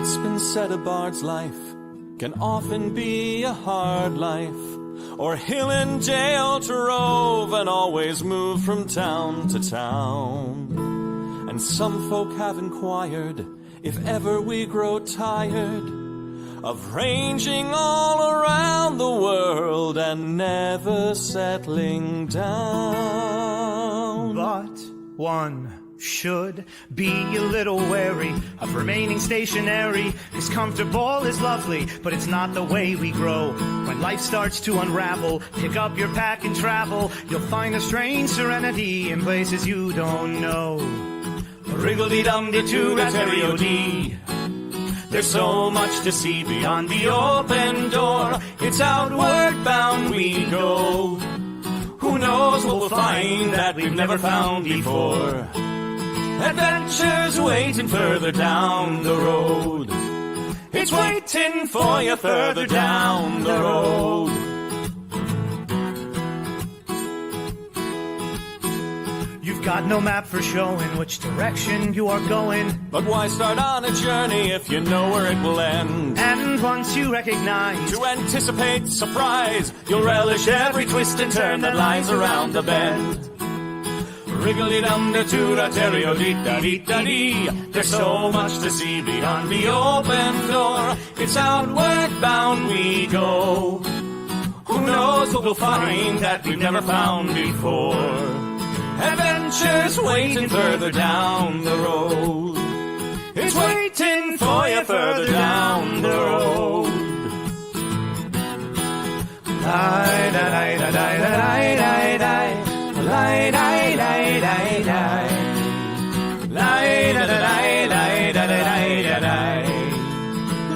It's been said a bard's life can often be a hard life, or hill and jail to rove and always move from town to town. And some folk have inquired if ever we grow tired of ranging all around the world and never settling down. But one should be a little wary of remaining stationary. 'Cause comfortable is lovely, but it's not the way we grow. When life starts to unravel, pick up your pack and travel. You'll find a strange serenity in places you don't know. Wriggle-dee-dum-dee-doo-rat-terry-o-dee. There's so much to see beyond the open door. It's outward bound we go. Who knows what we'll find that we've never found before. Adventures waiting further down the road. It's waiting for you further down the road. You've got no map for showing which direction you are going. But why start on a journey if you know where it will end? And once you recognize, to anticipate surprise, you'll relish every twist and turn that lies around the bend. Wriggle-dee-dum-dee-doo-rat-terry-o-dee-da-dee-da-dee. There's so much to see beyond the open door. It's outward bound we go. Who knows what we'll find that we've never found before. Adventures waiting further down the road. It's waiting for you further down the road. Lie-da-lie-da-lie-da-lie-da-lie. Lie-da-lie-da-lie-da-lie. Lie-da-da-lie-da-lie-da-lie-da-lie.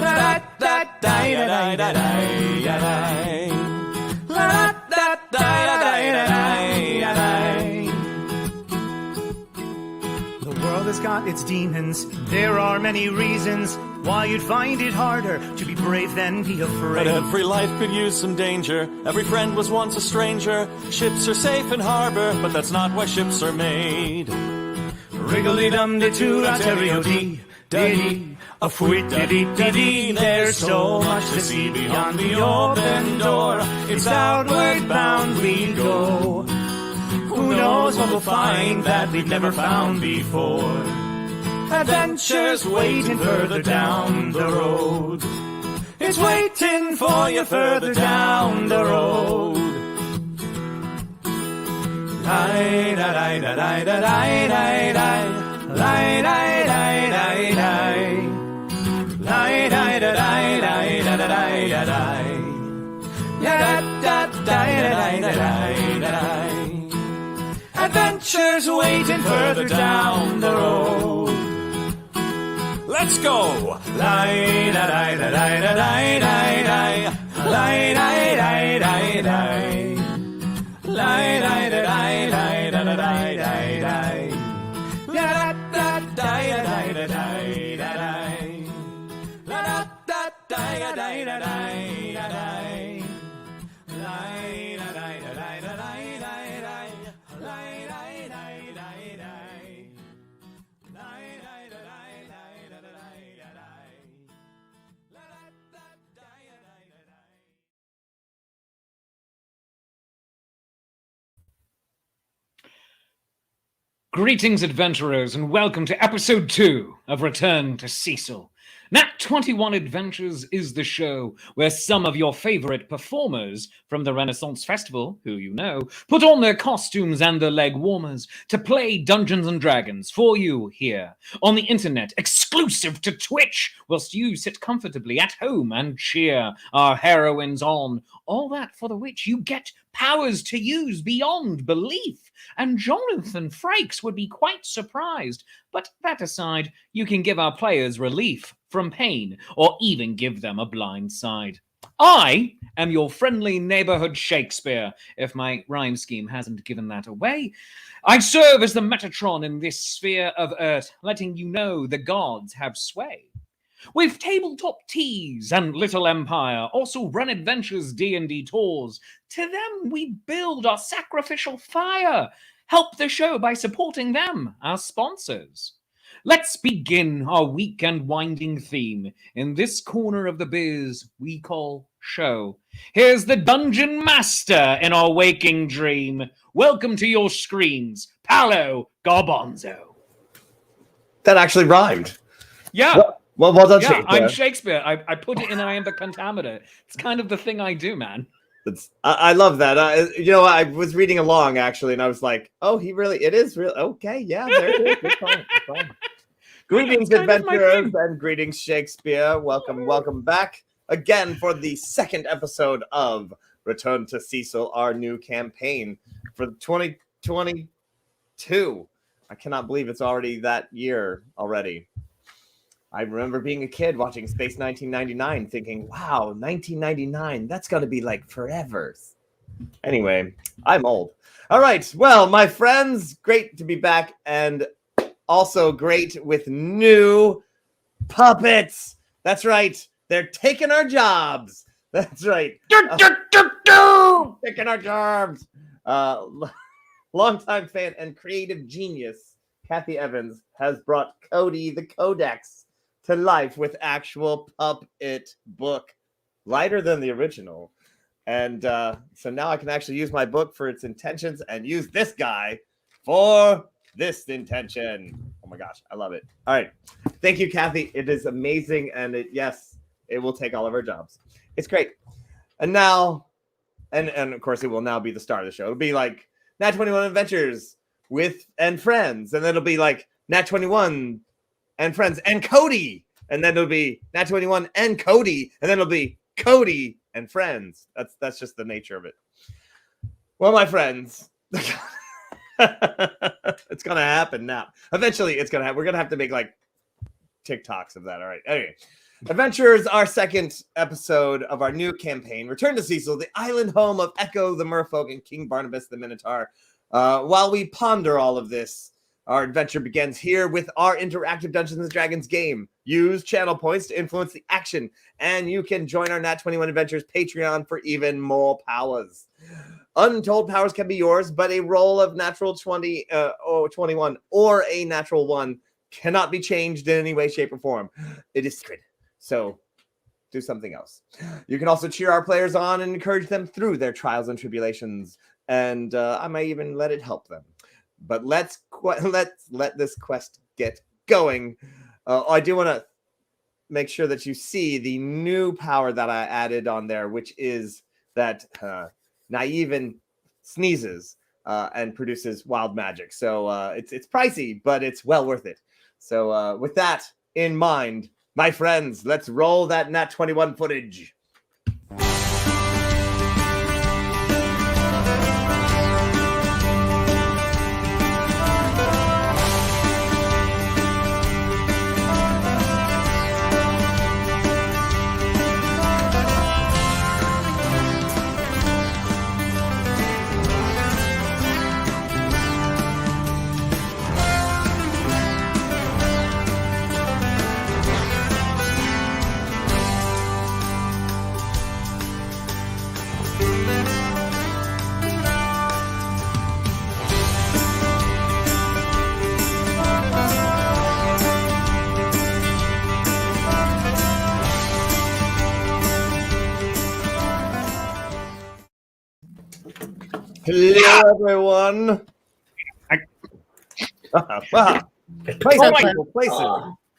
La-da-da-lie-da-lie-da-lie. La-da-da-lie-da-lie-da-lie. The world has got its demons. There are many reasons why you'd find it harder to be brave than be afraid. But every life could use some danger. Every friend was once a stranger. Ships are safe in harbor, but that's not why ships are made. Wriggle-dee-dum-dee-doo-rat-terry-o-dee. Dee, a fwit-dee-dee-dee. There's so much to see beyond the open door. It's outward bound we go. Who knows what we'll find that we've never found before. Adventures waiting further down the road. It's waiting for you further down the road. Lie-da-lie-da-lie-da-lie-da-lie. Lie-da-lie-da-lie-da-lie. Lie-da-lie-da-lie-da-lie-da-lie. Da-da-da-da-da-da-da-da-da. Adventures waiting further down the road. Let's go! Lie-da-lie-da-lie-da-lie-da-lie. Lie-da-lie-da-lie-da-lie. Lie-da-lie-da-lie-da-lie-da-lie. La-da-da-da-da-da-da-da-da. La-da-da-da-da-da-da-da. Greetings, adventurers, and welcome to episode 2 of Return to Sicil. Nat21 Adventures is the show where some of your favorite performers from the Renaissance Festival, who you know, put on their costumes and their leg warmers to play Dungeons and Dragons for you here on the internet, exclusive to Twitch, whilst you sit comfortably at home and cheer our heroines on. All that for the which you get powers to use beyond belief. And Jonathan Frakes would be quite surprised. But that aside, you can give our players relief from pain, or even give them a blind side. I am your friendly neighborhood Shakespeare, if my rhyme scheme hasn't given that away. I serve as the Metatron in this sphere of earth, letting you know the gods have sway. With tabletop teas and Little Empire, also run adventures D&D tours. To them we build our sacrificial fire. Help the show by supporting them, our sponsors. Let's begin our weekend winding theme in this corner of the biz we call show. Here's the Dungeon Master in our waking dream. Welcome to your screens, Paolo Garbanzo. That actually rhymed. Yeah. Well done, Yeah, Shakespeare. I'm Shakespeare. I put it in iambic pentameter. It's kind of the thing I do, man. I love that. I was reading along actually, and I was like, "Oh, it is real." Okay, yeah, there it is. Good call. Good call. Greetings, adventurers, and greetings, Shakespeare. Welcome back again for the second episode of Return to Sicil, our new campaign for 2022. I cannot believe it's already that year already. I remember being a kid watching Space 1999 thinking, wow, 1999, that's going to be like forever. Anyway, I'm old. All right. Well, my friends, great to be back, and also great with new puppets. That's right. They're taking our jobs. That's right. Taking our jobs. Longtime fan and creative genius, Kathy Evans, has brought Cody the Codex to life with actual puppet book, lighter than the original. And so now I can actually use my book for its intentions and use this guy for this intention. Oh my gosh, I love it. All right. Thank you, Kathy. It is amazing. And it will take all of our jobs. It's great. And now, and of course, it will now be the start of the show. It'll be like Nat21 Adventures and Friends. And then it'll be like Nat21 and Friends and Cody. And then it'll be Nat21 and Cody. And then it'll be Cody and Friends. That's just the nature of it. Well, my friends, it's going to happen now. Eventually, it's going to happen. We're going to have to make like TikToks of that. All right. Anyway, Adventurers, our second episode of our new campaign, Return to Sicil, the island home of Echo the Merfolk and King Barnabas the Minotaur. While we ponder all of this, our adventure begins here with our interactive Dungeons & Dragons game. Use channel points to influence the action, and you can join our Nat21 Adventures Patreon for even more powers. Untold powers can be yours, but a roll of natural 20 or 21 or a natural 1 cannot be changed in any way, shape, or form. It is sacred, so do something else. You can also cheer our players on and encourage them through their trials and tribulations, and I might even let it help them. But let's let this quest get going. I do want to make sure that you see the new power that I added on there, which is that Naive sneezes and produces wild magic. So it's pricey, but it's well worth it. So with that in mind, my friends, let's roll that Nat21 footage. Hello, everyone.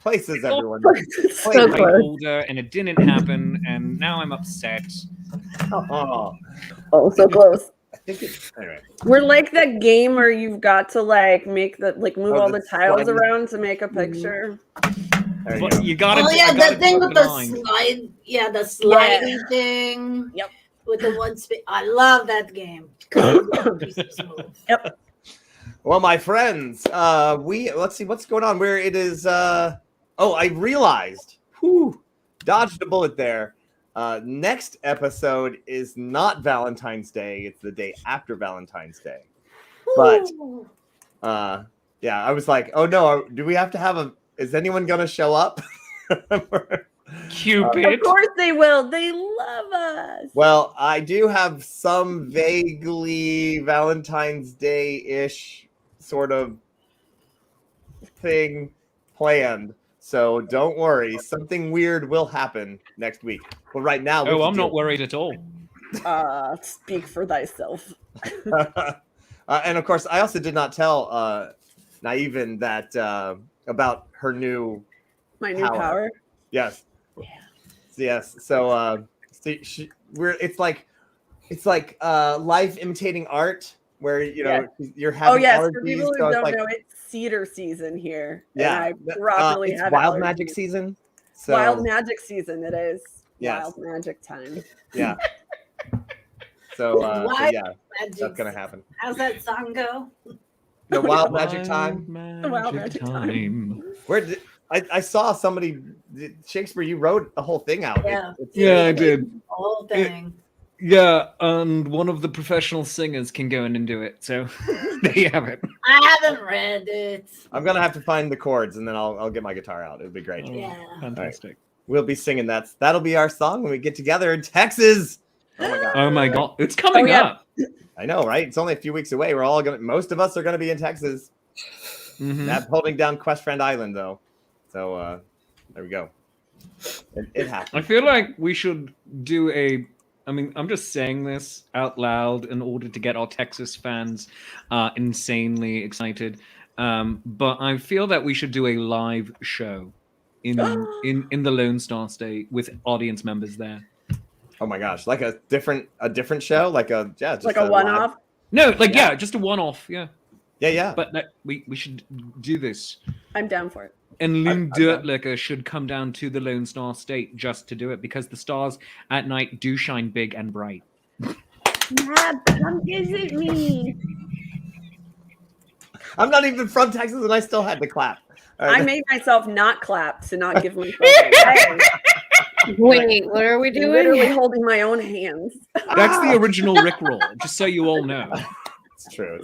Places, everyone. So close. Older, and it didn't happen, and now I'm upset. Oh, so close. I think it's anyway. We're like that game where you've got to like make move all the tiles sliding around to make a picture. There But you gotta. The thing with the slide. Yeah, the sliding thing. Yep. With the one spin. I love that game. Yep. Well, my friends, let's see what's going on. Where it is. I realized. Dodged a bullet there. Next episode is not Valentine's Day. It's the day after Valentine's Day. But I was like, oh no, do we have to have is anyone gonna show up? Cupid. Of course they will. They love us. Well, I do have some vaguely Valentine's Day-ish sort of thing planned. So don't worry. Something weird will happen next week. But right now, we have Oh, to I'm deal not worried at all. Speak for thyself. and of course, I also did not tell Naiven that about her new My new power. Yes. Yeah. Yes. So it's like life imitating art, where you're having. Oh yes, allergies, for people so who it's don't like, know, it's cedar season here. yeah, And I properly it's have wild allergies. magic season. So Wild magic season. It is. Yes. Wild magic time. yeah. So Wild yeah, magic. that's gonna happen. How's that song go? The wild magic time. Wild magic time. Where did I saw somebody, Shakespeare? You wrote a whole thing out. Yeah. Yeah, I did. The whole thing. Yeah, and one of the professional singers can go in and do it. So there you have it. I haven't read it. I'm gonna have to find the chords, and then I'll get my guitar out. It'll be great. Yeah. Fantastic. We'll be singing that. That'll be our song when we get together in Texas. Oh my god! Oh my god, it's coming up. I know, right? It's only a few weeks away. Most of us are gonna be in Texas. Mhm. That's holding down Quest Friend Island, though. So there we go. It happened. I feel like we should do I'm just saying this out loud in order to get our Texas fans insanely excited. But I feel that we should do a live show in the Lone Star State with audience members there. Oh my gosh! Like a different show, just like a one-off. No, just a one-off. Yeah. Yeah. But we should do this. I'm down for it. And Loon Dirtlicker should come down to the Lone Star State just to do it, because the stars at night do shine big and bright. Matt, come visit me. I'm not even from Texas, and I still had to clap. I made myself not clap to not give myself away. Wait, what are we I'm doing? literally holding my own hands. That's the original Rickroll, just so you all know. It's true.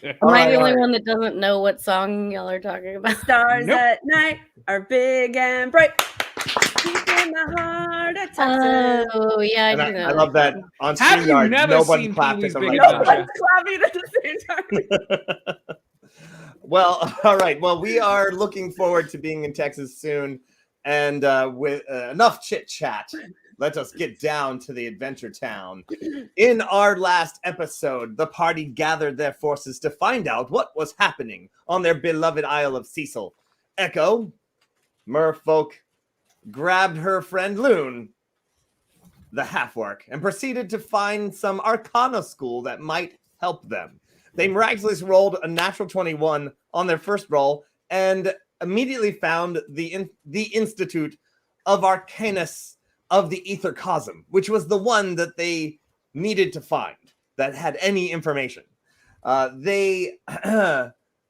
Am I the only one that doesn't know what song y'all are talking about? Stars Nope. at night are big and bright. Keeping my heart at Texas. Oh, yeah, I do know. I love that on Have you StreamYard, never nobody seen clapped Pee-wee's at the Big right Adventure? time. Clapping at the same time. Well, all right. Well, we are looking forward to being in Texas soon. And with enough chit chat, let us get down to the adventure town. In our last episode, the party gathered their forces to find out what was happening on their beloved Isle of Sicil. Echo, merfolk, grabbed her friend Loon, the half-orc, and proceeded to find some arcana school that might help them. They miraculously rolled a natural 21 on their first roll and immediately found the Institute of Arcanus of the Ether Cosm, which was the one that they needed to find that had any information. They,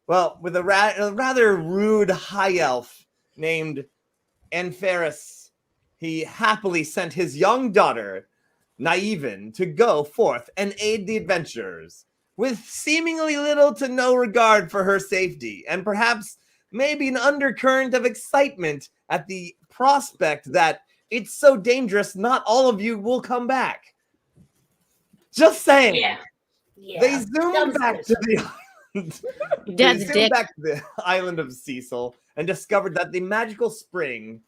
with a rather rude high elf named Anferis, he happily sent his young daughter, Naiven, to go forth and aid the adventurers, with seemingly little to no regard for her safety, and perhaps maybe an undercurrent of excitement at the prospect that it's so dangerous not all of you will come back. Just saying. Yeah. They zoomed back to the Dad's dick. back to the island of Sicil and discovered that the magical spring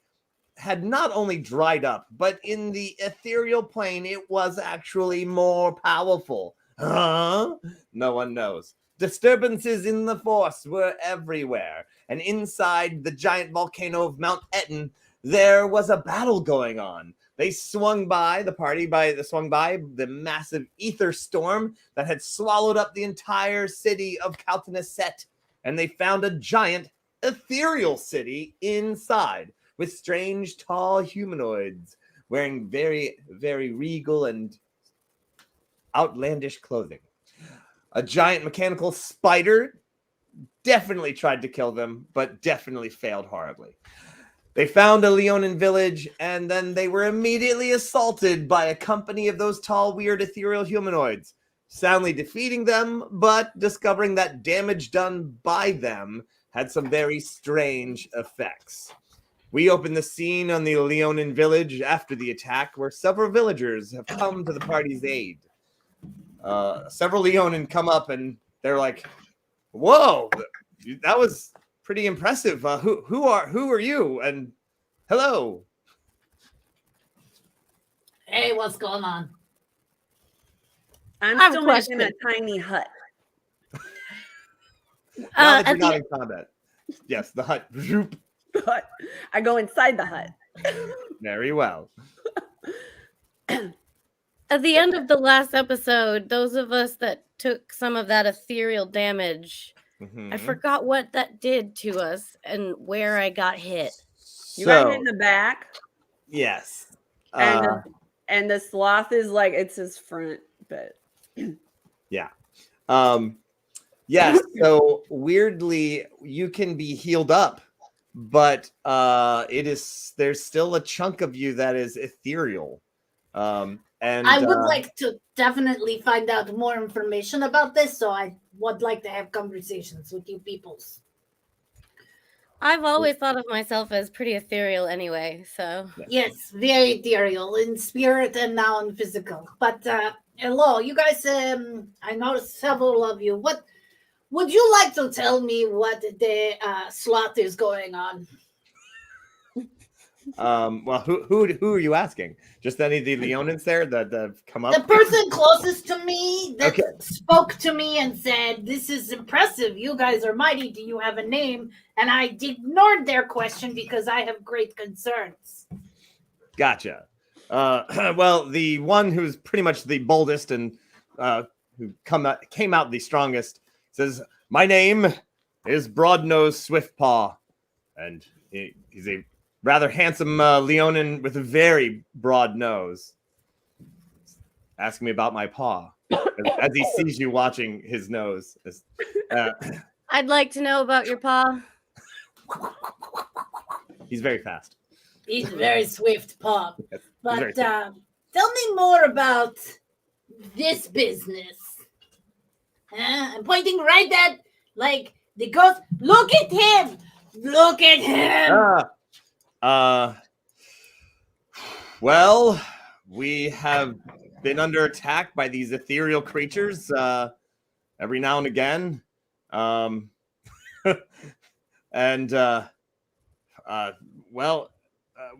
had not only dried up, but in the ethereal plane, it was actually more powerful. Huh? No one knows. Disturbances in the force were everywhere, and inside the giant volcano of Mount Etna, there was a battle going on. They swung by the massive ether storm that had swallowed up the entire city of Caltanisset, and they found a giant ethereal city inside with strange tall humanoids wearing very, very regal and outlandish clothing. A giant mechanical spider definitely tried to kill them, but definitely failed horribly. They found a Leonin village, and then they were immediately assaulted by a company of those tall, weird, ethereal humanoids, soundly defeating them, but discovering that damage done by them had some very strange effects. We open the scene on the Leonin village after the attack, where several villagers have come to the party's aid. Several Leonin come up, and they're like, whoa, that was pretty impressive. Who are you? And hello. Hey, what's going on? I I'm have a still making a question. tiny hut. Now that you're at not the- in combat. Yes, the hut. Hut. I go inside the hut. Very well. At the end of the last episode, those of us that took some of that ethereal damage, Mhm. I forgot what that did to us and where I got hit. You got hit So in the back, yes. and the sloth is like it's his front, but Yes. So weirdly, you can be healed up, but there's still a chunk of you that is ethereal. And I would like to definitely find out more information about this, so I would like to have conversations with you peoples. I've always thought of myself as pretty ethereal anyway, so Yes, very ethereal in spirit and now in physical. But hello, you guys. I noticed several of you. What would you like to tell me? What the slot is going on? well, who are you asking? Just any of the Leonins there that have come up? The person closest to me that Okay. spoke to me and said, "This is impressive. You guys are mighty. Do you have a name?" And I ignored their question because I have great concerns. Gotcha. Well, the one who's pretty much the boldest and who came out the strongest says, "My name is Broadnose Swiftpaw," and he's a rather handsome Leonin with a very broad nose. Ask me about my paw as he sees you watching his nose. I'd like to know about your paw. He's very fast. He's very swift, Pop. Yes, he's But very swift. tell me more about this business. I'm pointing right at, like, the ghost. Look at him! Look at him! Well, we have been under attack by these ethereal creatures every now and again. And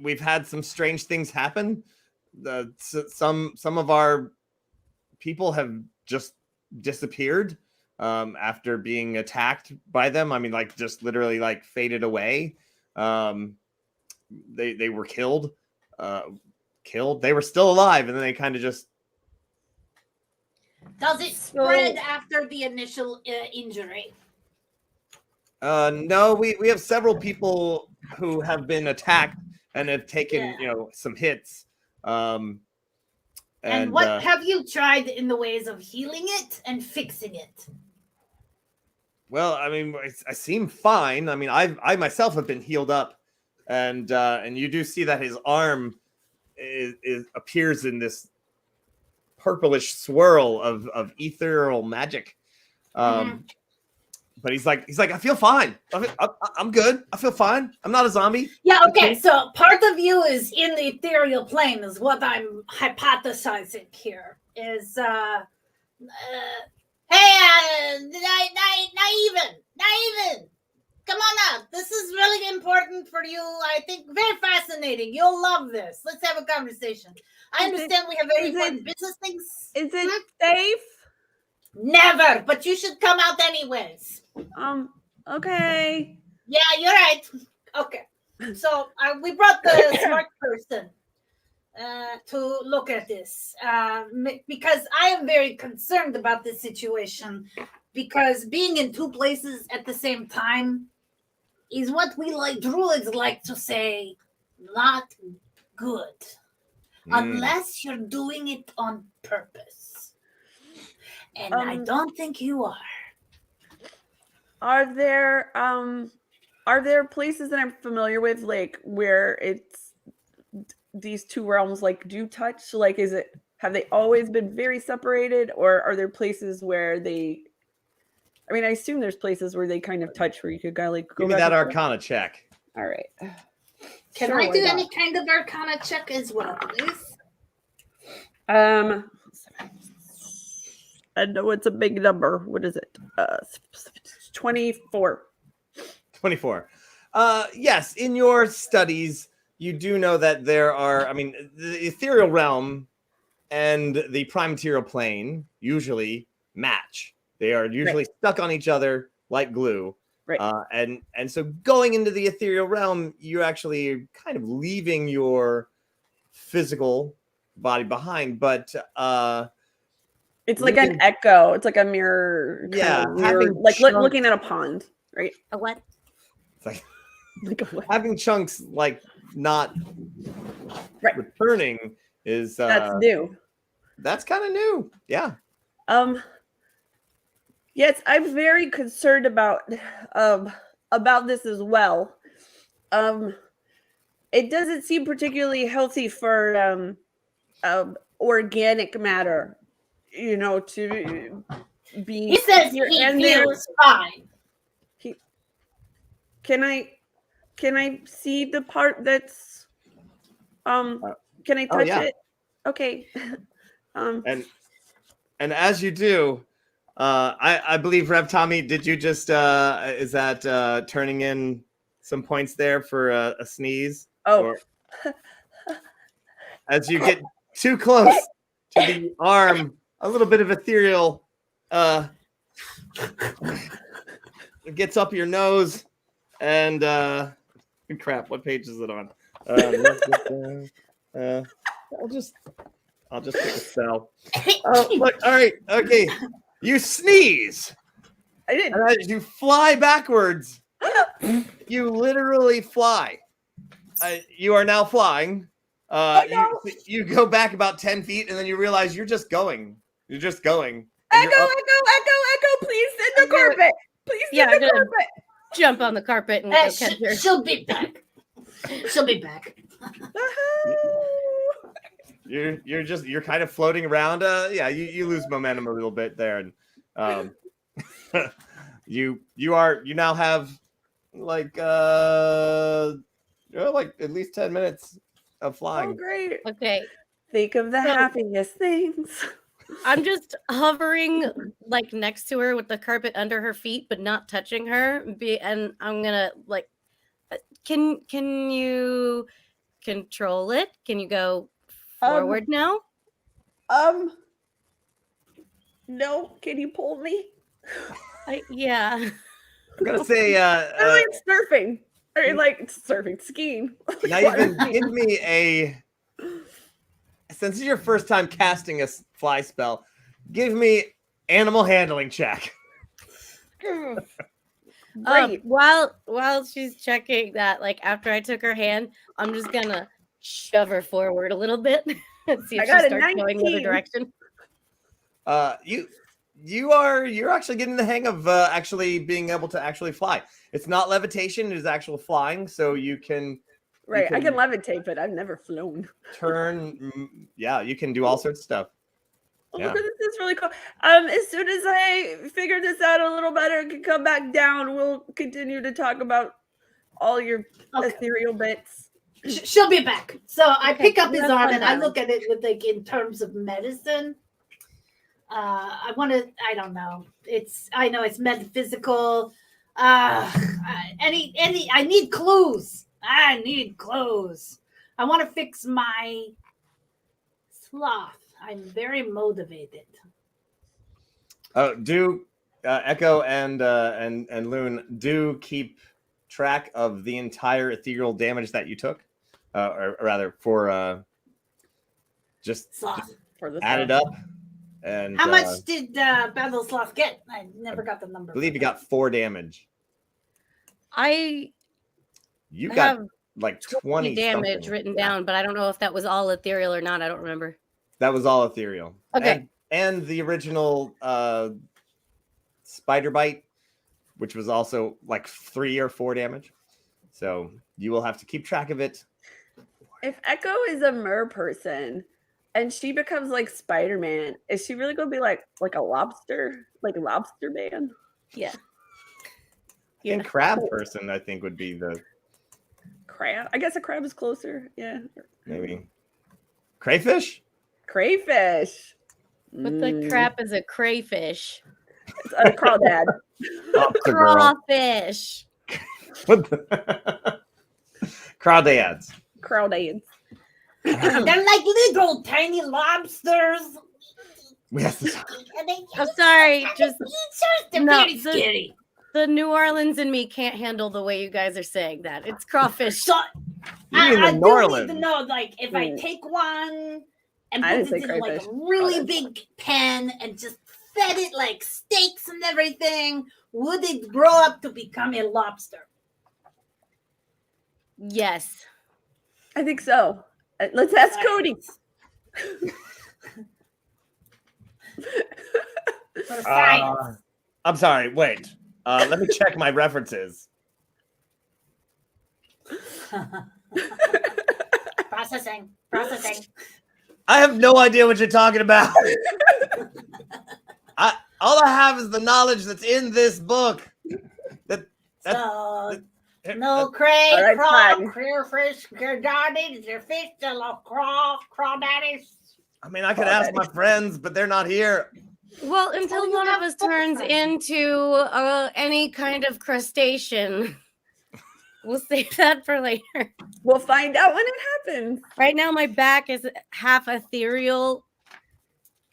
we've had some strange things happen. Some of our people have just disappeared after being attacked by them. I mean, like, just literally like faded away. They were killed. They were still alive, and then they kind of just. Does it spread after the initial injury? No, we have several people who have been attacked and have taken some hits. And what have you tried in the ways of healing it and fixing it? Well, I mean, I seem fine. I mean, I myself have been healed up, and you do see that his arm appears in this purplish swirl of ethereal magic. But he's like, I feel fine. I'm good. I feel fine. I'm not a zombie. Yeah, okay. So part of you is in the ethereal plane is what I'm hypothesizing here. Is hey, Naiven, come on out. This is really important for you. I think very fascinating. You'll love this. Let's have a conversation. I understand we have very important business things. is it safe? Never, but you should come out anyways. Okay. Yeah, you're right. Okay. So we brought the smart person to look at this because I am very concerned about this situation because being in two places at the same time is what we like druids like to say not good unless you're doing it on purpose. And I don't think you are. Are there places that I'm familiar with, like where it's these two realms like do touch? Like, have they always been very separated, or are there places where they? I mean, I assume there's places where they kind of touch, where you could go like go Give me back that and forth. Arcana check. All right. Can Sure, I why do not? any kind of Arcana check as well, please? I know it's a big number. What is it? 24. 24. Yes, in your studies, you do know that there are, I mean, the ethereal realm and the prime material plane usually match. They are usually stuck on each other like glue. Right. And so going into the ethereal realm, you're actually kind of leaving your physical body behind, but it's like an echo. It's like a mirror. Yeah, mirror, like looking at a pond, right? A what? It's like Like a what? having chunks like not returning is That's new. That's kind of new. Yeah. Yes, I'm very concerned about this as well. It doesn't seem particularly healthy for organic matter, to be. He says here he and feels fine. Can I see the part that's can I touch it? Okay. And as you do, I believe Rev Tommy, did you just is that turning in some points there for a sneeze? Oh. Or, as you get too close to the arm, a little bit of ethereal it gets up your nose and crap, what page is it on? I'll just pick a cell. Look, all right, okay. You sneeze. I did. And as you fly backwards, you literally fly. You are now flying. You go back about 10 feet, and then you realize you're just going. You're just going. Echo! Please send the carpet. Please send the carpet. Jump on the carpet and go catch her. She'll be back. She'll be back. You're kind of floating around. You lose momentum a little bit there, and you now have like at least 10 minutes of flying. Oh, great. Okay. Think of the happiest things. I'm just hovering like next to her with the carpet under her feet, but not touching her. And I'm gonna like, can you control it? Can you go forward now? No. Can you pull me? Yeah. I'm gonna say I like surfing. Or like surfing, skiing. Now you can give me since it's your first time casting a fly spell, give me animal handling check. While she's checking that, like after I took her hand, I'm just gonna shove her forward a little bit and see if she starts going the other direction. You're actually getting the hang of actually being able to actually fly. It's not levitation; it is actual flying. So you can. Right, I can levitate, but I've never flown. You can do all sorts of stuff. Yeah. This is really cool. As soon as I figure this out a little better and can come back down, we'll continue to talk about all your ethereal bits. She'll be back. So I pick up his arm and I look at it with in terms of medicine. I don't know. I know it's metaphysical. I need clues. I want to fix my sloth. I'm very motivated. Do Echo and Loon do keep track of the entire ethereal damage that you took, or rather for just add it up. And how much did Battle Sloth get? I never got the number. I believe you got 4 damage. You got like 20 damage written down, but I don't know if that was all ethereal or not. I don't remember. That was all ethereal. Okay. And the original spider bite, which was also like 3 or 4 damage. So you will have to keep track of it. If Echo is a mer person and she becomes like Spider-Man, is she really gonna be like a lobster? Like a lobster man? Yeah. And crab person, I think, would be the crab. I guess a crab is closer. Yeah. Maybe. Crayfish? Crayfish. But the crap is a crayfish. It's a crawdad. Crawfish. Crawdads. Crawdads. They're like little tiny lobsters. Yes. And they, I'm sorry, just they're no, very scary. the New Orleans in me can't handle the way you guys are saying that. It's crawfish. So You mean I the do Norland? need to know, like, if I take one and I put didn't it say in like crayfish. a really Oh, big pan and just fed it like steaks and everything, would it grow up to become a lobster? Yes. I think so. Let's ask Cody. For science. I'm sorry. Wait. Let me check my references. Processing. I have no idea what you're talking about. All I have is the knowledge that's in this book. No cray, All right, craw, fine. crayfish, daddies, your fish, the little crawdaddies. I mean, I could ask my friends, but they're not here. Well, until you one of have us book turns friends. into any kind of crustacean, we'll save that for later. We'll find out when it happens. Right now, my back is half ethereal,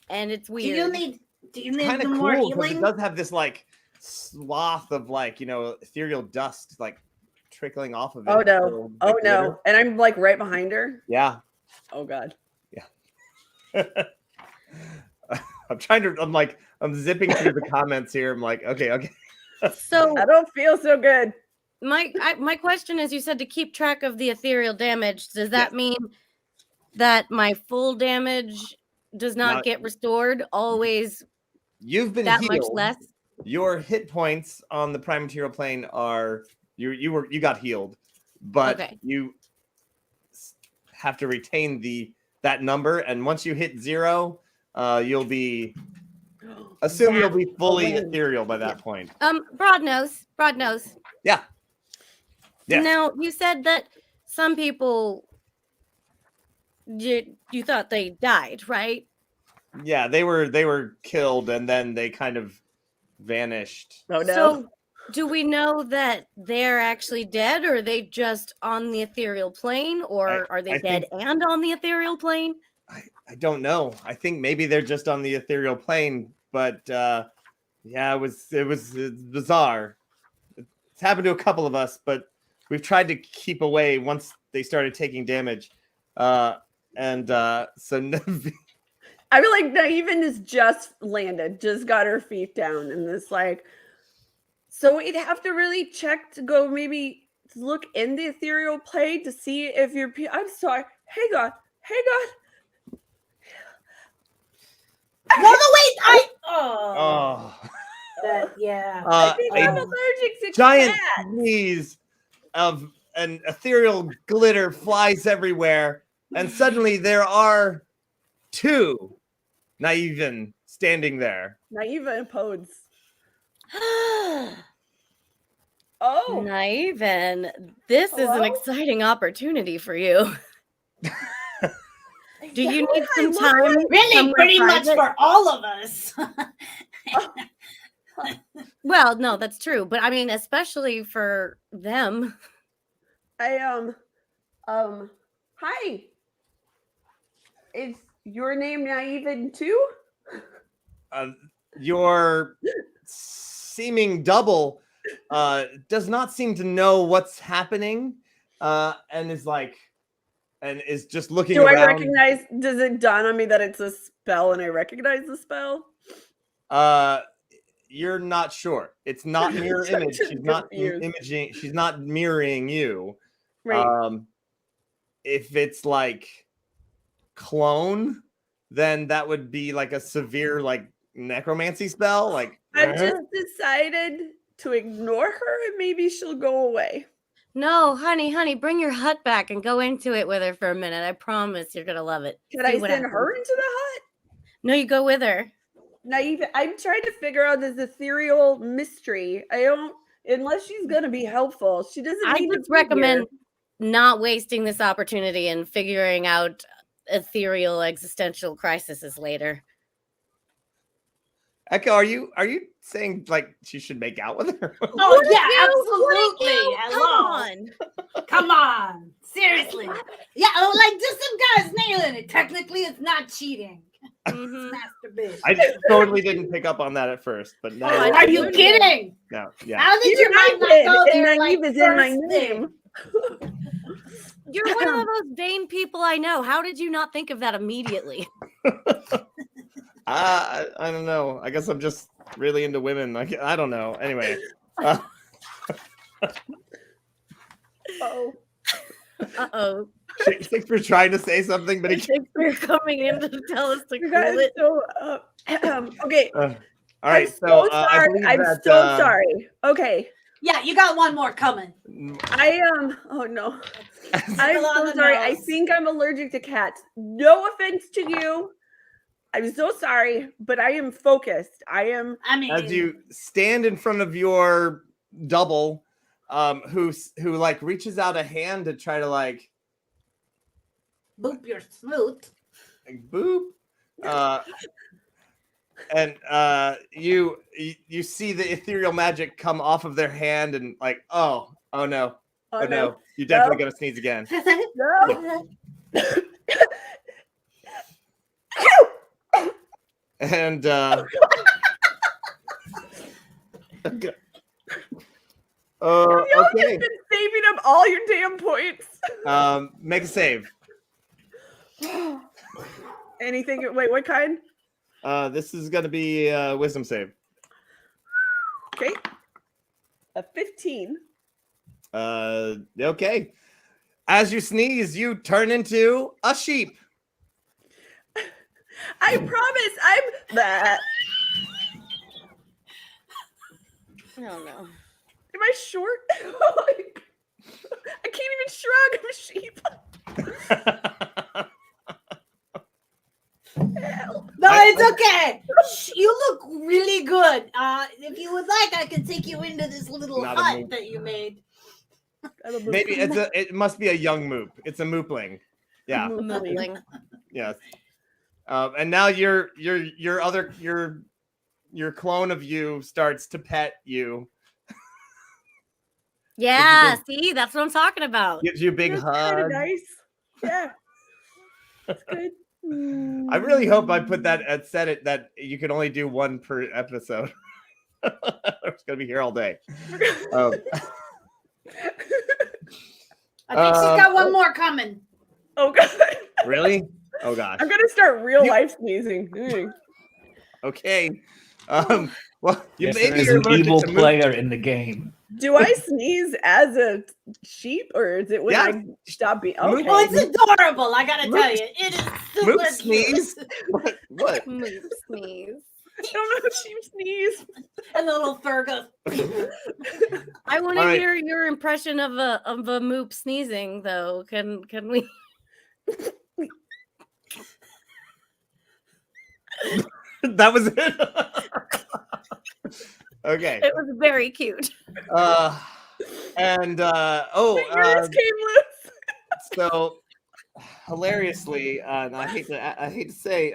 and it's Do weird. you need Kind of the more cool because it healing? does have this like swath of like ethereal dust like trickling off of it. Oh no. Little, Oh like, no. glitter. And I'm like right behind her. Yeah. Oh god. I'm zipping through the comments here. I'm like, okay. So I don't feel so good. my question is, you said to keep track of the ethereal damage. Does that Yes. mean that my full damage does not get restored? Always You've been that healed. much less? Your hit points on the prime material plane are you got healed, but Okay. you have to retain that number, and once you hit 0, you'll be you'll be fully ethereal by that point. Broad nose. Yeah. Yes. Now, you said that some people, you thought they died, right? Yeah, they were killed and then they kind of vanished. Oh no. So, do we know that they're actually dead, or are they just on the ethereal plane, or are they I dead and on the ethereal plane? I don't know. I think maybe they're just on the ethereal plane, but yeah, it was bizarre. It's happened to a couple of us, but we've tried to keep away once they started taking damage. So I feel like Naeven is just landed, just got her feet down, and this like. So we'd have to really check to go maybe look in the ethereal plane to see if your. I'm sorry. Hang on. No, wait. oh, Yeah. I think I'm a allergic to giant cats. sneeze of an ethereal glitter flies everywhere, and suddenly there are 2 Naeven standing there. Naeva and Podes. Oh, Naeven, this is an Hello? exciting opportunity for you. Do you need some I time? Really, somewhere pretty much private? for all of us. Well, no, that's true, but I mean, especially for them. I hi. Is your name Naeven too? Your seeming double does not seem to know what's happening, and is just looking Do around. I recognize? Does it dawn on me that it's a spell, and I recognize the spell? You're not sure. It's not mirror I'm image. just She's not confused. imaging. She's not mirroring you. Right. If it's like clone, then that would be like a severe like necromancy spell. Like I've just decided to ignore her, and maybe she'll go away. No, honey, bring your hut back and go into it with her for a minute. I promise you're gonna love it. Can See I what send happens. her into the hut? No, you go with her. Naeven, I'm trying to figure out this ethereal mystery. I don't, unless she's gonna be helpful. She doesn't. I need to just be recommend here. not wasting this opportunity and figuring out ethereal existential crises later. Echo, are you saying like she should make out with her? Oh yeah, Wouldn't absolutely. you? Hello. Come on. Seriously. Yeah, like just some guys nailing it. Technically, it's not cheating. Mhm. Masturbation. I totally didn't pick up on that at first, but now I Are you kidding? no, yeah. How did Even your I mind not did, go and there? naive Like is in my first name. thing? You're one of the most vain people I know. How did you not think of that immediately? I don't know. I guess I'm just really into women. Like I don't know. Anyway, Oh, Uh-oh. Shakespeare's trying to say something, but he can't. Shakespeare coming in to tell us to you cool guys it. so okay. All right, I'm so sorry. I believe I'm that, so sorry. Okay, Yeah, you got one more coming. I Oh no, I'm Tickle on so the sorry. I nose. think I'm allergic to cats. No offense to you. I'm so sorry, but I am focused. I am. I mean, as you stand in front of your double, who like reaches out a hand to try to like boop your snoot. boop, and you see the ethereal magic come off of their hand and like oh no, oh no, you're definitely gonna sneeze again. No. And okay. Y'all Okay. just been saving up all your damn points. Make a save. Anything? Wait, what kind? This is gonna be a wisdom save. Okay. A 15. Okay. As you sneeze, you turn into a sheep. I promise I'm that. Oh no. Am I short? Like, I can't even shrug. I'm a sheep. Hell. No, it's okay. You look really good. If you would like, I can take you into this little Not a hut move. that you made. Maybe it must be a young moop. It's a moopling. Yeah. Mumbling. Yes. And now your clone of you starts to pet you, Yeah, see, that's what I'm talking about. gives you a big That's kind of hug. nice. Yeah. That's good. I really hope I put that set it that you can only do one per episode. I'm just gonna be here all day. I think she's got one more coming. Oh god. Really? Oh gosh. I'm gonna start real life sneezing. Okay. Well, you Yes, maybe there is you're an allergic evil to moop. player in the game. Do I sneeze as a sheep or is it when Yeah. I stop being Moop- okay? Oh, it's adorable. I gotta tell you, it is super Moop cute. sneeze? What? Moop sneeze. I don't know if sheep sneeze. And the little fur goes. I want All to right. hear your impression of a moop sneezing, though. Can we? That was it. Okay. It was very cute. And Wait, yours came loose. so hilariously, and I hate to say,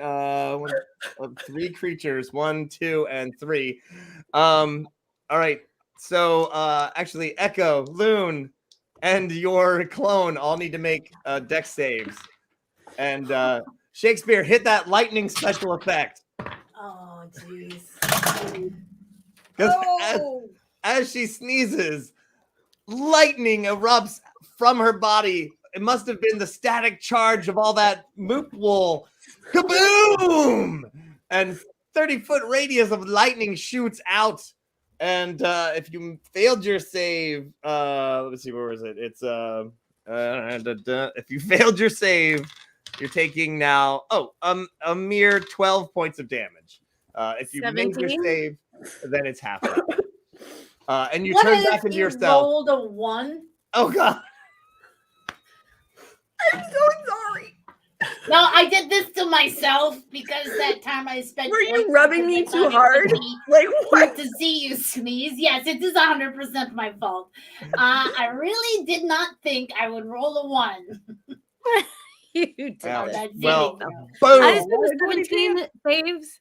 three creatures, 1, 2, and 3. All right. So actually, Echo, Loon, and your clone all need to make dex saves. And Shakespeare, hit that lightning special effect. Oh, jeez. Because Oh. as she sneezes, lightning erupts from her body. It must have been the static charge of all that moop wool. Kaboom! And 30-foot radius of lightning shoots out. And if you failed your save, let's see, where was it? It's if you failed your save, you're taking now a mere 12 points of damage. If you made your 17? save, then it's half that. And you What turn if back into you yourself. rolled a 1? Oh god. I'm so sorry. No, I did this to myself because that time I spent. Were you points rubbing me because I too thought it hard? would be Like cute what? to see you sneeze. Yes, it is 100% my fault. I really did not think I would roll a 1. You did Ouch. it. That Well, silly though. boom. I just What was did you 17 saves.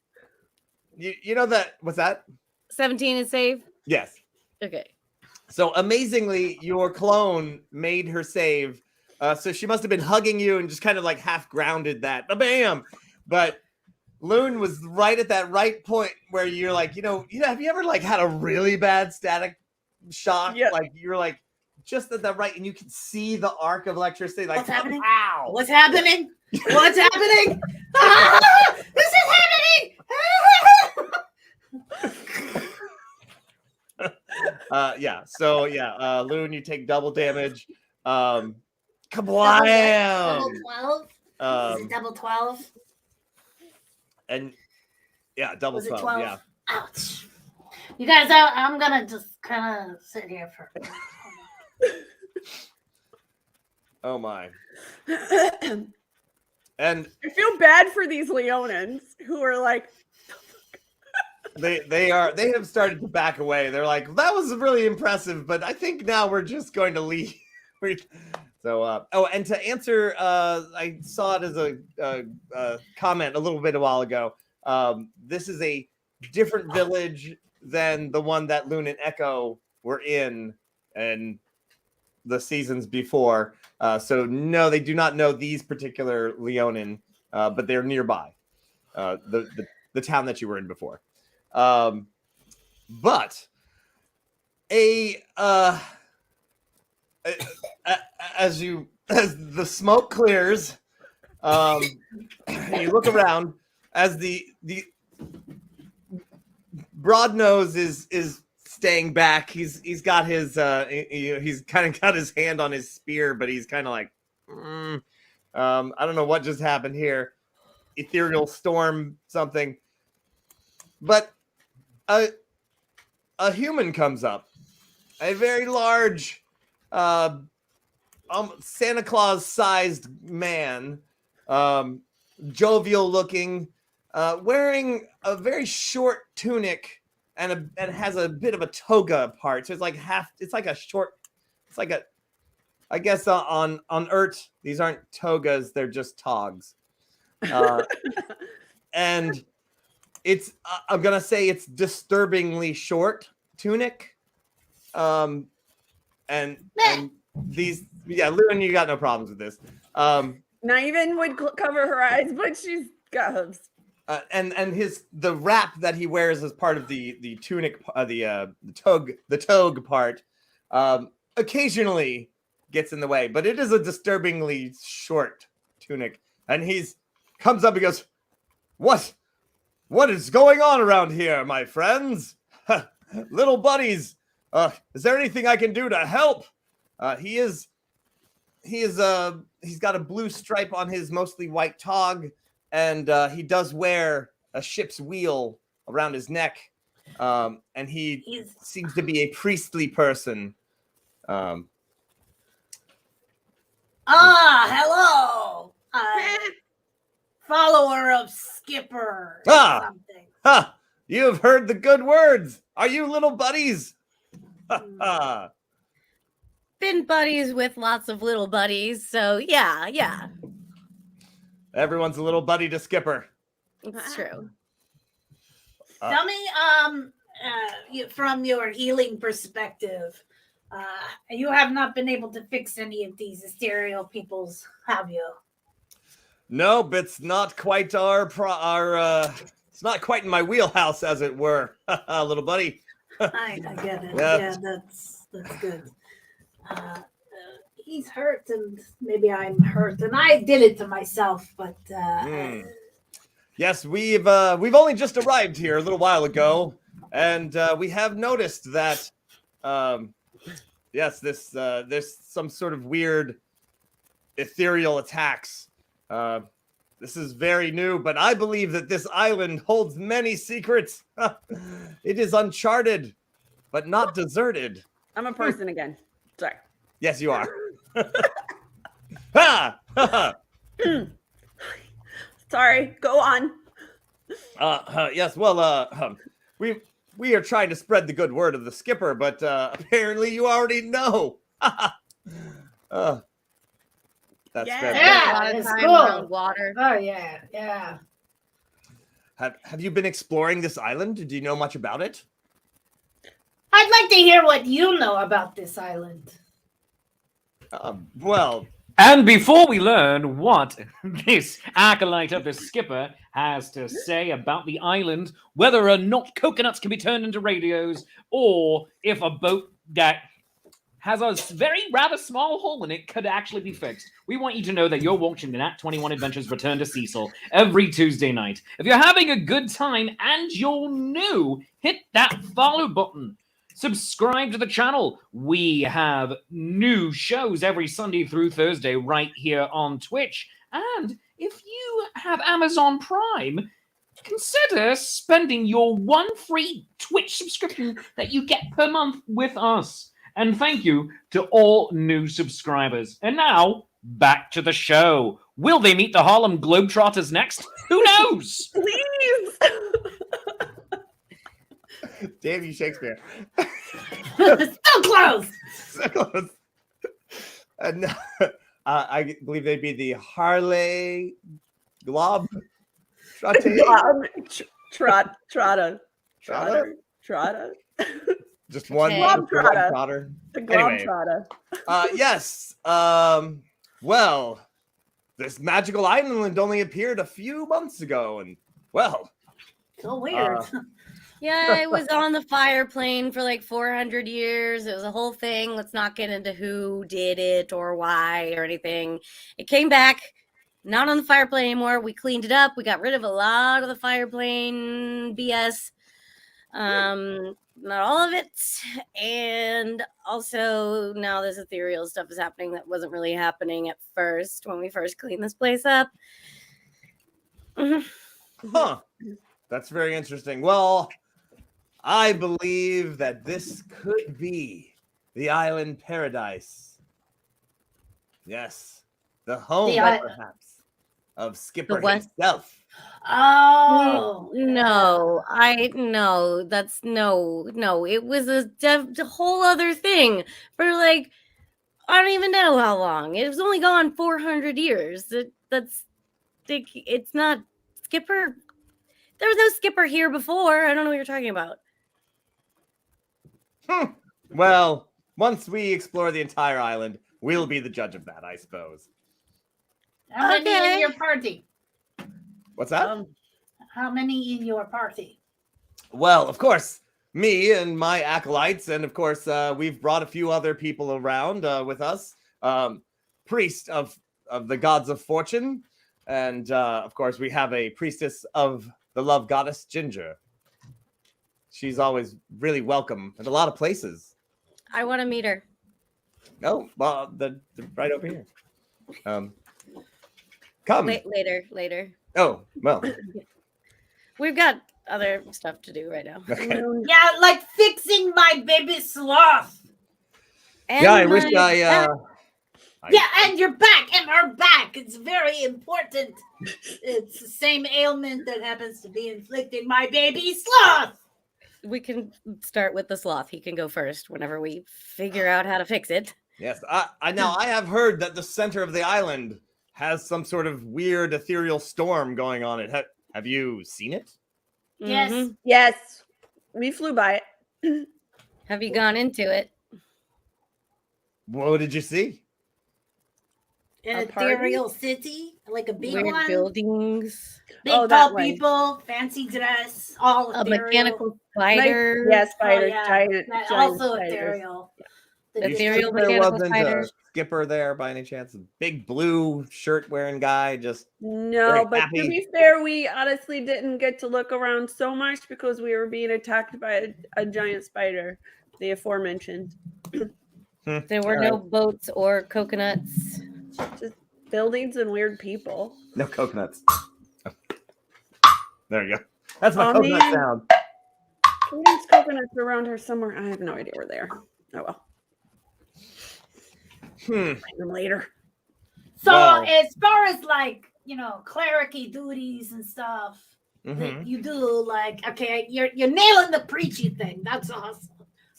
you know that, what's that? 17 is safe. Yes. Okay. So amazingly, your clone made her save. So she must have been hugging you and just kind of like half grounded that. Bam! But Loon was right at that right point where you're like, have you ever like had a really bad static shock? Yep. Like you're like just at the right, and you can see the arc of electricity. Like, What's happening? Ow! What's happening? What's happening? Ah, this is happening! Yeah. So yeah, Loon, you take double damage. Kablam! Double 12? Is it double 12? And yeah, double Was it 12. 12? Yeah. Ouch. You guys, I'm going to just kind of sit here for a minute. Oh my. I And feel bad for these Leonins who are like, they have started to back away. They're like, that was really impressive, but I think now we're just going to leave. So and to answer, I saw it as a comment a little bit a while ago. This is a different village than the one that Loon and Echo were in and the seasons before. So no, they do not know these particular Leonin, but they're nearby the town that you were in before. But as the smoke clears, you look around as the broad nose is staying back. He's got his he's kind of got his hand on his spear, but he's kind of like I don't know what just happened here. Ethereal storm something. But a human comes up, a very large Santa Claus sized man, jovial looking, wearing a very short tunic and has a bit of a toga part. So it's like I guess on Urt, these aren't togas, they're just togs. And it's I'm gonna say it's disturbingly short tunic. And these, Loon, you got no problems with this. Naivin would cover her eyes, but she's got hooves. And the wrap that he wears as part of the tunic, the toga part, occasionally gets in the way, but it is a disturbingly short tunic. And comes up and goes, What is going on around here, my friends? Little buddies, is there anything I can do to help? He's got a blue stripe on his mostly white tog, and he does wear a ship's wheel around his neck, and he seems to be a priestly person. Hello. Follower of Skipper. Something. Ha! You have heard the good words. Are you little buddies? Been buddies with lots of little buddies, so yeah. Everyone's a little buddy to Skipper. It's true. Tell me, from your healing perspective, you have not been able to fix any of these ethereal peoples, have you? Nope, it's not quite it's not quite in my wheelhouse, as it were, little buddy. I get it. Yes. Yeah, that's good. He's hurt, and maybe I'm hurt, and I did it to myself. But yes, we've only just arrived here a little while ago, and we have noticed that yes, there's some sort of weird ethereal attacks. This is very new, but I believe that this island holds many secrets. It is uncharted, but not deserted. I'm a person again. Sorry. Yes, you are. Ha! Sorry. Go on. Yes. Well, we are trying to spread the good word of the Skipper, but apparently you already know. That's Yeah. fantastic. yeah, A lot of it's time cool. around water. Oh yeah. Have you been exploring this island? Do you know much about it? I'd like to hear what you know about this island. Well, And before we learn what this acolyte of the skipper has to say about the island, whether or not coconuts can be turned into radios, or if a boat that has a very rather small hole in it could actually be fixed, we want you to know that you're watching the Nat21 Adventures Return to Cecil every Tuesday night. If you're having a good time and you're new, hit that follow button. Subscribe to the channel. We have new shows every Sunday through Thursday right here on Twitch. And if you have Amazon Prime, consider spending your one free Twitch subscription that you get per month with us. And thank you to all new subscribers. And now, back to the show. Will they meet the Harlem Globetrotters next? Who knows? Please. damn you, Shakespeare. So close. So close. And I believe they'd be the Harley Glob. Trotta. Just one. Okay. Globetrotter. The Anyway. Globetrotter. Yes. Well, this magical island only appeared a few months ago, and well, So weird. Yeah, it was on the fire plane for like 400 years. It was a whole thing. Let's not get into who did it or why or anything. It came back, not on the fire plane anymore. We cleaned it up. We got rid of a lot of the fire plane BS. Not all of it. And also now this ethereal stuff is happening that wasn't really happening at first when we first cleaned this place up. huh? That's very interesting. Well, I believe that this could be the island paradise. Yes, the home, perhaps, of Skipper what? himself. Oh. No, that's no. It was a whole other thing for like, I don't even know how long. It was only gone 400 years. It's not Skipper. There was no Skipper here before. I don't know what you're talking about. Well, once we explore the entire island, we'll be the judge of that, I suppose. How many Okay. in your party? What's that? How many in your party? Well, of course, me and my acolytes, and of course, we've brought a few other people around with us. Priest of the gods of fortune, and of course, we have a priestess of the love goddess Ginger. She's always really welcome at a lot of places. I want to meet her. Oh, well, they're right over here. Come. Later. Oh, well. We've got other stuff to do right now. Okay. Yeah, like fixing my baby sloth. And Yeah, I wish my- Yeah, and your back and her back. It's very important. It's the same ailment that happens to be inflicting my baby sloth. We can start with the sloth. He can go first whenever we figure out how to fix it. Yes, I now I have heard that the center of the island has some sort of weird ethereal storm going on. Have you seen it? Yes. Mhm. Yes, we flew by it. Have you gone into it? What did you see? An A party? ethereal city, like a big Weird one. buildings, Big Oh, that tall way. people, fancy dress, all a ethereal. mechanical Like, spider. yeah, Oh, spiders, yeah, giant that giant also spiders. ethereal. The You Ethereal sure there mechanical wasn't spider. a skipper there by any chance? A big blue shirt wearing guy just No, Very but happy. to be fair, we honestly didn't get to look around so much because we were being attacked by a giant spider, the aforementioned. There were no boats or coconuts. Just buildings and weird people. no coconuts. There you go. That's my Oh, coconut man. sound. There's coconuts around here somewhere. I have no idea where they are. Oh well, find them later. So Well- as far as like, clericy duties and stuff that Mhm. you do, like, okay, you're nailing the preachy thing. That's awesome.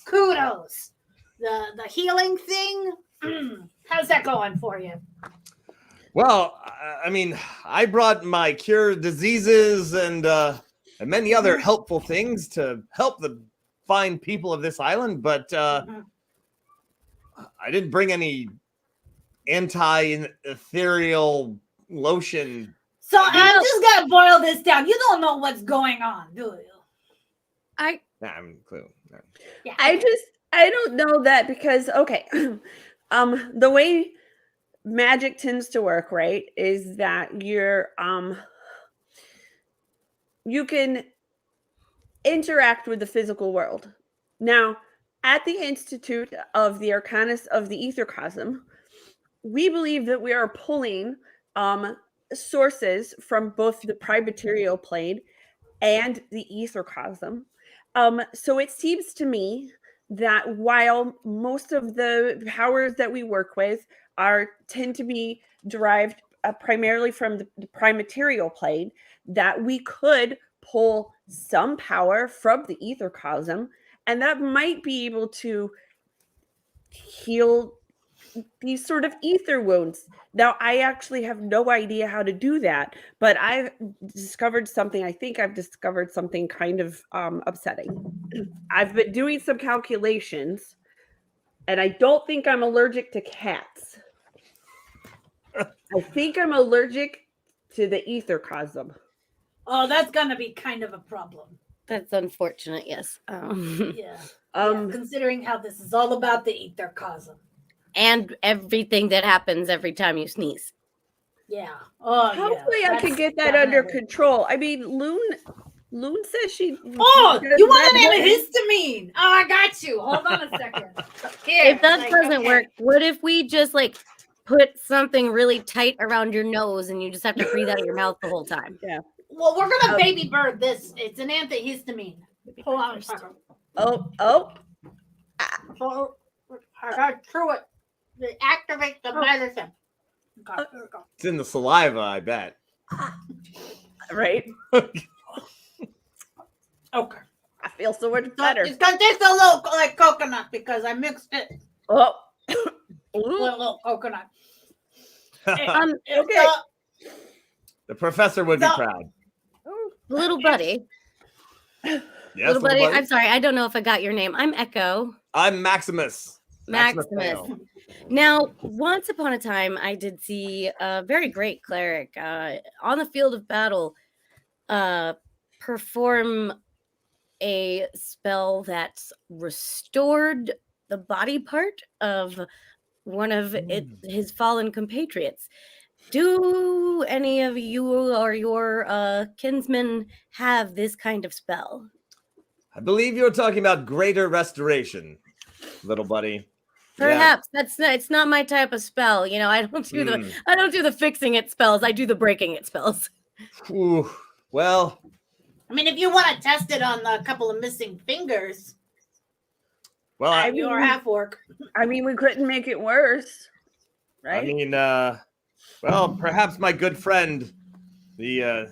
Kudos. The healing thing, how's that going for you? Well, I mean, I brought my cure diseases and and many other helpful things to help the fine people of this island, but I didn't bring any anti-ethereal lotion. So I'm just gonna boil this down. You don't know what's going on, do you? Nah, I'm clue. No. Yeah. I don't know that because okay, the way magic tends to work, right, is that you can interact with the physical world. Now, at the Institute of the Arcanus of the Ethercosm, we believe that we are pulling sources from both the primaterial plane and the Ethercosm. So it seems to me that while most of the powers that we work with tend to be derived primarily from the primaterial plane, that we could pull some power from the Ethercosm, and that might be able to heal these sort of ether wounds. Now, I actually have no idea how to do that, but I've discovered something. I think I've discovered something kind of upsetting. I've been doing some calculations, and I don't think I'm allergic to cats. I think I'm allergic to the Ethercosm. Oh, that's gonna be kind of a problem. That's unfortunate, yes. Yeah. Considering how this is all about the Ethercosm. And everything that happens every time you sneeze. Yeah. Oh, Hopefully, yeah. I can get that under control. I mean, Loon says she. Oh, you want an antihistamine? Oh, I got you. Hold on a second. Here, If that doesn't work, what if we just like put something really tight around your nose and you just have to breathe out of your mouth the whole time? Yeah. Well, we're gonna baby bird this. It's an antihistamine. Hold on a second. Oh. I got through it. They activate the medicine. Okay, here we go. It's in the saliva, I bet. Right. Okay. I feel so much better. It's gonna taste a little like coconut because I mixed it Oh. with a little coconut. Okay. The professor would be proud. Little buddy. Yes, Little buddy. I'm sorry, I don't know if I got your name. I'm Echo. I'm Maximus. Maximus. Maximus. Now, once upon a time, I did see a very great cleric on the field of battle perform a spell that restored the body part of one of his fallen compatriots. Do any of you or your kinsmen have this kind of spell? I believe you're talking about greater restoration, little buddy. Perhaps it's not my type of spell. You know, I don't do the fixing it spells. I do the breaking it spells. Ooh, well, I mean, if you want to test it on a couple of missing fingers, well, your half work. I mean, we couldn't make it worse, right? I mean, well, perhaps my good friend, the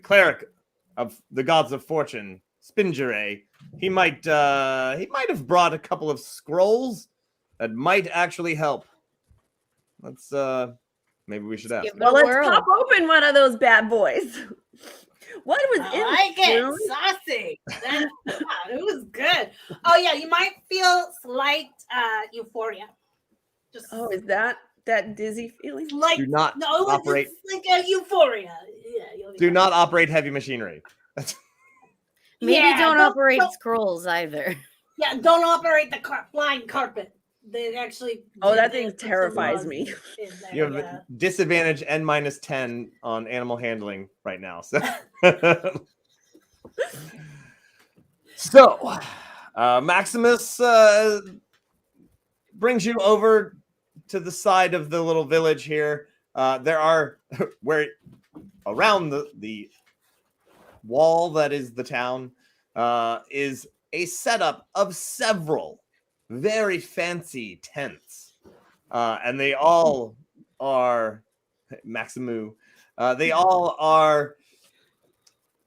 cleric of the gods of fortune, Spingere, he might have brought a couple of scrolls that might actually help. Let's maybe we should ask. Well, let's pop open one of those bad boys. What was in I get saucy. It was good. Oh yeah, you might feel slight euphoria. Is that dizzy feeling? Like Do not no, it was operate. just like a euphoria. Yeah. Do not operate heavy machinery. Maybe don't operate scrolls either. Yeah, don't operate the flying carpet. They actually. That thing terrifies me. You have a disadvantage N -10 on animal handling right now. So, Maximus brings you over to the side of the little village here. There are around the wall that is the town is a setup of several very fancy tents, and they all are Maximu. They all are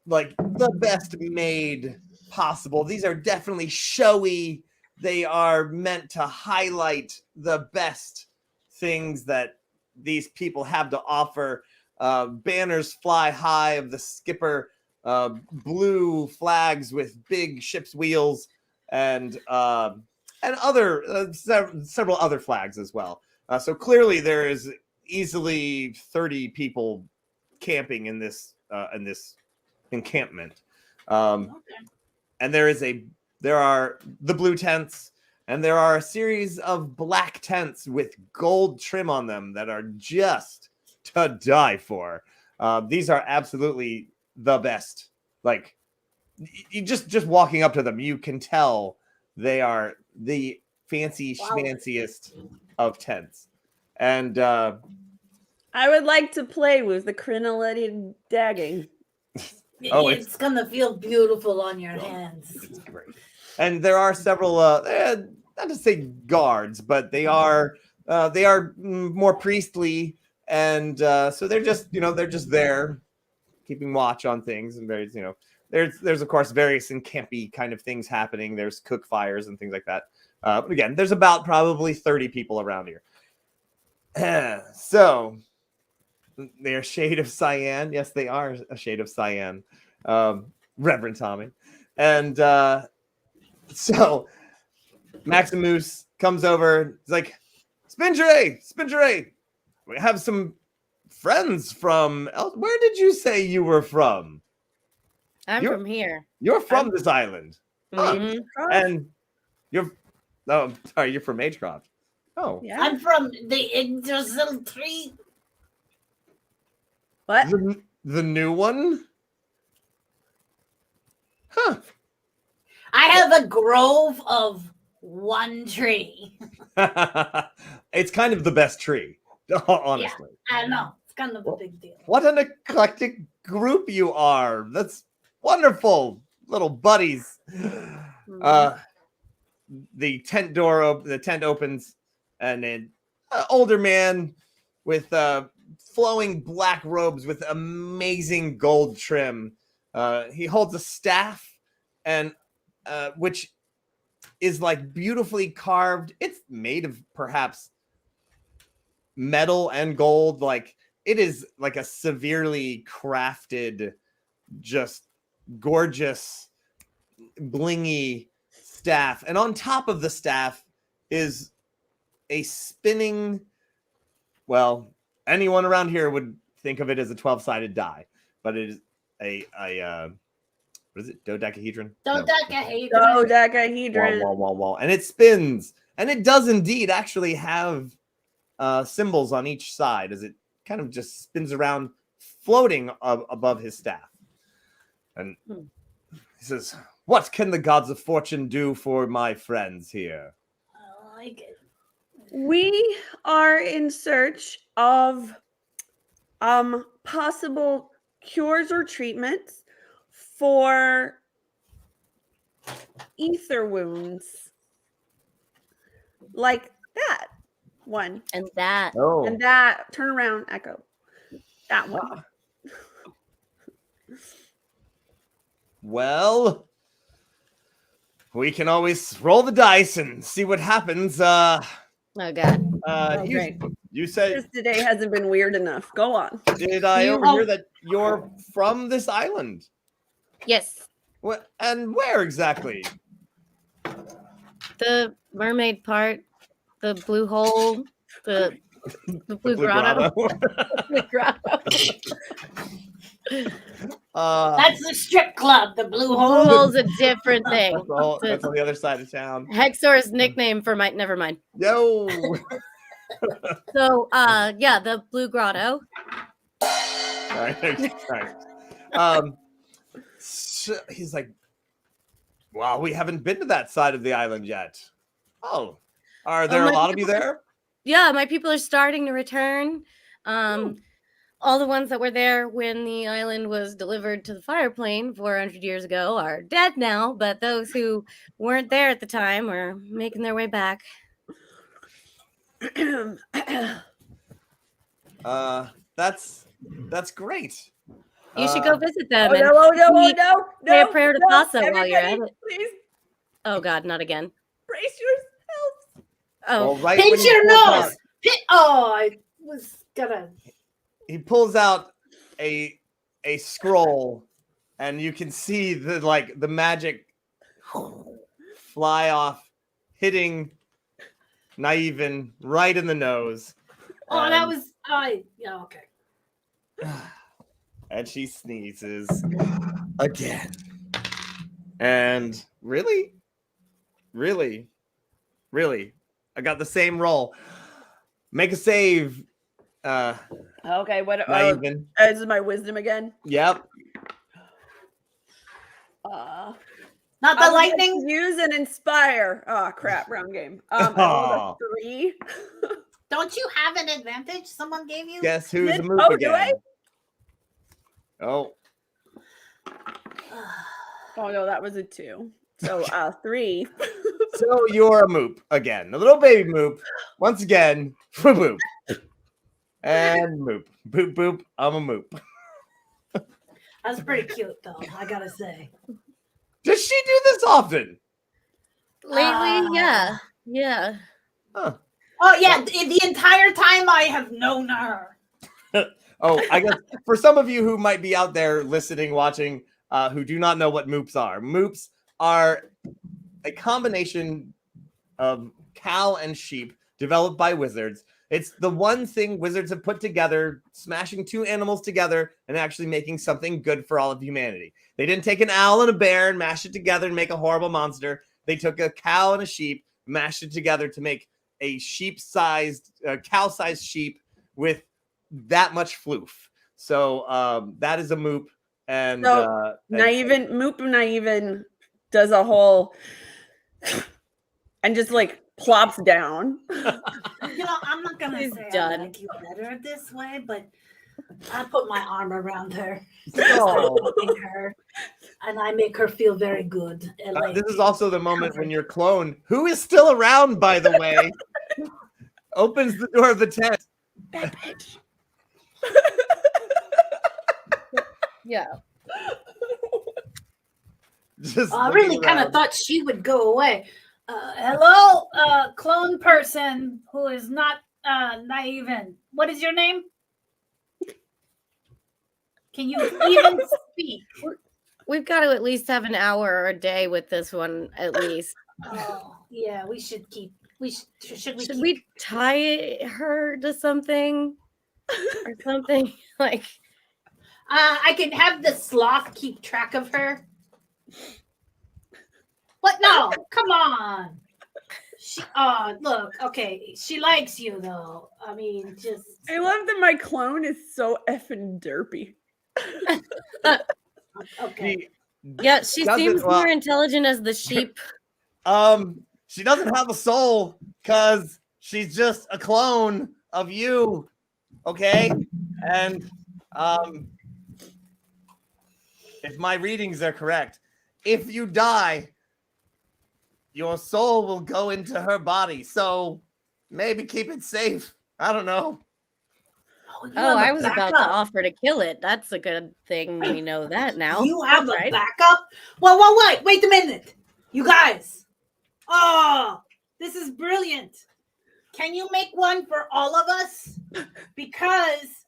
like the best made possible. These are definitely showy. They are meant to highlight the best things that these people have to offer. Banners fly high of the skipper blue flags with big ship's wheels and other several other flags as well. So clearly there is easily 30 people camping in this encampment. And there are the blue tents, and there are a series of black tents with gold trim on them that are just to die for. These are absolutely the best. Like, you just walking up to them, you can tell they are the fancy schmanciest of tents. And I would like to play with the crenulated dagging. It's gonna feel beautiful on your hands. It's great. And there are several not to say guards, but they are more priestly, and so they're just there keeping watch on things, and there's of course various and campy kind of things happening. There's cook fires and things like that. But again, there's about probably 30 people around here. So they're a shade of cyan. Yes, they are a shade of cyan, Reverend Tommy. And so Maximus comes over. He's like, Spindray, we have some friends from where did you say you were from? I'm from here. You're from this island. Mhm. And you're you're from Magecroft. Oh. Yeah. I'm from the Yggdrasil tree. What? The new one? Huh. I have a grove of one tree. It's kind of the best tree, honestly. I know. It's kind of a big deal. What an eclectic group you are. That's wonderful, little buddies. The tent opens, and an older man with flowing black robes with amazing gold trim. He holds a staff, and which is like beautifully carved. It's made of perhaps metal and gold. Like, it is like a severely crafted, just gorgeous, blingy staff. And on top of the staff is a spinning, well, anyone around here would think of it as a 12-sided die, but it is a what is it? Dodecahedron? Dodecahedron. Wall. And it spins. And it does indeed actually have symbols on each side as it kind of just spins around, floating above his staff. And he says, "What can the gods of fortune do for my friends here?" I like it. We are in search of possible cures or treatments for ether wounds, like that one And that. Oh. and that. Turn around, Echo. That one. Well, we can always roll the dice and see what happens. Oh God. Great. You said, This today hasn't been weird enough. Go on. did I overhear that you're from this island? Yes. What, and where exactly? The mermaid part, the blue hole, the blue grotto. The grotto. That's the strip club, the Blue Blue Hole. hole's a different thing. That's on the other side of town. Hexor's nickname for never mind. Yo. So yeah, the blue grotto. Sorry. So he's like, well, we haven't been to that side of the island yet. Oh, are there a lot of you there? Yeah, my people are starting to return. All the ones that were there when the island was delivered to the fire plane 400 years ago are dead now, but those who weren't there at the time are making their way back. That's great. You should go visit them. Oh no! Say a prayer to Thassa while you're at Everybody, it. please Oh God, not again. brace yourselves. Oh, Well, right when Pinch he your pulls nose. out- I was gonna. he pulls out a scroll and you can see the magic fly off, hitting Naiven right in the nose. Oh, that was yeah, okay. And she sneezes again. And really, I got the same roll. Make a save. Okay, what? Naiven. This is my wisdom again. Yep. Not I the would like lightning. to use and inspire. Oh crap! Wrong game. I rolled a 3. Don't you have an advantage someone gave you? Guess who's a Did- moop oh, again? do I? Oh, Oh no, that was a 2. So 3. so you're a moop again. A little baby moop. Once again, boop. And moop. Boop, boop. I'm a moop. That's pretty cute, though. I gotta say. Does she do this often? Lately, yeah. Huh. Oh yeah, the entire time I have known her. Oh, I guess for some of you who might be out there listening, watching, who do not know what moops are a combination of cow and sheep developed by wizards. It's the one thing wizards have put together, smashing 2 animals together and actually making something good for all of humanity. They didn't take an owl and a bear and mash it together and make a horrible monster. They took a cow and a sheep, mashed it together to make a cow-sized sheep with that much floof. So that is a moop. And So Naiven does a whole and just like plops down. You know, I'm not gonna He's say done. I like you better this way, but I put my arm around her, Oh. holding her, and I make her feel very good. And like, this is also the moment when your clone, who is still around, by the way, opens the door of the tent. Bad bitch. Yeah. Just I looking really kind of around. thought she would go away. Hello, clone person who is not Naiven. What is your name? Can you even speak? We've got to at least have an hour or a day with this one, at least. Oh, yeah, we should keep. Should Should we tie her to something or something? Like, I can have the sloth keep track of her. What? No, come on. Look, okay. She likes you though. I mean, just. I love that my clone is so effing derpy. Okay. yeah, she Doesn't- seems well- more intelligent as the sheep. She doesn't have a soul because she's just a clone of you. Okay? And if my readings are correct, if you die, your soul will go into her body. So maybe keep it safe. I don't know. You Oh, have a I was about to backup. offer to kill it. That's a good thing. We know that now. You have a Right? backup? Well, wait a minute. You guys. Oh, this is brilliant. Can you make one for all of us? Because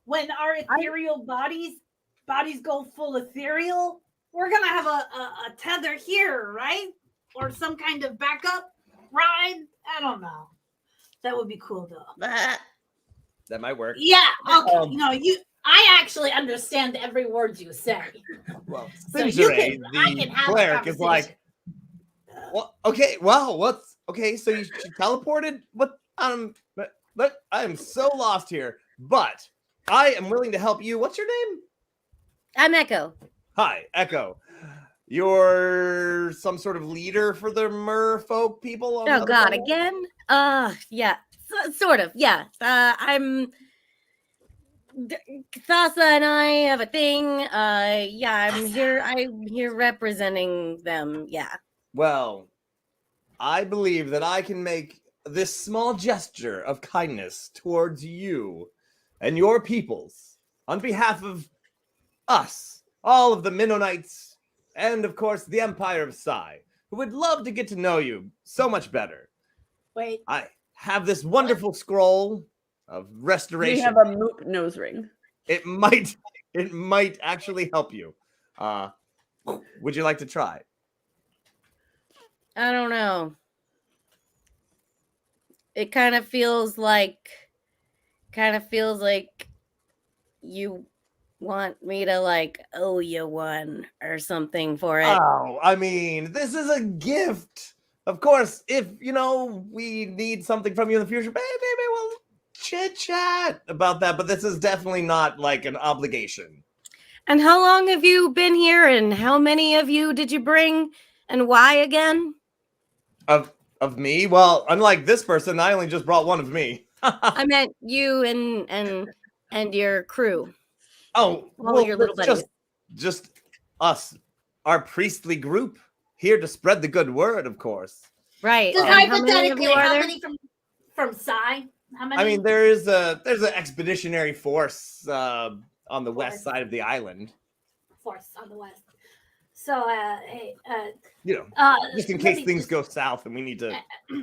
when our ethereal bodies go full ethereal, we're gonna have a tether here, right? Or some kind of backup ride. I don't know. That would be cool though. That might work. Yeah. Okay. Um, I actually understand every word you say. Well, So you Sinjere, I can the have a cleric, is like, conversation. well, okay, wow, what's okay? So she teleported? What? But I am so lost here. But I am willing to help you. What's your name? I'm Echo. Hi, Echo. You're some sort of leader for the merfolk people. on the Oh other God, planet? again? Yeah, sort of. Yeah, I'm. Thassa and I have a thing. Yeah, I'm here representing them. Yeah. Well, I believe that I can make this small gesture of kindness towards you and your peoples on behalf of us, all of the Mennonites, and of course the Empire of Sai, who would love to get to know you so much better. Wait. I have this wonderful scroll of We restoration. have a moop nose ring. It might It might actually help you. Would you like to try? I don't know. It kind of feels like you want me to like owe you one or something for it. Oh, I mean, this is a gift. Of course, if we need something from you in the future, maybe we'll chit chat about that. But this is definitely not like an obligation. And how long have you been here? And how many of you did you bring? And why again? Of me? Well, unlike this person, I only just brought one of me. I meant you and your crew. Oh, All your little buddies. Just us, our priestly group, here to spread the good word, of course. Right. Just And how many of hypothetically, you are how there? many from Psy? How many? I mean, there's an expeditionary force on the west side of the island. Force on the west. So, hey, just in case things go south and we need to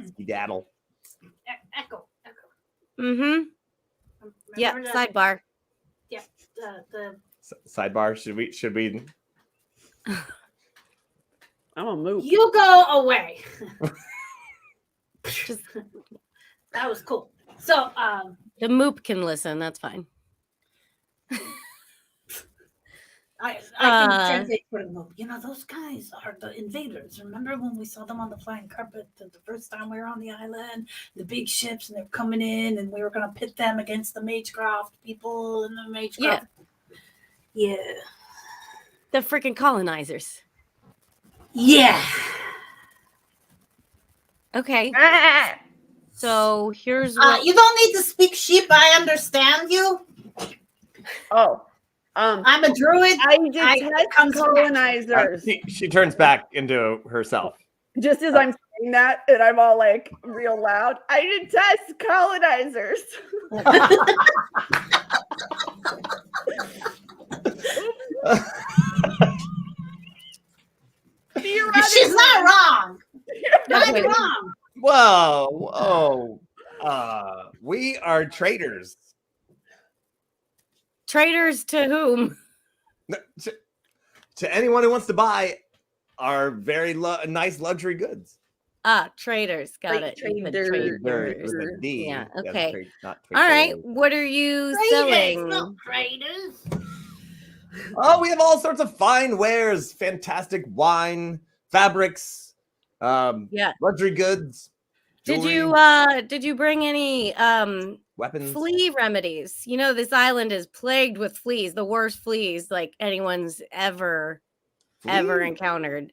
skedaddle. Echo. Mm-hmm. Yeah. Remember Sidebar. Yeah. The Sidebar. Should we? I'm gonna move. You go away. Just That was cool. So, the moop can listen. That's fine. I can translate for them. Those guys are the invaders. Remember when we saw them on the flying carpet the first time we were on the island? The big ships, and they're coming in, and we were going to pit them against the Magecraft people and the Magecraft. Yeah. The freaking colonizers. Yeah. Okay. Ah! So here's what You don't need to speak sheep. I understand you. Oh, I'm a druid. I detest comes from colonizers. She turns back into herself. Just as I'm saying that, and I'm all like real loud, I detest colonizers. She's not wrong. Not Okay. wrong. Whoa. We are traders. Traitors to whom? To anyone who wants to buy our very nice luxury goods. Traders. Got it. You said Traders. traders. With a D. Yeah, Yes, okay. not All right. traders. What are you Traders, selling? not traders. Oh, we have all sorts of fine wares, fantastic wine, fabrics, Yeah. luxury goods. Did you bring any Weapons? flea remedies? This island is plagued with fleas, the worst fleas like anyone's ever encountered.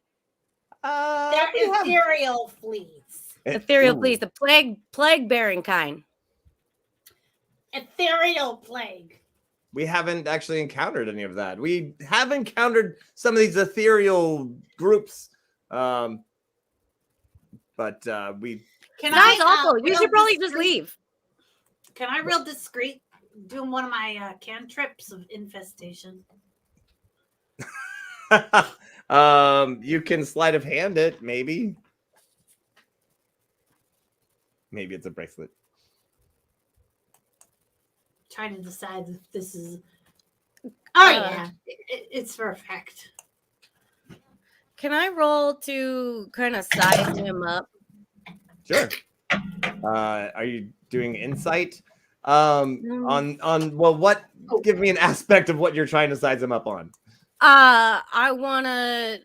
They're ethereal fleas. Ethereal Ooh. fleas, the plague bearing kind. Ethereal plague. We haven't actually encountered any of that. We have encountered some of these ethereal groups, but we. Can That's I? awful. You real should probably just discreet- leave. Can I real discreet do one of my cantrips of infestation? You can sleight of hand it, maybe. Maybe it's a bracelet. Trying to decide if this is. Oh yeah, it's perfect. Can I roll to kind of size him up? Sure. Are you doing insight? On what? Give me an aspect of what you're trying to size him up on. I wanna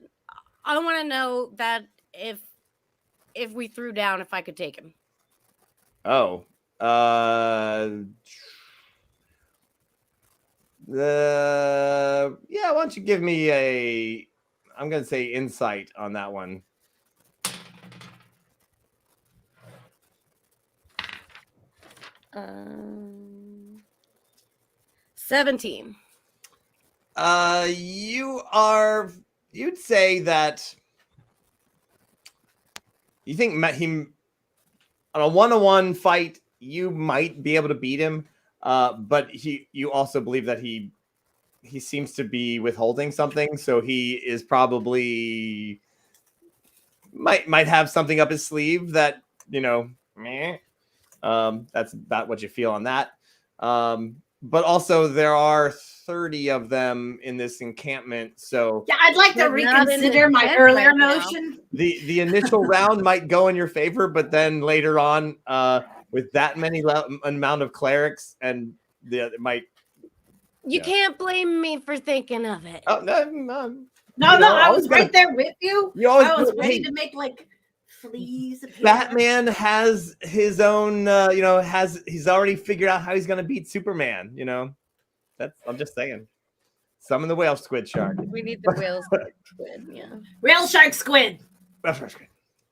know that if we threw down, if I could take him. Oh. Yeah, why don't you give me I'm gonna say insight on that one. Um, 17. You'd say that you think him on a one-on-one fight, you might be able to beat him, but you also believe that he seems to be withholding something, so he is probably might have something up his sleeve that meh. That's about what you feel on that. But also there are 30 of them in this encampment. So Yeah, I'd like to We're not in reconsider the my tent earlier right now. notion. the initial round might go in your favor, but then later on, with that many amount of clerics, and it might. You Yeah. can't blame me for thinking of it. Oh no, No, you know, I always was right gotta- there with you. You always I was do- ready hey, to make like fleas appear. Batman has his own. He's already figured out how he's gonna beat Superman. You know, I'm just saying. Summon the whale squid shark. We need the whales squid, yeah. Real shark squid.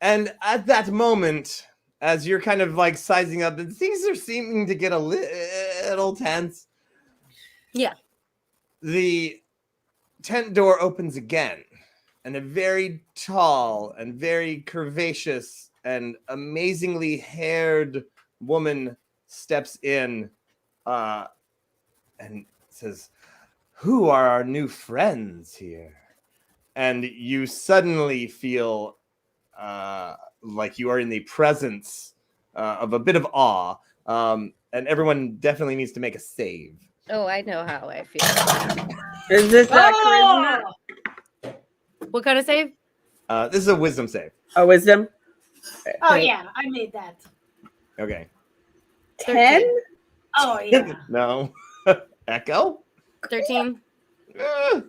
And at that moment, as you're kind of like sizing up, things are seeming to get a little tense. Yeah. The tent door opens again, and a very tall and very curvaceous and amazingly haired woman steps in and says, "Who are our new friends here?" And you suddenly feel like you are in the presence of a bit of awe. And everyone definitely needs to make a save. Oh, I know how I feel. Is this that Oh! charisma? What kind of save? This is a wisdom save. Oh, wisdom. Oh yeah, I made that. Okay. 10? Oh yeah. No. Echo? 13. Oh,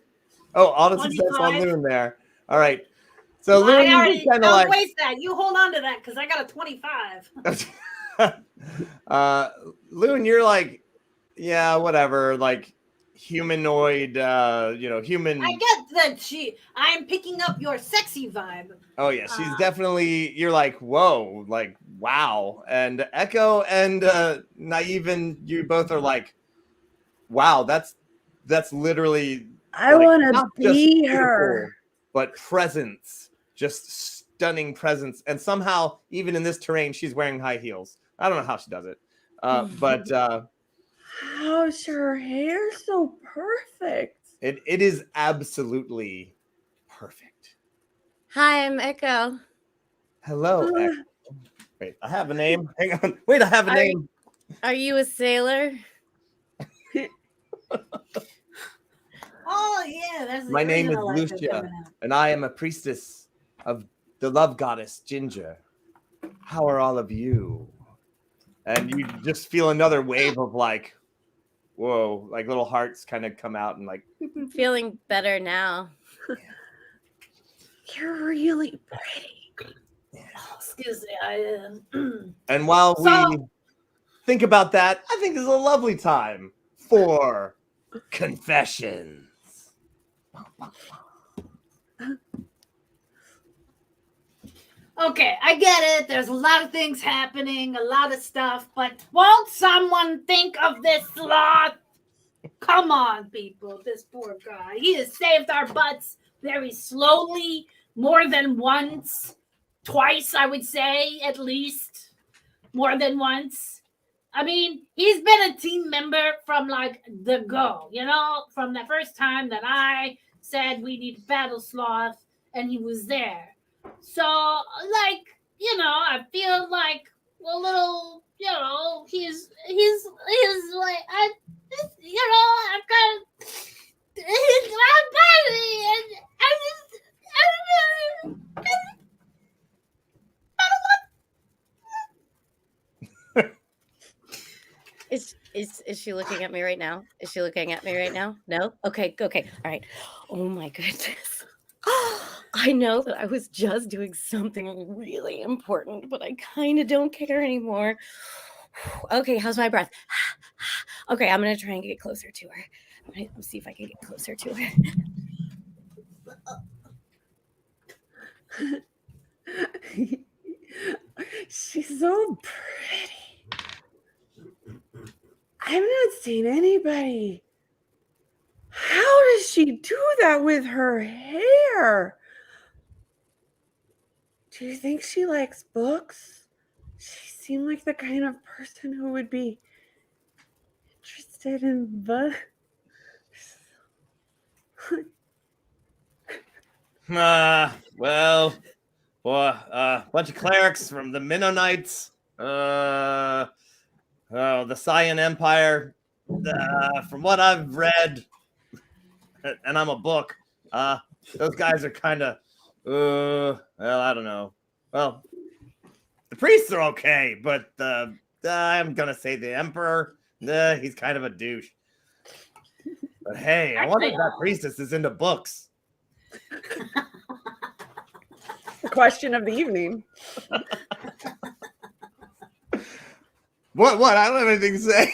auto success on 25. Loon there. All right. So Well, I Loon already is kind of don't like waste that. You hold on to that because I got a 25. Loon, you're like, yeah, whatever. Like humanoid, human. I get that I'm picking up your sexy vibe. Oh yeah, she's definitely. You're like, whoa, like wow. And Echo and Naive, you both are like, wow, that's literally. I like, want to not just be beautiful, her. but presence, just stunning presence. And somehow, even in this terrain, she's wearing high heels. I don't know how she does it, but How's her hair so perfect? it is absolutely perfect. Hi, I'm Echo. Hello, Echo. Wait, I have a name. Hang on. Wait, I have a name. Are you a sailor? Oh yeah, that's the My name is original actor Lucia, coming out. and I am a priestess of the love goddess Ginger. How are all of you? And you just feel another wave of like, whoa, like little hearts kind of come out and like. I'm feeling better now. You're really pretty. Oh, excuse me, I And while So- we think about that, I think this is a lovely time for confessions. Okay, I get it. There's a lot of things happening, a lot of stuff, but won't someone think of this sloth? Come on, people. This poor guy. He has saved our butts very slowly, more than once, twice, I would say, at least, more than once. I mean, he's been a team member from like the go, from the first time that I said we need battle sloth and he was there. So, like, I feel like a little, he's like, I'm kind of, he's my body, and I don't Is she looking at me right now? Is she looking at me right now? No? Okay. All right. Oh my goodness. I know that I was just doing something really important, but I kind of don't care anymore. Okay, how's my breath? Okay, I'm going to try and get closer to her. Let's see if I can get closer to her. She's so pretty. I've not seen anybody. How does she do that with her hair? Do you think she likes books? She seemed like the kind of person who would be interested in books. Well, bunch of clerics from the Mennonites, the Scion Empire. From what I've read, and I'm a book, those guys are kind of, well, I don't know. Well, the priests are okay, but I'm gonna say the emperor, he's kind of a douche. But hey, I wonder if that priestess is into books. The question of the evening. What? I don't have anything to say.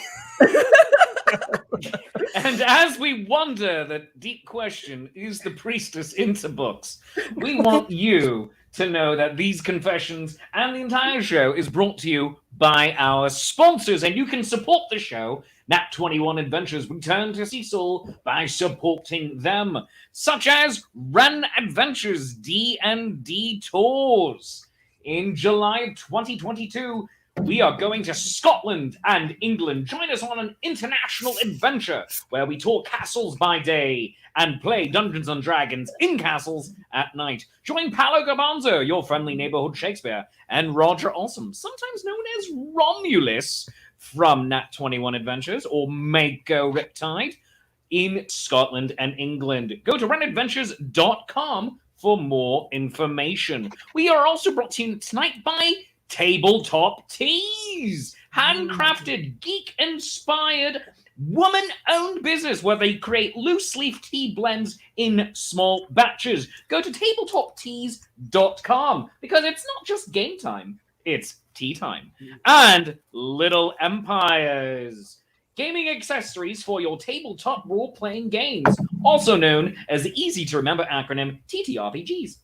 And as we wonder that deep question, is the priestess into books? We want you to know that these confessions and the entire show is brought to you by our sponsors, and you can support the show, Nat21 Adventures Return to Cecil, by supporting them, such as Run Adventures D&D Tours. In July of 2022, we are going to Scotland and England. Join us on an international adventure where we tour castles by day and play Dungeons and Dragons in castles at night. Join Paolo Garbanzo, your friendly neighborhood Shakespeare, and Roger Awesome, sometimes known as Romulus from Nat21 Adventures, or Mako Riptide, in Scotland and England. Go to runadventures.com for more information. We are also brought to you tonight by Tabletop Teas, handcrafted, geek-inspired, woman-owned business where they create loose-leaf tea blends in small batches. Go to tabletopteas.com because it's not just game time, it's tea time. And Little Empires, gaming accessories for your tabletop role-playing games, also known as the easy-to-remember acronym TTRPGs.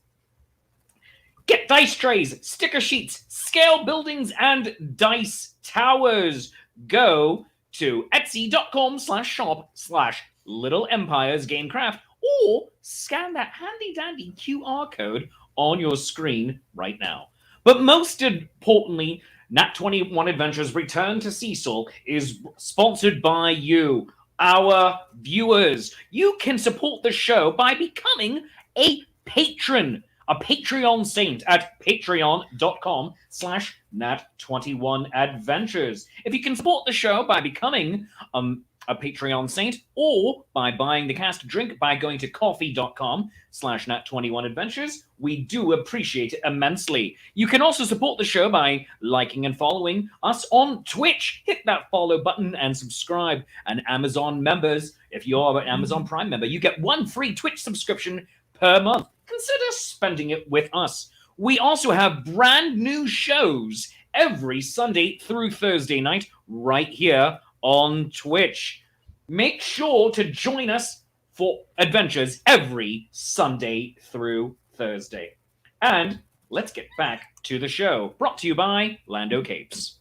Get dice trays, sticker sheets, scale buildings, and dice towers. Go to etsy.com/shop/Little Empires Gamecraft or scan that handy dandy QR code on your screen right now. But most importantly, Nat21 Adventures Return to Cecil is sponsored by you, our viewers. You can support the show by becoming a patron, a Patreon saint at patreon.com/Nat21Adventures. If you can support the show by becoming a Patreon saint or by buying the cast a drink by going to coffee.com/Nat21Adventures, we do appreciate it immensely. You can also support the show by liking and following us on Twitch. Hit that follow button and subscribe. And Amazon members, if you're an Amazon Prime member, you get one free Twitch subscription per month. Consider spending it with us. We also have brand new shows every Sunday through Thursday night right here on Twitch. Make sure to join us for adventures every Sunday through Thursday. And let's get back to the show, brought to you by Lando Capes.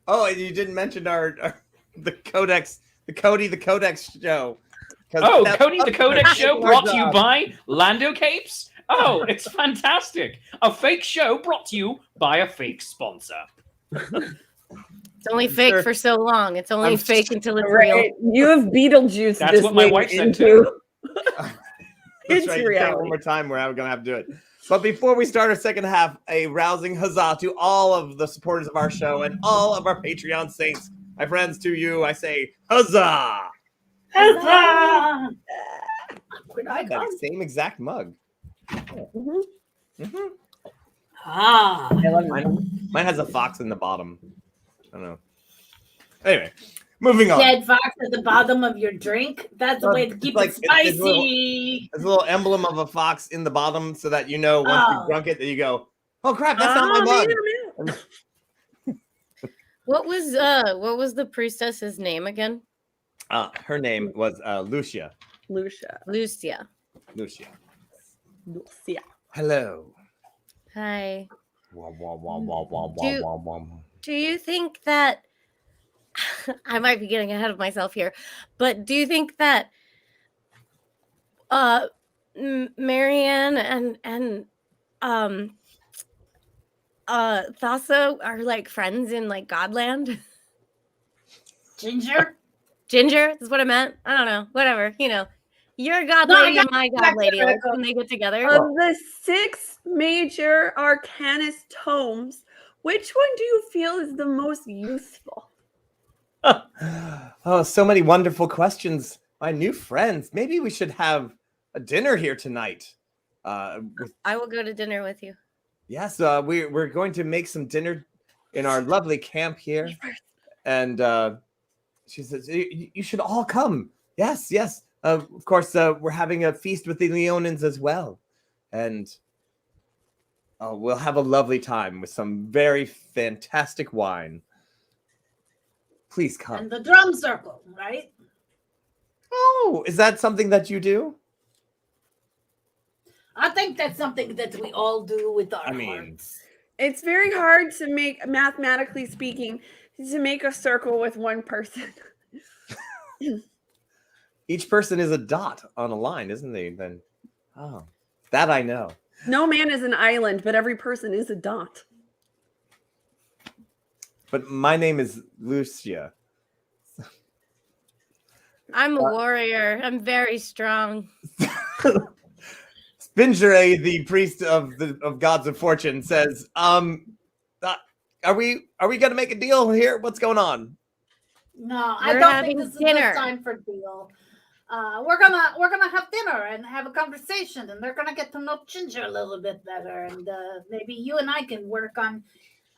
Oh, and you didn't mention the Codex, the Codex show. Oh, Cody the Codex show brought to you by Lando Capes? Oh, it's fantastic. A fake show brought to you by a fake sponsor. It's only fake for so long. It's only fake until it's real. You have Beetlejuice. That's this what my wife said too. That's right. You say it one more time, we're going to have to do it. But before we start our second half, a rousing huzzah to all of the supporters of our show and all of our Patreon saints. My friends, to you, I say huzzah! Huzzah! That same exact mug. Ah, Mine has a fox in the bottom. I don't know. Anyway, moving on. Dead fox at the bottom of your drink. That's the way to keep it spicy. There's a little emblem of a fox in the bottom so that you know once you've drunk it that you go, oh crap, that's not my mug. What was the priestess's name again? Her name was Lucia. Lucia. Hello. Hi. Do you think that I might be getting ahead of myself here, but do you think that Marianne and Thassa are like friends in like Godland? Ginger is what I meant. I don't know. Whatever. You know, you're a god lady and my god lady. Like, when they get together. Of the 6 major arcanist tomes, which one do you feel is the most useful? Oh, so many wonderful questions. My new friends. Maybe we should have a dinner here tonight. With, I will go to dinner with you. yes, we're going to make some dinner in our lovely camp here. And she says, you should all come. Yes, yes. Of course, we're having a feast with the Leonins as well. And we'll have a lovely time with some very fantastic wine. Please come. And the drum circle, right? Oh, is that something that you do? I think that's something that we all do with our mean- hearts. It's very hard to make, mathematically speaking, to make a circle with one person. Each person is a dot on a line, isn't they? Then, oh, that I know. No man is an island, but every person is a dot. But my name is Lucia. I'm a warrior. I'm very strong. Spingere, the priest of gods of fortune, says, are we gonna make a deal here? What's going on? No, I We're don't having think this dinner. is the time for deal. We're gonna have dinner and have a conversation, and they're gonna get to know Ginger a little bit better, and maybe you and I can work on,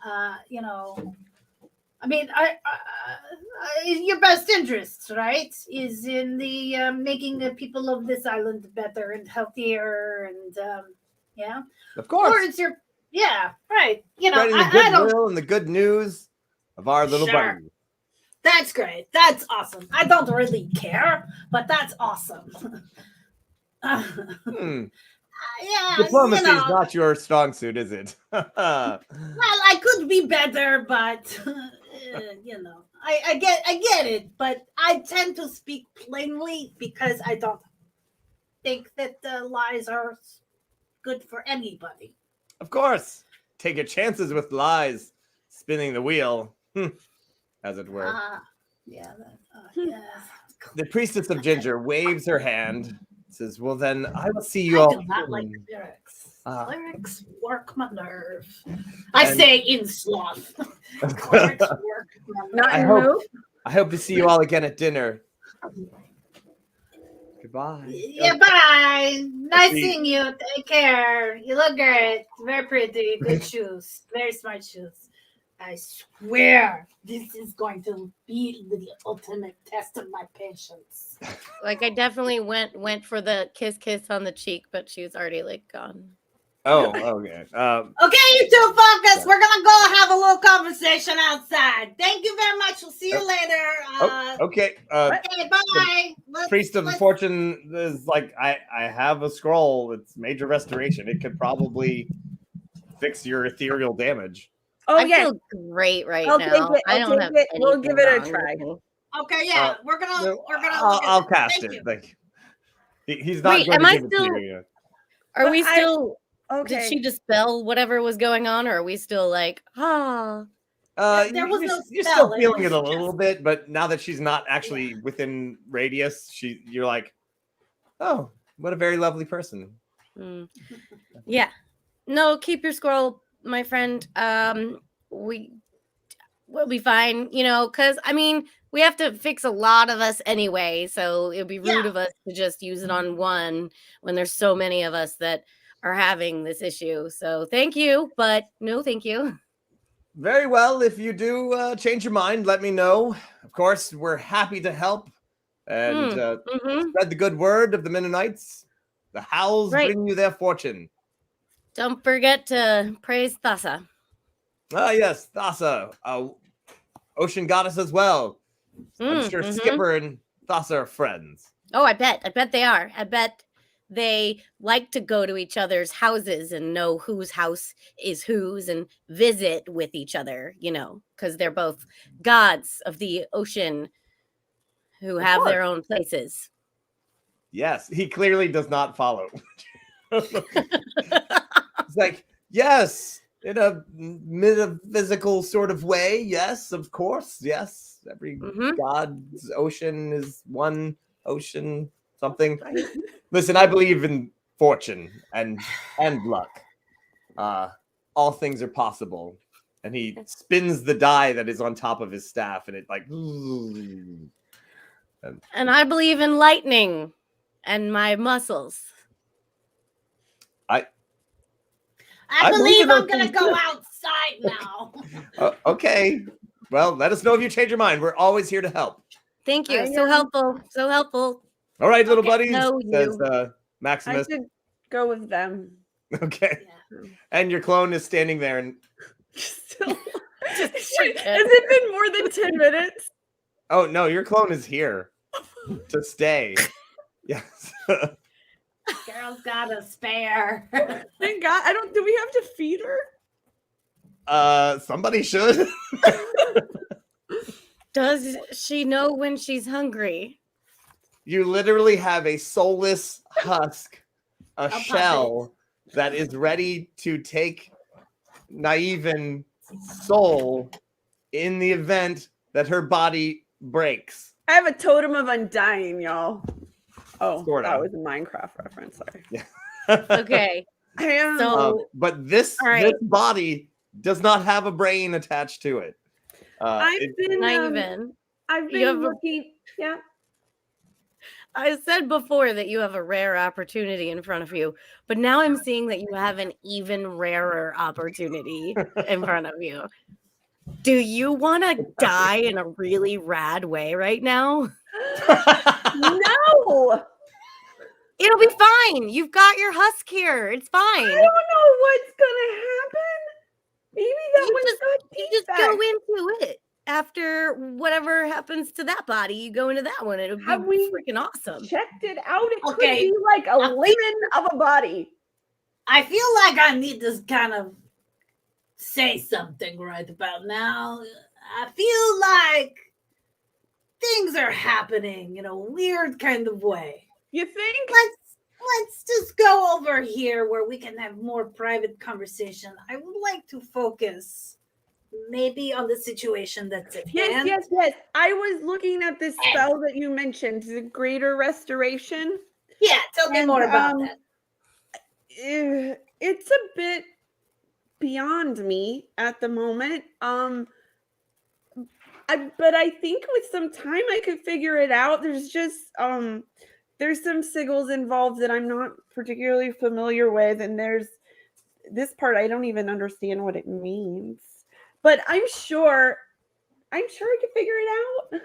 I mean, your best interests, right, is in the making the people of this island better and healthier, and yeah, Of or course, it's your right. spreading the I don't. goodwill and the good news of our little Sure. buddy. That's great. That's awesome. I don't really care, but that's awesome. Yeah, Diplomacy is not your strong suit, is it? well, I could be better, but I get it. But I tend to speak plainly because I don't think that the lies are good for anybody. Of course, take your chances with lies, spinning the wheel, as it were. Yeah. The priestess of Ginger waves her hand, says, "Well, then I will see you I all." do not like soon." lyrics. Ah. Lyrics work my nerve. I And- say in sloth. Lyrics work my Not I in hope- move. I hope to see you all again at dinner. Goodbye. Yeah, bye. Nice See- seeing you. Take care. You look great. Very pretty. Good shoes. Very smart shoes. I swear this is going to be the ultimate test of my patience. Like I definitely went for the kiss on the cheek, but she was already like gone. Oh, okay. Okay, you two focus. We're gonna go have a little conversation outside. Thank you very much. We'll see you later. Okay. Okay, bye. Priest of Fortune is like, I have a scroll. It's major restoration. It could probably fix your ethereal damage. Oh, I yeah. feel great right I'll now. take it. I I'll don't take have it. We'll give it a anything try. wrong with me. Okay, yeah, we're gonna No, look at I'll it. cast Thank it. you. Like he's not Wait, going am to I give it to still- you. Are But we I- still? Okay. Did she dispel whatever was going on, or are we still like, There was You're, no you're spell, still it feeling it was a little bit, but now that she's not actually within radius, you're like, oh, what a very lovely person. Hmm. Yeah. No, keep your scroll, my friend. We'll be fine, because I mean, we have to fix a lot of us anyway, so it'd be rude Yeah. of us to just use it on one when there's so many of us that are having this issue. So thank you, but no thank you. Very well. If you do change your mind, let me know. Of course, we're happy to help and Mhm. spread the good word of the Mennonites. The Howls Right. bring you their fortune. Don't forget to praise Thassa. Ah, yes, Thassa, ocean goddess as well. I'm sure Mhm. Skipper and Thassa are friends. Oh, I bet they are. I bet they like to go to each other's houses and know whose house is whose and visit with each other, because they're both gods of the ocean who have their own places. Yes, he clearly does not follow. It's like, yes, in a metaphysical sort of way. Yes, of course. Yes, every Mhm. god's ocean is one ocean something. Listen, I believe in fortune and luck. All things are possible. and he spins the die that is on top of his staff, and it like. And I believe in lightning and my muscles. I believe in I'm those gonna things go too. outside now. Okay. Well, let us know if you change your mind. We're always here to help. Thank you. I So am- helpful. So helpful. All right, little Okay, buddies, no, says you. I Maximus. should go with them. Okay. Yeah. And your clone is standing there and Still. Just Has shaking. it been more than 10 minutes? oh no, your clone is here to stay. Yes. Girl's got a spare. Thank God. Do we have to feed her? Somebody should. Does she know when she's hungry? You literally have a soulless husk, a puppet. shell that is ready to take Naiven's soul in the event that her body breaks. I have a totem of undying, y'all. Oh, Sorta. that was a Minecraft reference. Sorry. Okay. I am. So But this All right. this body does not have a brain attached to it. I've been. not even. I've you have been a- looking. Yeah. I said before that you have a rare opportunity in front of you, but now I'm seeing that you have an even rarer opportunity in front of you. Do you want to die in a really rad way right now? No. It'll be fine. You've got your husk here. It's fine. I don't know what's gonna happen. Maybe that You was just- good You just go feedback. into it. After whatever happens to that body, you go into that one. It'll be Have we freaking awesome. Checked it out. It could Okay. be like a lemon of a body. I feel like I need to kind of say something right about now. I feel like things are happening in a weird kind of way. You think? Let's just go over here where we can have more private conversation. I would like to focus maybe on the situation that's at hand. Yes. I was looking at this spell that you mentioned, the Greater Restoration. Yeah, tell me And, more about that. It's a bit beyond me at the moment. But I think with some time I could figure it out. There's just there's some sigils involved that I'm not particularly familiar with, and there's this part I don't even understand what it means. But I'm sure I could figure it out.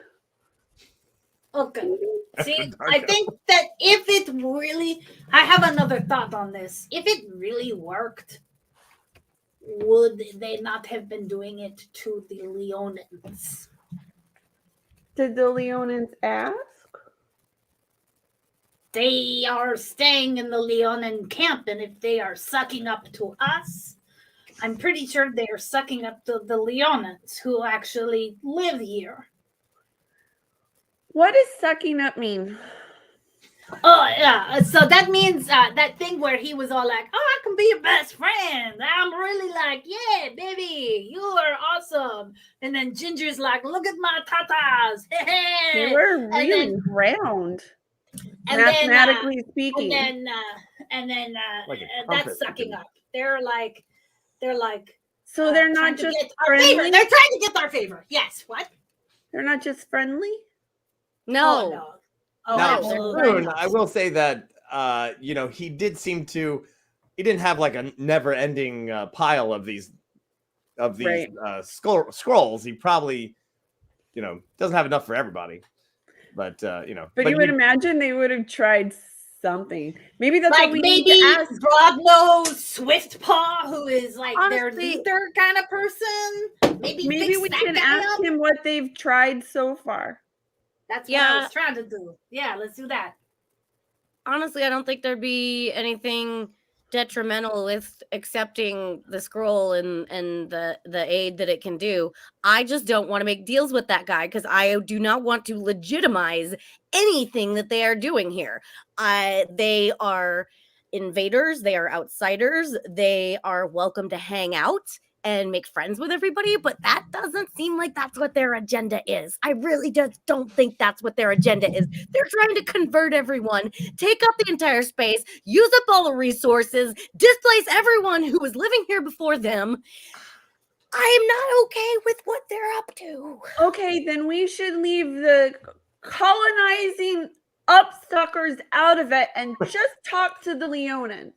Okay. See, I think that if it really, I have another thought on this. If it really worked, would they not have been doing it to the Leonins? Did the Leonins ask? They are staying in the Leonin camp, and if they are sucking up to us, I'm pretty sure they are sucking up to the Leonins who actually live here. What does sucking up mean? Oh, yeah. So that means that thing where he was all like, oh, I can be your best friend. I'm really like, yeah, baby, you are awesome. And then Ginger's like, look at my tatas. They were really round, and mathematically speaking. And then Like a that's trumpet, sucking even. up. They're like, so they're trying not to just get our favor. friendly. They're trying to get our favor. Yes. What? They're not just friendly. No. Oh, no. Oh, Now, absolutely. Spoon, not. I will say that he did seem to. He didn't have like a never-ending pile of these Right. scrolls. He probably, doesn't have enough for everybody. But But you would imagine they would have tried something. Maybe that's Like what we need maybe to ask. Broadno Swiftpaw, who is like their Honestly- leader kind of person. Maybe fix We that can guy ask up. him what they've tried so far. That's what I Yeah. was trying to do. Yeah, let's do that. Honestly, I don't think there'd be anything detrimental with accepting the scroll and the aid that it can do. I just don't want to make deals with that guy because I do not want to legitimize anything that they are doing here. They are invaders, they are outsiders, they are welcome to hang out and make friends with everybody, but that doesn't seem like that's what their agenda is. I really just don't think that's what their agenda is. They're trying to convert everyone, take up the entire space, use up all the resources, displace everyone who was living here before them. I am not okay with what they're up to. Okay, then we should leave the colonizing upsuckers out of it and just talk to the Leonins.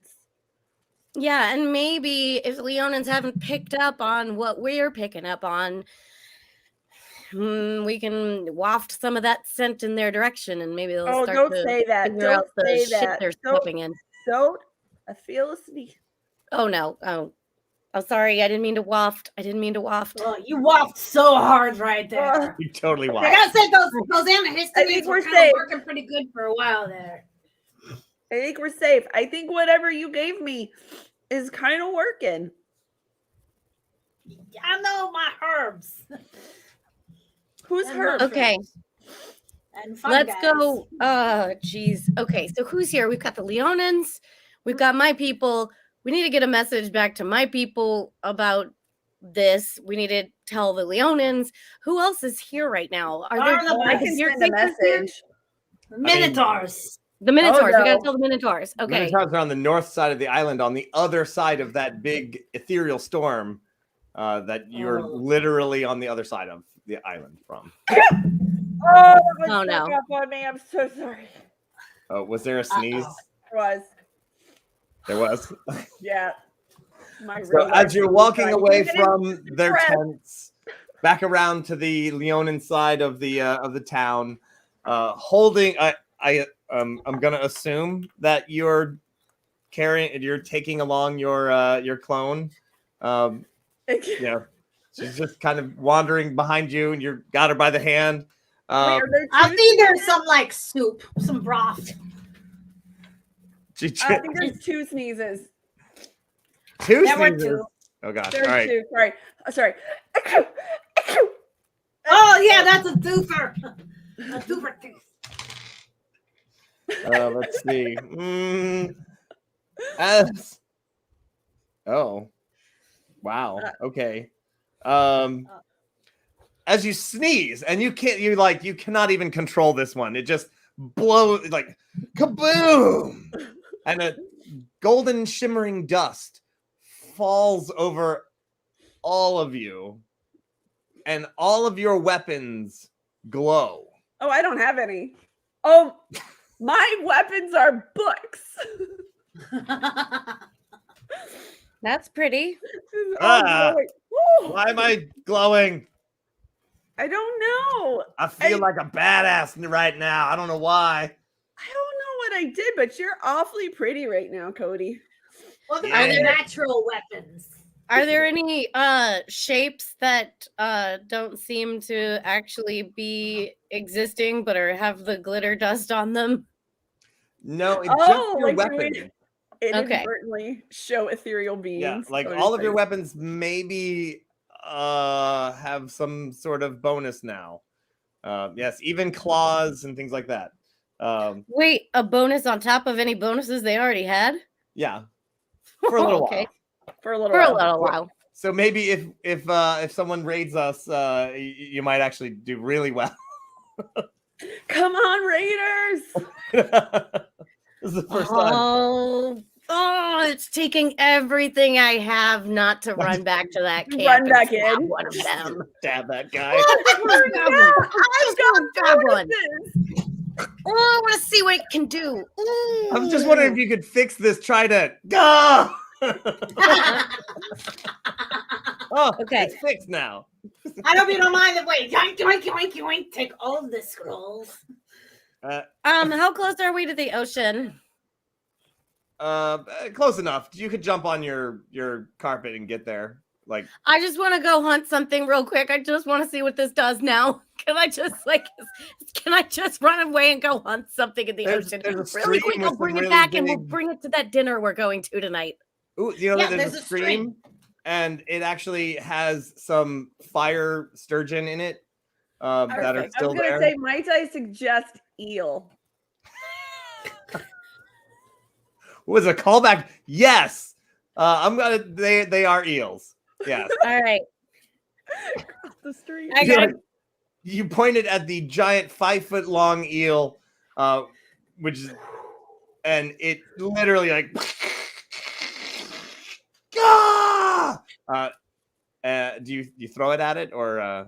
Yeah, and maybe if the Leonins haven't picked up on what we're picking up on, we can waft some of that scent in their direction, and maybe they'll Oh, start don't to say that. figure Don't out the say shit that. they're Don't- stepping in. Don't. I feel asleep. Oh no! Oh, sorry. I didn't mean to waft. Oh, you walked so hard right there. You totally I walked. gotta say, those antihistamines we're were kind safe. of working pretty good for a while there. I think we're safe. I think whatever you gave me is kind of working. I know my herbs. Who's And her? Okay, And fun let's guys. go. Geez. Okay, so who's here? We've got the Leonins. We've got my people. We need to get a message back to my people about this. We need to tell the Leonins. Who else is here right now? Are there? Oh, I I can your send a takers here? message. Minotaurs. The Minotaurs. We no. gotta tell the Minotaurs. Okay. Minotaurs are on the north side of the island, on the other side of that big ethereal storm that you're literally on the other side of the island from. Oh, Oh, no. Up on me. I'm so sorry. Oh, was there a sneeze? There was. There was. Yeah. My So real as life you're is walking trying to away get from their breath. tents, back around to the Leonin side of the town, holding. I'm gonna assume that you're taking along your clone. She's just kind of wandering behind you, and you got her by the hand. Wait, are there I two think there's some like soup, some broth. I think there's two sneezes. Two There were sneezes. two. Oh gosh! There's All right. two. Sorry. Sorry. Oh yeah, that's a twofer. A twofer tooth. Let's see. As oh, wow. Okay. As you sneeze, and you cannot even control this one. It just blows like kaboom, and a golden shimmering dust falls over all of you, and all of your weapons glow. Oh, I don't have any. Oh, my weapons are books. That's pretty. Glowing. Woo! Why am I glowing? I don't know. I feel like a badass right now. I don't know why. I don't know what I did, but you're awfully pretty right now, Cody. Well, Yeah. they're natural weapons. Are there any shapes that don't seem to actually be existing but have the glitter dust on them? No, it's Oh, just your like weapon. Okay. Okay. Inadvertently show ethereal beings. Yeah, like so to all of your speak. weapons maybe have some sort of bonus now. Yes, even claws and things like that. Wait, a bonus on top of any bonuses they already had? Yeah, for a little Okay. while. For a little For a while. little while. So maybe if someone raids us, you might actually do really well. Come on, Raiders! This is the first time. Oh, it's taking everything I have not to run back to that camp. Run and back stab in. one of them. Stab that guy. Oh, I just want to grab one. Bonuses. Oh, I want to see what it can do. I'm just wondering if you could fix this trident. Gah! Oh, Okay. it's fixed now. I hope you don't mind the way. Yoink, yoink, yoink, yoink. Take all the scrolls. How close are we to the ocean? Close enough. You could jump on your carpet and get there. Like, I just want to go hunt something real quick. I just want to see what this does now. Can I just run away and go hunt something in the ocean? there's a Really stream quick, with I'll some bring it really back and we'll big- bring it to that dinner we're going to tonight. ooh, you know Yeah, that there's a there's a stream, stream. and it actually has some fire sturgeon in it that are Perfect. I still was gonna there. say, might I suggest eel? Was a callback? Yes. They are eels. Yes. All right. The street. I got You pointed at the giant 5-foot long eel, which is, and it literally like, ah! Do you throw it at it or? Huh?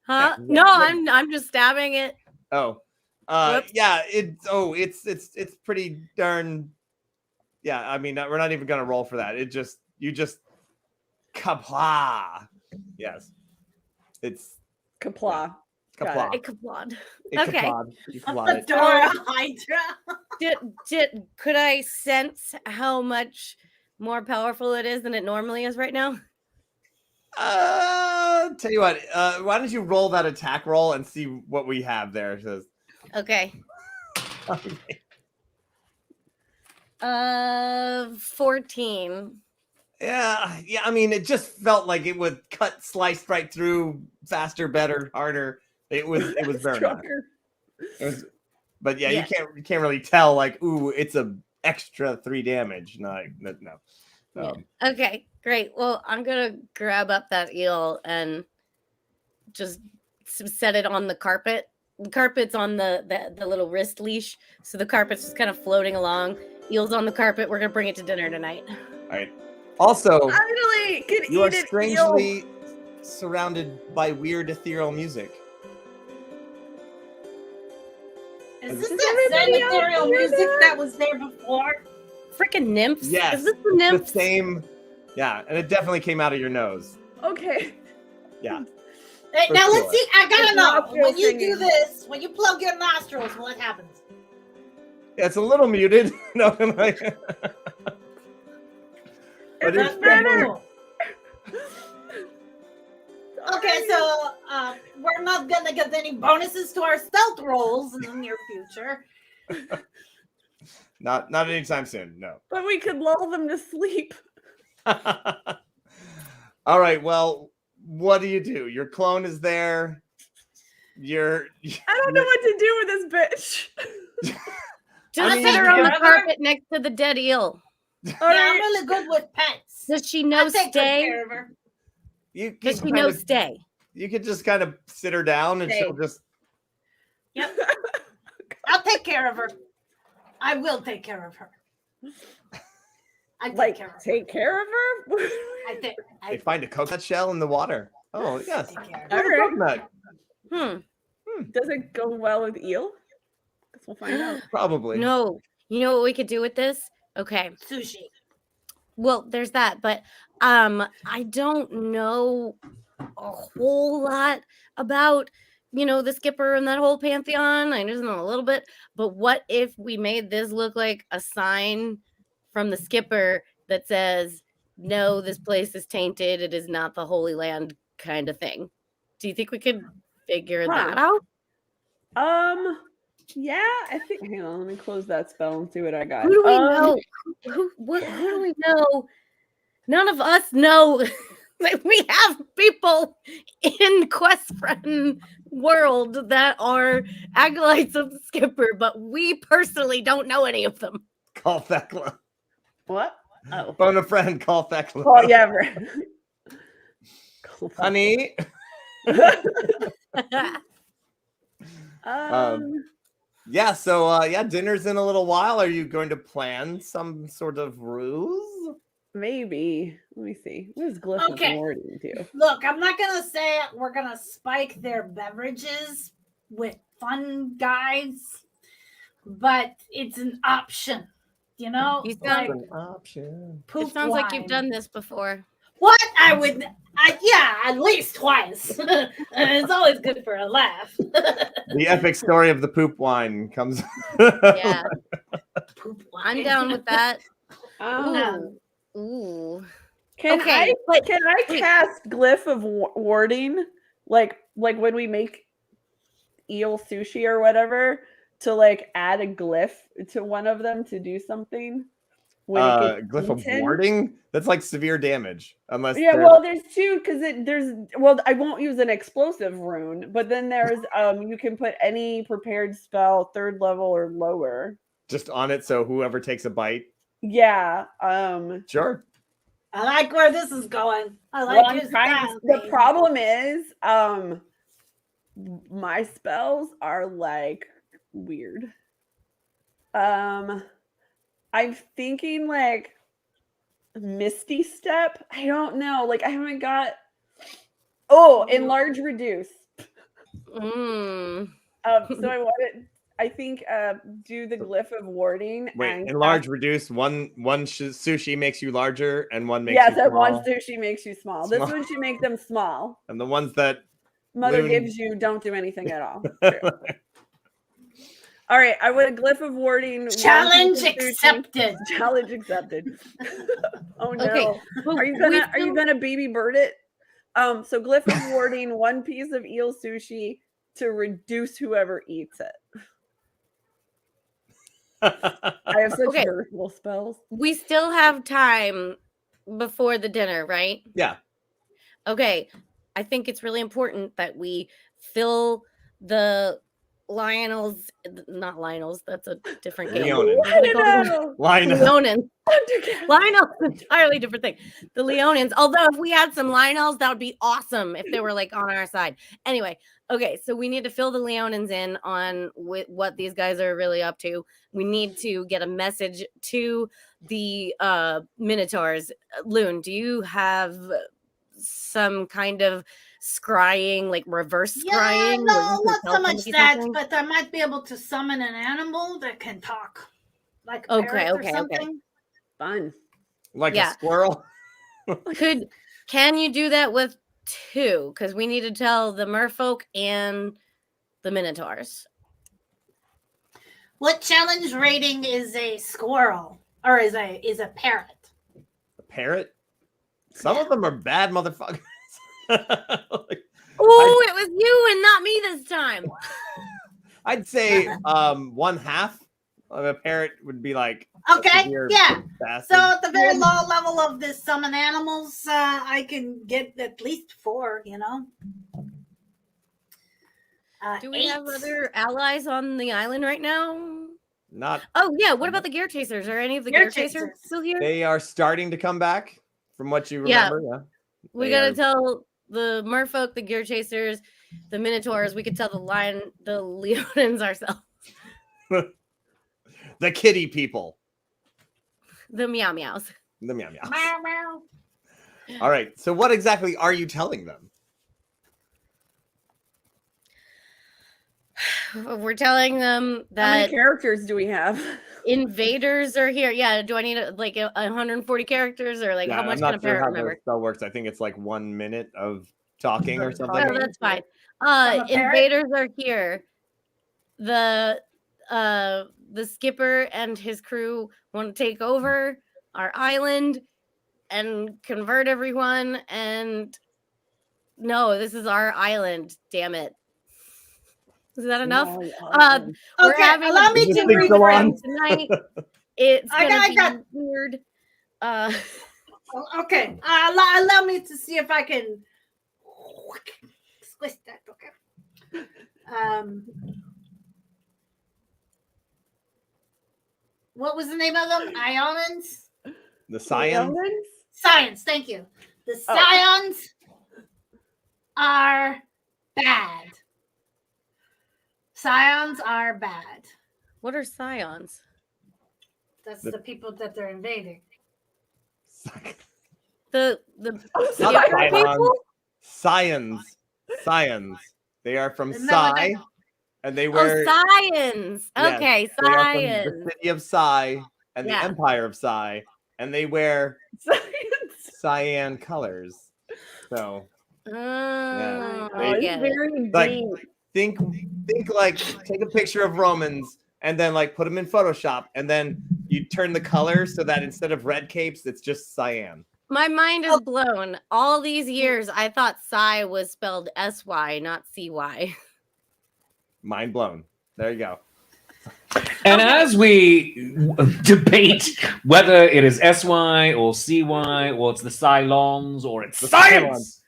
Yeah, No, yeah. I'm just stabbing it. Oh, Whoops. yeah. It's pretty darn. Yeah, I mean, we're not even gonna roll for that. You just kapla. Yes, it's Kapla. Got kapla. It kaplod. It Okay. kaplod. You kaplod it. Fedora Hydra. Could I sense how much more powerful it is than it normally is right now? Tell you what. Why don't you roll that attack roll and see what we have there? It says. Okay. 14. Yeah. I mean, it just felt like it would sliced right through, faster, better, harder. It was very nice. Stronger. It was, but yeah, Yeah. you can't really tell. Like, ooh, it's a extra 3 damage. No. Yeah. Okay, great. Well, I'm gonna grab up that eel and just set it on the carpet. The carpet's on the little wrist leash, so the carpet's just kind of floating along. Eel's on the carpet. We're gonna bring it to dinner tonight. All right. Also, Finally, can you are eat it. strangely surrounded by weird ethereal music. Is this Does that everybody same else ethereal hear music that? that was there before? Freaking nymphs! Yes, Is this the nymphs? the same. Yeah, and it definitely came out of your nose. Okay. Yeah. Hey, For now sure. let's see. I gotta It's know. nostril When you singing. do this, when you plug your nostrils, what happens? It's a little muted. No, like, but It's it's better. Cool. Okay, so we're not gonna get any bonuses to our stealth rolls in the near future. not anytime soon. No. But we could lull them to sleep. All right. Well, what do? Your clone is there. I don't know what to do with this bitch. Just I mean, sit her on the yeah. carpet next to the dead eel. Yeah, I'm really good with pets. Does she know I'll take good stay? care of her. You Does can she kind know of, stay? you could just kind of sit her down and Stay. she'll just. Yep. I'll take care of her. I will take care of her. I take Like, care of her. take care of her? They find a coconut shell in the water. Oh yes. take care of There's her. a coconut. Does it go well with eel? Guess we'll find out. Probably. No. You know what we could do with this? Okay. Sushi. Well, there's that, but I don't know a whole lot about, the skipper and that whole pantheon. I just know a little bit, but what if we made this look like a sign from the skipper that says, "No, this place is tainted. It is not the Holy Land," kind of thing. Do you think we could figure that out? Yeah, I think. Hang on, let me close that spell and see what I got. Who do we know? Who do we know? None of us know that we have people in Quest Friend world that are acolytes of the skipper, but we personally don't know any of them. Call Thekla. What? Oh. Phone a friend. Call Thekla. Oh yeah. Cool. Honey. Yeah. So dinner's in a little while. Are you going to plan some sort of ruse? Maybe. Let me see. What does Glyph Okay. of Warding do? Look, I'm not gonna say we're gonna spike their beverages with fun guys, but it's an option. You know, You like sound- An option. poop It sounds like you've wine. done this before. What yeah, at least twice. It's always good for a laugh. The epic story of the poop wine comes. Yeah, Poop wine. I'm down with that. Um, Ooh. can Okay, I wait. cast Glyph of Warding like when we make eel sushi or whatever to like add a glyph to one of them to do something? When it gets Glyph of eaten? warding. That's like severe damage, unless. Yeah, they're- well, there's two because I won't use an explosive rune, but then there's you can put any prepared spell 3rd level or lower. just on it, so whoever takes a bite. Yeah. Sure. I like where this is going. I Well, like I'm your trying style. the baby. problem is my spells are like weird. I'm thinking like Misty Step. I don't know. Like I haven't got Oh, enlarge, reduce. Mm. So I think do the glyph of warding. Wait, and enlarge, reduce. One sushi makes you larger, and one makes yes, you and small. one sushi makes you small. This one should make them small. And the ones that Mother Loon- gives you don't do anything at all. True. All right, I would a glyph of warding. Challenge accepted. Challenge accepted. Oh no! Okay, but Are you gonna baby bird it? So glyph of warding, one piece of eel sushi to reduce whoever eats it. I have such Okay. versatile spells. We still have time before the dinner, right? Yeah. Okay. I think it's really important that we fill the not Lionels, that's a different game. Leonin. Leonins. Lionels, entirely different thing. The Leonins. Although if we had some Lionels, that would be awesome if they were like on our side. Anyway, okay, so we need to fill the Leonins in on what these guys are really up to. We need to get a message to the Minotaurs. Loon, do you have some kind of scrying, like reverse scrying? No, not so much that, but I might be able to summon an animal that can talk, like a parrot or something. Fun. Like a squirrel. Can you do that with two? Because we need to tell the merfolk and the Minotaurs. What challenge rating is a squirrel or is a parrot? A parrot? Some of them are bad motherfuckers. Oh, it was you and not me this time. I'd say 1/2 of a parrot would be like okay, yeah. bastard. So at the very low level of this summon animals, I can get at least 4. You know. Do we have other allies on the island right now? Not. Oh yeah. What about the gear chasers? Are any of the gear chasers still here? They are starting to come back, from what you remember. Yeah. We gotta tell the merfolk, the gear chasers, the Minotaurs. We could tell the Leonins ourselves. The kitty people. The meow meows. The meow meows. Meow meow. All right. So what exactly are you telling them? We're telling them that. How many characters do we have? Invaders are here. Yeah. Do I need like 140 characters or like how much can a parrot remember? The spell works. I think it's like 1 minute of talking or something. Oh, that's fine. Invaders are here. The skipper and his crew want to take over our island and convert everyone. And no, this is our island. Damn it. Is that enough? We're having allow me to reframe tonight. It's gonna be weird. Okay. Allow me to see if I can squish that. Okay. What was the name of them? Ionians? The Scions? Scions, thank you. The Scions are bad. Scions are bad. What are Scions? That's the people that they're invading. The people? Scions. They are from Sai. And they were Scions. Okay, yes, Scions. The city of Sai and the empire of Sai. And they wear cyan colors. So think like take a picture of Romans and then like put them in Photoshop and then you turn the color so that instead of red capes it's just cyan. My mind is blown. All these years I thought Psy was spelled S-Y, not C-Y. Mind blown. There you go. And as we debate whether it is SY or CY or it's the Cylons or it's science,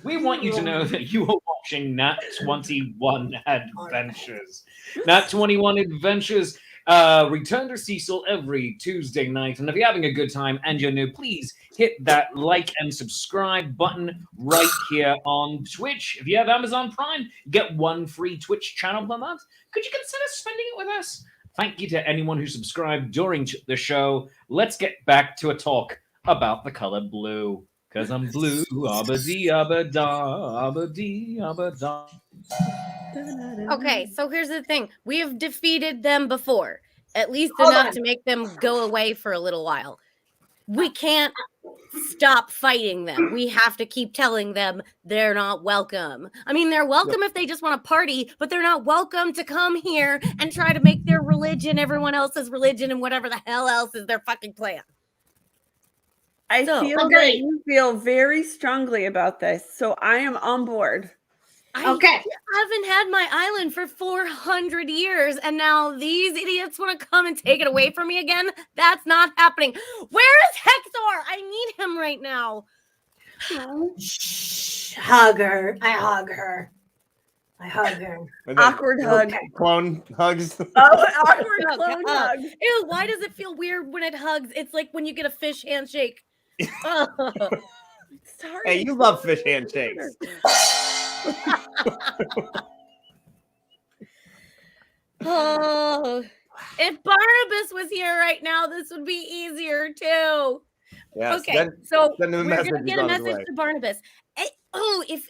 we want you to know that you are watching Nat21 Adventures. Nat21 Adventures return to Sicil every Tuesday night. And if you're having a good time and you're new, please hit that like and subscribe button right here on Twitch. If you have Amazon Prime, get 1 free Twitch channel per month. Could you consider spending it with us? Thank you to anyone who subscribed during the show. Let's get back to a talk about the color blue. 'Cause I'm blue. Abba-dee, abba-da, abba-dee, abba-da. Okay, so here's the thing. We have defeated them before, at least Hold enough on. to make them go away for a little while. We can't stop fighting them. We have to keep telling them they're not welcome. I mean, they're welcome if they just want to party, but they're not welcome to come here and try to make their religion everyone else's religion and whatever the hell else is their fucking plan. I So, feel that agreed. you feel very strongly about this, so I am on board. Okay. I haven't had my island for 400 years, and now these idiots want to come and take it away from me again? That's not happening. Where is Hector? I need him right now. Shh. Hug her. I hug her. And then Awkward hug. Clone hugs. Oh, awkward Oh, clone God. hug. Ew, why does it feel weird when it hugs? It's like when you get a fish handshake. Oh. Sorry. Hey, you love fish handshakes. Oh, if Barnabas was here right now, this would be easier too. Yes. Okay, so send him a we're message, gonna he's get a on his message way. to Barnabas.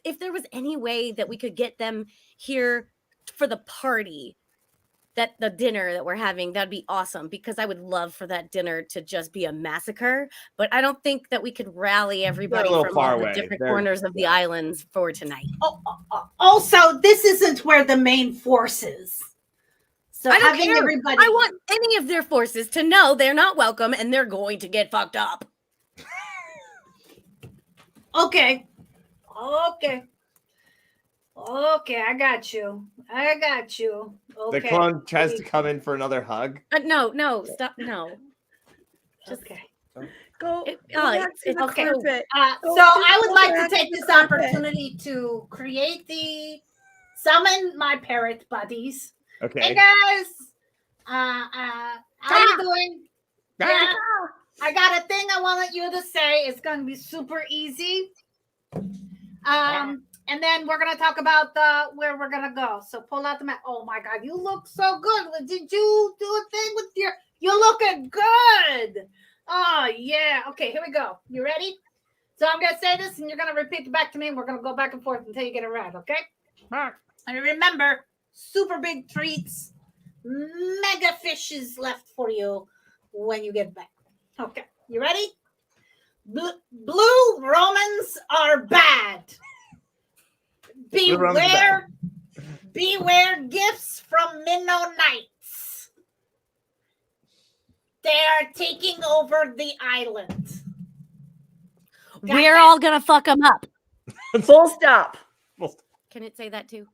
If there was any way that we could get them here for the party, that the dinner that we're having, that'd be awesome, because I would love for that dinner to just be a massacre. But I don't think that we could rally everybody little from far all the away. different They're- corners of the islands for tonight. Also, this isn't where the main force is. So I don't having care. everybody. I want any of their forces to know they're not welcome and they're going to get fucked up. Okay. I got you. Okay. The clone tries to come in for another hug. No, stop, no. Okay. Go, It- go oh, back it's- to the okay. carpet. So I would like to take this opportunity to summon my parrot buddies. Hey Okay. guys, how you doing? Yeah, I got a thing I want you to say. It's going to be super easy. And then we're gonna talk about where we're gonna go. So pull out the map. Oh my God, you look so good. Did you do a thing with your? You're looking good. Oh yeah. Okay, here we go. You ready? So I'm gonna say this, and you're gonna repeat it back to me, and we're gonna go back and forth until you get it right. Okay? And remember, super big treats, mega fishes left for you when you get back. Okay, you ready? Blue Romans are bad. Beware gifts from Mennonites. They are taking over the island. Got We're that? all gonna fuck them up. Full stop. Can it say that too?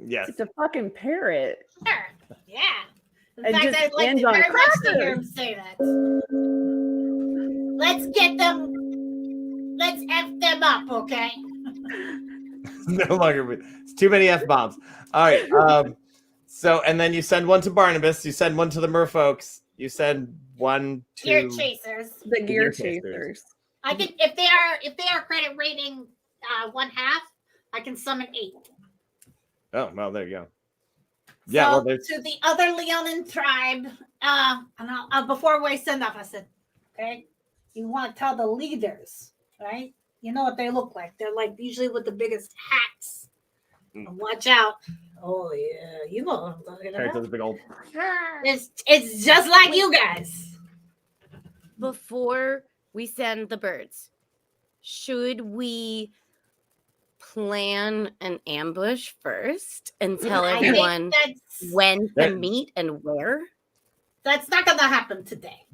Yes. It's a fucking parrot. Sure. Yeah. In And fact, just I'd like ends to on very much to crackers. hear him say that. Let's get them. Let's F them up, okay? No longer. It's too many F bombs. All right. So, and then you send one to Barnabas. You send one to the merfolks. You send one to Gear chasers. The gear gear chasers. chasers. I can if they are credit rating 1/2, I can summon 8. Oh, well, there you go. Yeah, So well, there's to the other Leonin tribe, and before we send off, I said, okay, you want to tell the leaders, right? You know what they look like. They're like usually with the biggest hats. And watch out. Oh yeah, you know what I'm talking characters about. big old. It's just like you guys. Before we send the birds, should we plan an ambush first and tell I think everyone when to That- meet and where? that's not gonna happen today.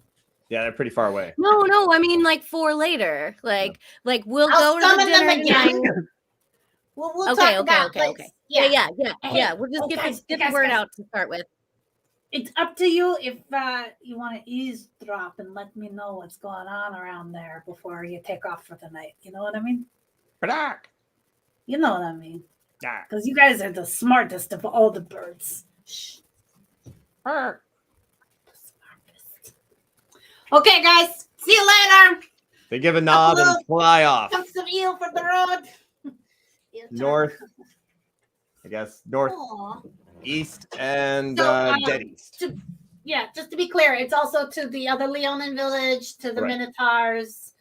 Yeah, they're pretty far away. No, I mean like for later. Like we'll I'll go to the summon them dinner again. tonight. We'll Okay, talk about okay. this. Yeah. Hey, We'll just get guys, the guys, word guys. out to start with. It's up to you if you want to eavesdrop and let me know what's going on around there before you take off for the night. You know what I mean? You know what I mean? Yeah. Because you guys are the smartest of all the birds. Shh. The smartest. Okay, guys. See you later. They give a nod and fly off Come some eel for the road. north. I guess north, Aw. east, and So, dead east. Yeah, just to be clear, it's also to the other Leonin village, to the Right. Minotaurs.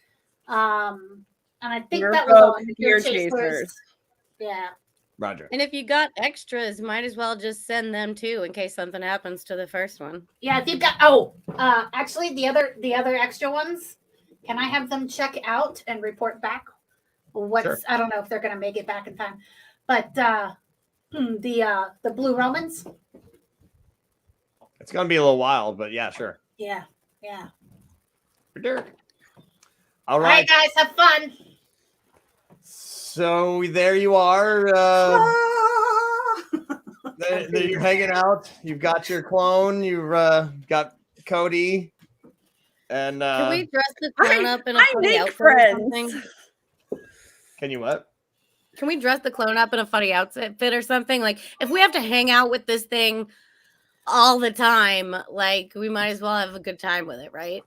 And I think Your that was all. folks, And gear gear chasers. chasers. Yeah. Roger. And if you got extras, might as well just send them too in case something happens to the first one. Yeah, if you've got actually the other extra ones, can I have them check out and report back? Sure. I don't know if they're gonna make it back in time. But the Blue Romans. It's gonna be a little wild, but yeah, sure. Yeah. All All right. right, guys, have fun. So there you are. There you're hanging out. You've got your clone. You've got Cody. And Can we dress the clone up in a I funny make outfit friends. or something? can you what? Can we dress the clone up in a funny outfit or something? Like, if we have to hang out with this thing all the time, like, we might as well have a good time with it, right?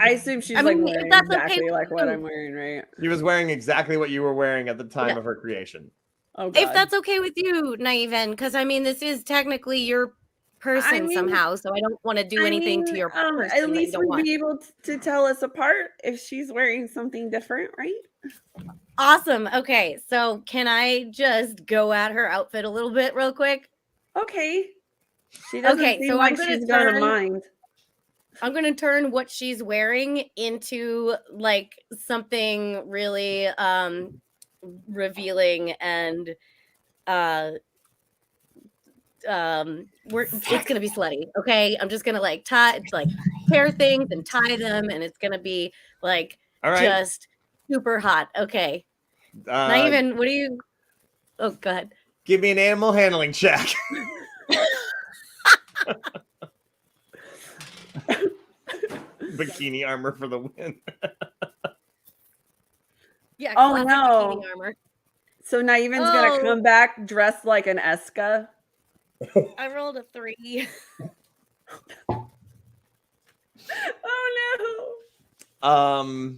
I assume she's I mean, like if wearing that's okay exactly with like what you. I'm wearing, right? She was wearing exactly what you were wearing at the time Yeah. of her creation. Oh, God. If that's okay with you, Naiven, because I mean, this is technically your person somehow, so I don't want to do anything to your person at that you least don't we'd want. be able to tell us apart if she's wearing something different, right? Awesome. Okay, so can I just go at her outfit a little bit real quick? Okay. She doesn't Okay, seem so like I'm gonna she's gonna turn- mind. I'm going to turn what she's wearing into like something really revealing and it's going to be slutty. Okay? I'm just going to like pair things and tie them, and it's going to be like All right. just super hot. Okay. Not even what do you Oh, go ahead. Give me an animal handling check. Bikini armor for the win. Yeah, Oh, classic no. bikini armor. So Naiven's gonna come back dressed like an Eska. I rolled a 3. Oh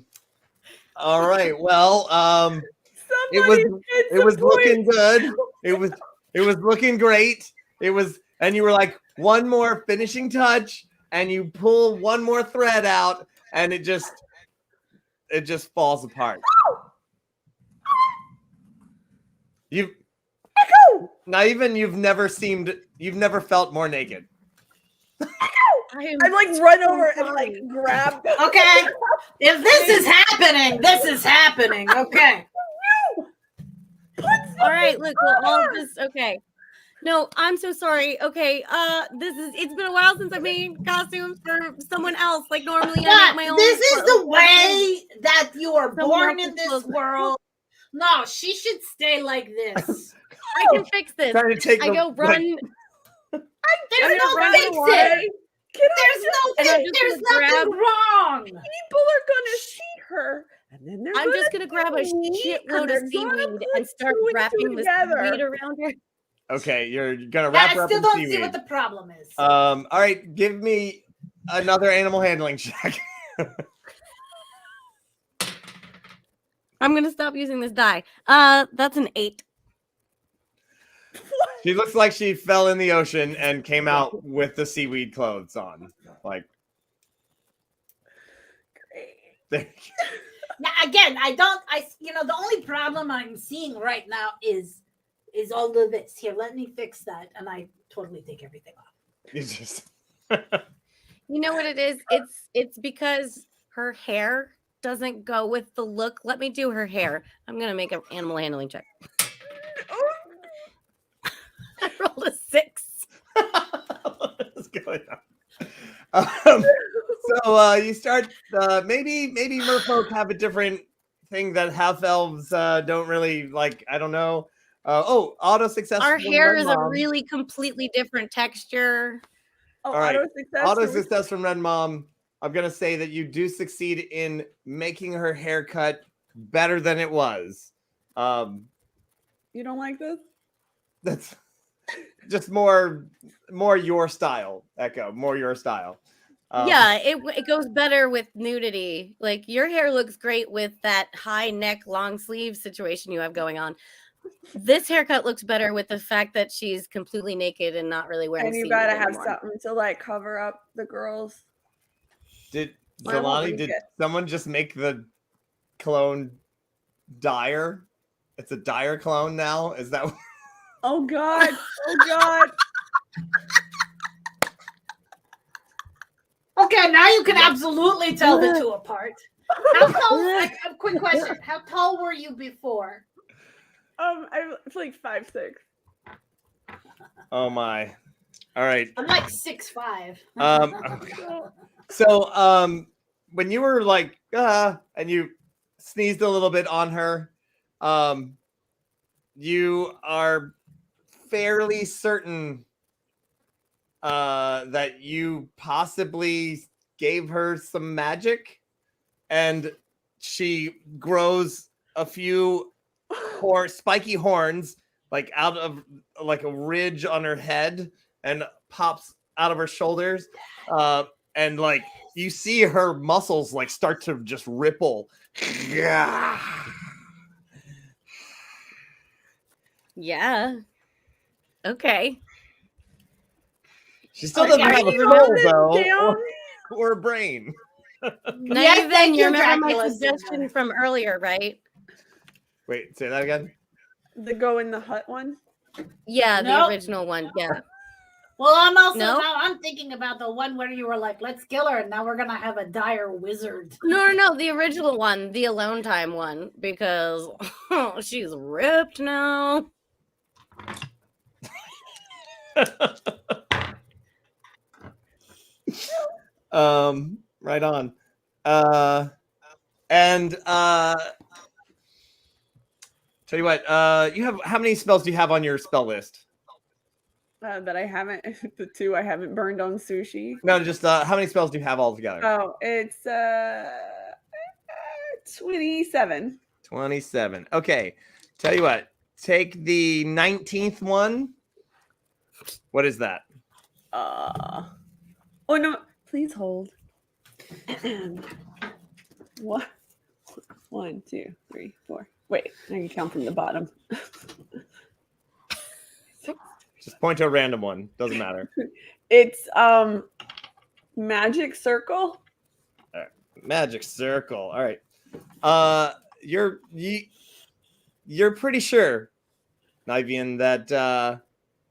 All right. Well, no! it was looking good. It was looking great. And you were like, one more finishing touch, and you pull one more thread out, and it just falls apart. You've never felt more naked. I like run over and like grab. Okay. If this is happening, this is happening. Okay. All right, look, we'll all just okay. No, I'm so sorry. Okay, it's been a while since I made costumes for someone else. Like normally I make my own. This is clothes. the way that you are Someone born else's in this clothes. No, she should stay like this. I can fix this. Trying to take I go run. There's no run fix away. it. There's And I'm just there's gonna grab- nothing wrong. People are gonna see her, and then they're I'm just gonna grab a see me, shitload and of they're gonna seaweed put and start two and two wrapping the together. seaweed around her. Okay, you're gonna Yeah, wrap her I up still in don't seaweed. see what the problem is. All right, give me another animal handling check. I'm gonna stop using this die. That's an 8. She looks like she fell in the ocean and came out with the seaweed clothes on. Like, there. Now, again, the only problem I'm seeing right now is all of this. Here, let me fix that, and I totally take everything off. It's just You know what it is? It's because her hair doesn't go with the look. Let me do her hair. I'm gonna make an animal handling check. I rolled a 6. what is going on? So you start. Maybe merfolk have a different thing that half elves don't really like. I don't know. Auto success. Our from hair Red is a Mom. really completely different texture. Oh, All right. auto Auto success. success from Red Mom. I'm gonna say that you do succeed in making her haircut better than it was. You don't like this? That's just more your style, Echo. More your style. Yeah, it goes better with nudity. Like your hair looks great with that high neck, long sleeve situation you have going on. This haircut looks better with the fact that she's completely naked and not really wearing. And you seaweed gotta have anymore. something to like cover up the girls. Did I won't Zolani, read did it. someone just make the clone dire? It's a dire clone now. Is that? Oh God! Oh God! Okay, now you can absolutely tell the two apart. How tall? A quick question: how tall were you before? I'm like 5'6". Oh my! All right. I'm like 6'5". So when you were like and you sneezed a little bit on her, you are fairly certain that you possibly gave her some magic, and she grows a few spiky horns like out of like a ridge on her head and pops out of her shoulders, and like you see her muscles like start to just ripple. Yeah. Okay. She still Okay, doesn't have a you soul wrote it though, down? or a brain. Yes, Naven, thank you you, remember my Dracula. suggestion from earlier, right? Wait, say that again. The go in the hut one. Yeah, the Nope. original one. Yeah. Well, I'm also No? now I'm thinking about the one where you were like, "Let's kill her," and now we're gonna have a dire wizard. No, the original one, the alone time one, because she's ripped now. Right on. And tell you what, you have how many spells do you have on your spell list? That I haven't. The two I haven't burned on sushi. No, just how many spells do you have altogether? Oh, it's 27. 27. Okay. Tell you what, take the 19th one. What is that? Oh no! Please hold. What? 1, 2, 3, 4. Wait, I can count from the bottom. Just point to a random one. Doesn't matter. It's magic circle. Magic circle. All right. You're pretty sure, Nivian, that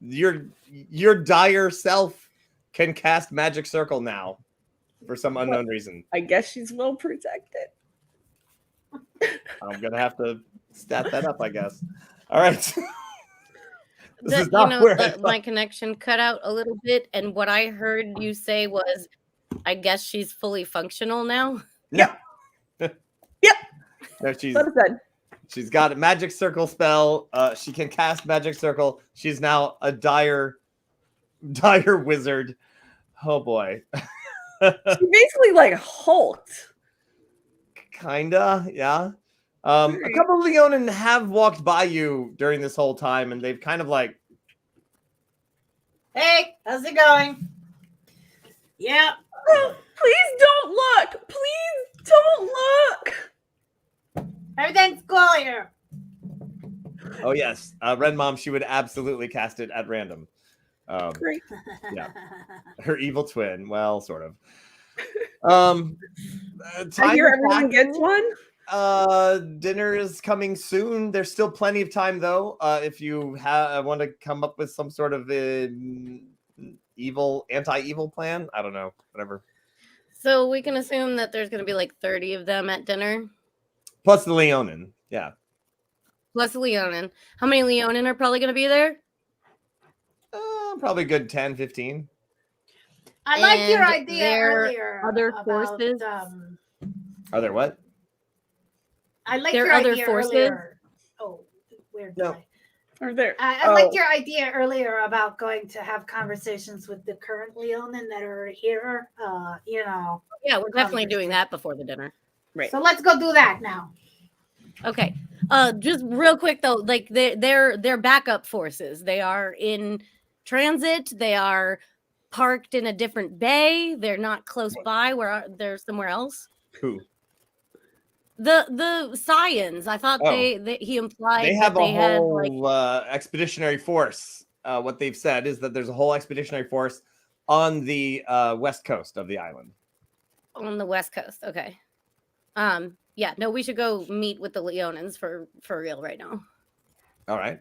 your dire self can cast magic circle now for some unknown reason. I guess she's well protected. I'm gonna have to stat that up, I guess. All right. This is You not know, where I thought- my connection cut out a little bit, and what I heard you say was, I guess she's fully functional now. Yeah. Yep. No, What I said. she's got a magic circle spell. She can cast magic circle. She's now a dire wizard. Oh boy. She basically like hulked. Kinda, yeah. A couple of Leonin have walked by you during this whole time, and they've kind of like, Hey, how's it going? Yeah. Please don't look. Please don't look. Everything's cool here. oh yes, Ren Mom, she would absolutely cast it at random. Great. Yeah. Her evil twin, well, sort of. I Time hear is everyone passing. gets one. Dinner is coming soon. There's still plenty of time though. If you want to come up with some sort of anti-evil plan, I don't know, whatever. So we can assume that there's going to be like 30 of them at dinner, Plus the Leonin, yeah. plus Leonin. How many Leonin are probably going to be there? Probably good 10, 15. I like your And idea there earlier. other about, forces? Are there what? I like There your are other idea forces? earlier. Oh, weird. No. delay. Or there. I liked your idea earlier about going to have conversations with the current Leonin that are here. You know. Yeah, we're definitely doing that before the dinner. Right. So let's go do that now. Okay. Just real quick though, like they're backup forces. They are in transit. They are parked in a different bay. They're not close by. They're somewhere else. Who? The Scions. I thought Oh. he implied They have that they a had whole like expeditionary force. What they've said is that there's a whole expeditionary force on the west coast of the island. On the West Coast. Okay. Yeah, no, we should go meet with the Leonins for real right now. All right.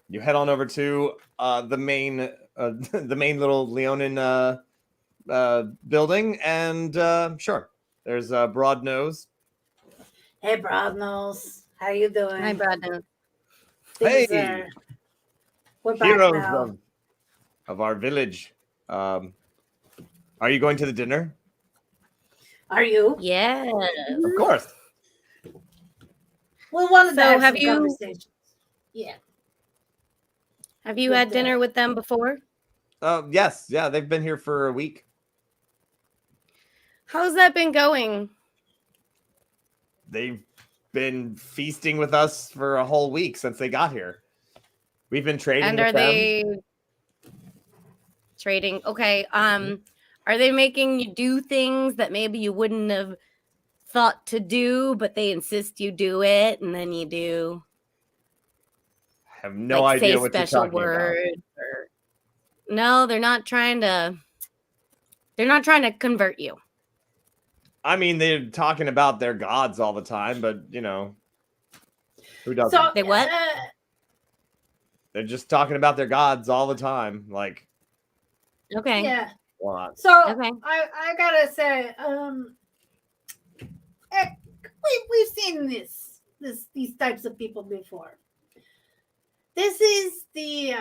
You head on over to the main the main little Leonin building, and sure, there's Broad Nose. Hey, Broadnose. How you doing? Hi, Brad. Things Hey, are- we're back heroes now. of our village. Are you going to the dinner? Are you? Yeah. Of course. We wanted to So have have some you- conversations. Yeah. Have you With had the- dinner with them before? Yes, yeah, they've been here for a week. How's that been going? They've been feasting with us for a whole week since they got here. We've been trading And with are them. they trading? Okay. Are they making you do things that maybe you wouldn't have thought to do, but they insist you do it, and then you do? I have no like, idea say what you're special talking about. words or... No, they're not trying to. They're not trying to convert you. I mean, they're talking about their gods all the time, but you know, who doesn't? So They what? They're just talking about their gods all the time. Like, Okay. Yeah. what? So Okay. I gotta say, we've seen these types of people before. This is the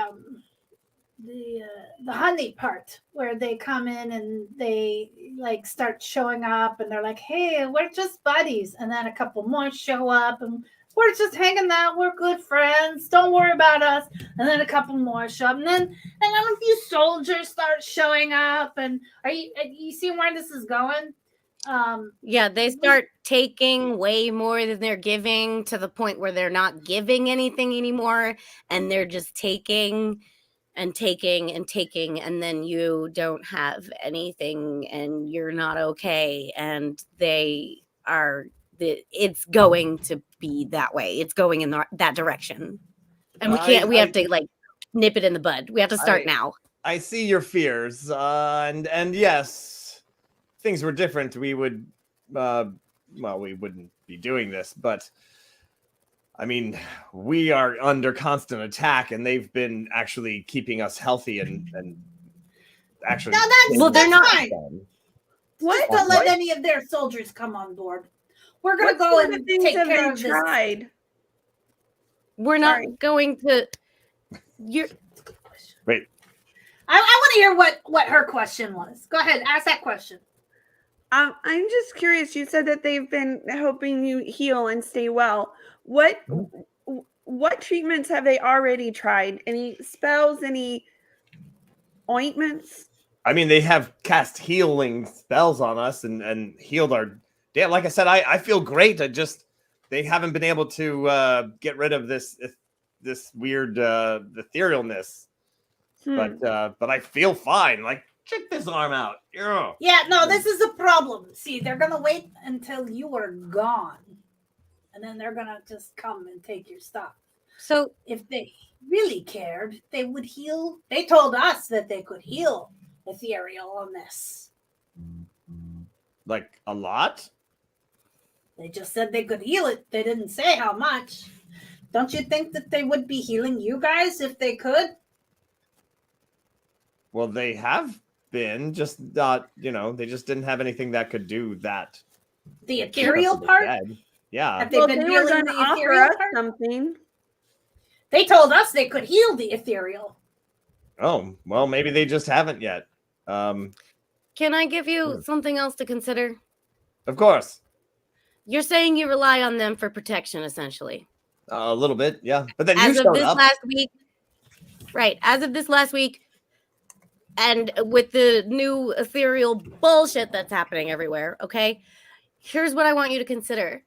honey part where they come in and they like start showing up and they're like, hey, we're just buddies, and then a couple more show up and we're just hanging out, we're good friends, don't worry about us, and then a couple more show up, and then a few soldiers start showing up. And are you seeing where this is going? Yeah, they start taking way more than they're giving, to the point where they're not giving anything anymore, and they're just taking and taking and taking, and then you don't have anything and you're not okay, and it's going to be that way. It's going in that direction, and we have to like nip it in the bud. We have to start now. I see your fears, and yes, if things were different, we would, we wouldn't be doing this. But I mean, we are under constant attack, and they've been actually keeping us healthy and actually. Now that's Well, they're not- fine. What? Just to let any of their soldiers come on board. We're gonna What go sort and of things take have care they of this. tried? We're not Sorry. going to. You're Wait, I want to hear what her question was. Go ahead, ask that question. I'm just curious. You said that they've been helping you heal and stay well. What treatments have they already tried? Any spells? Any ointments? I mean, they have cast healing spells on us and healed our. Yeah, like I said, I feel great. They haven't been able to get rid of this weird etherealness. But I feel fine. Like, check this arm out. Yeah, no, this is a problem. See, they're gonna wait until you are gone, and then they're gonna just come and take your stuff. so If they really cared, they would heal. They told us that they could heal ethereal on this. Like a lot. They just said they could heal it. They didn't say how much. Don't you think that they would be healing you guys if they could? Well, they have been, just not. They just didn't have anything that could do that. The ethereal part? Yeah. Have they Well, been they were healing going the to offer ethereal us part? something. They told us they could heal the ethereal. Oh, well, maybe they just haven't yet. can I give you something else to consider? Of course. You're saying you rely on them for protection, essentially. A little bit, yeah. But then As you of showed this up. last week, right? As of this last week, and with the new ethereal bullshit that's happening everywhere, okay? Here's what I want you to consider.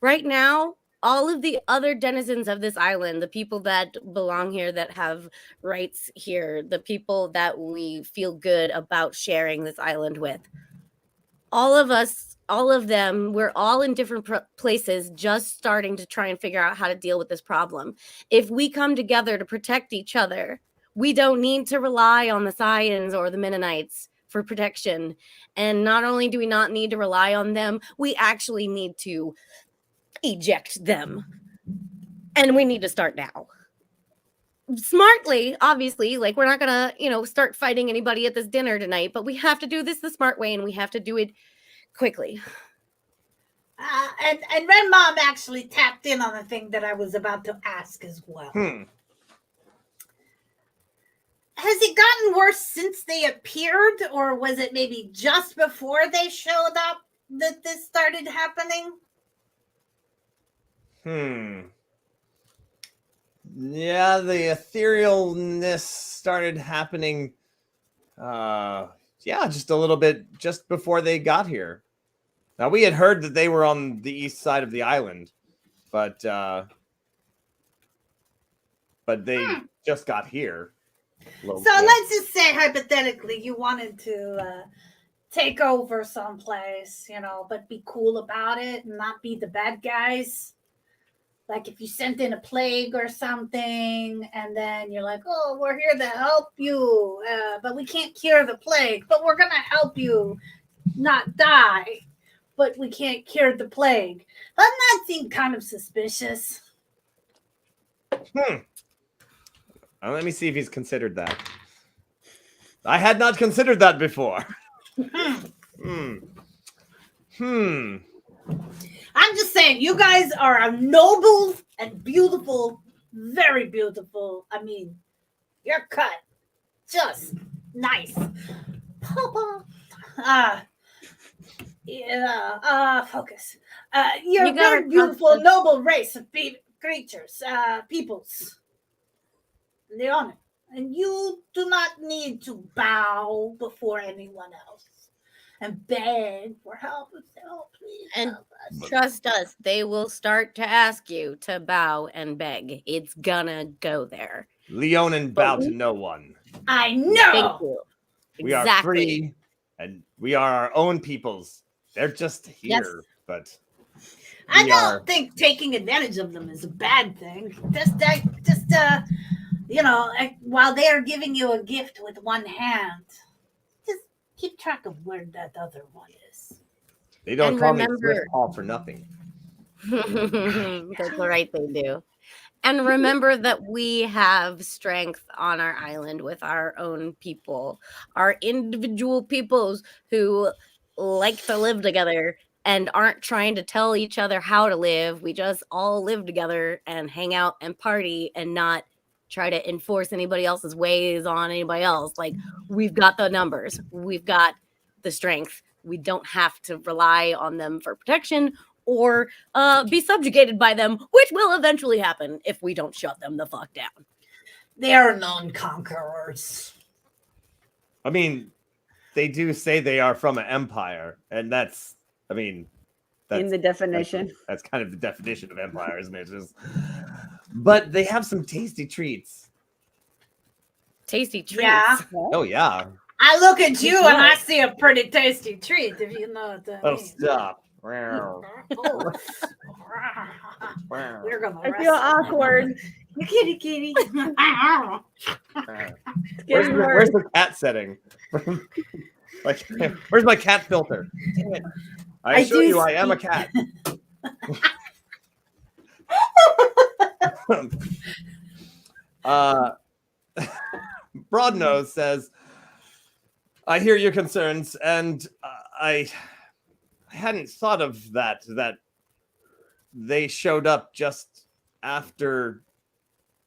Right now, all of the other denizens of this island, the people that belong here, that have rights here, the people that we feel good about sharing this island with, all of us, all of them, we're all in different places, just starting to try and figure out how to deal with this problem. If we come together to protect each other, we don't need to rely on the Scions or the Mennonites for protection. And not only do we not need to rely on them, we actually need to eject them. And we need to start now. Smartly, obviously, like we're not gonna, start fighting anybody at this dinner tonight, but we have to do this the smart way and we have to do it quickly. And Red Mom actually tapped in on the thing that I was about to ask as well. Has it gotten worse since they appeared, or was it maybe just before they showed up that this started happening? Yeah, the etherealness started happening. Just a little bit just before they got here. Now, we had heard that they were on the east side of the island, but they just got here. So let's just say, hypothetically, you wanted to take over someplace, but be cool about it and not be the bad guys. Like if you sent in a plague or something, and then you're like, oh, we're here to help you, but we can't cure the plague, but we're going to help you not die, but we can't cure the plague. Doesn't that seem kind of suspicious? Let me see if he's considered that. I had not considered that before. I'm just saying, you guys are a noble and beautiful, very beautiful. I mean, your cut, just nice. Papa. Focus. You're a very beautiful, noble race of creatures, peoples. Leon, and you do not need to bow before anyone else and beg for help. Please and help us. Trust us, they will start to ask you to bow and beg. It's gonna go there. Leonin bow to no one. I know. Thank you. We are free, and we are our own peoples. They're just here, but I don't think taking advantage of them is a bad thing. While they are giving you a gift with one hand, just keep track of where that other one is. They don't call me Swift Paul for nothing. That's right, they do. And remember that we have strength on our island with our own people, our individual peoples who like to live together and aren't trying to tell each other how to live. We just all live together and hang out and party and not try to enforce anybody else's ways on anybody else. Like, we've got the numbers, we've got the strength. We don't have to rely on them for protection or be subjugated by them, which will eventually happen if we don't shut them the fuck down. They are known conquerors. I mean, they do say they are from an empire, and that's in the definition. That's kind of the definition of empire, isn't it? But they have some tasty treats. Tasty treats? Yeah. Oh, yeah. I look at you and I see a pretty tasty treat, if you know what I mean. Oh, stop. We're gonna I feel awkward. You kitty. Where's the cat setting? Like, where's my cat filter? Damn it. I assure you, I am a cat. Broadnose says, I hear your concerns, and I hadn't thought of that they showed up just after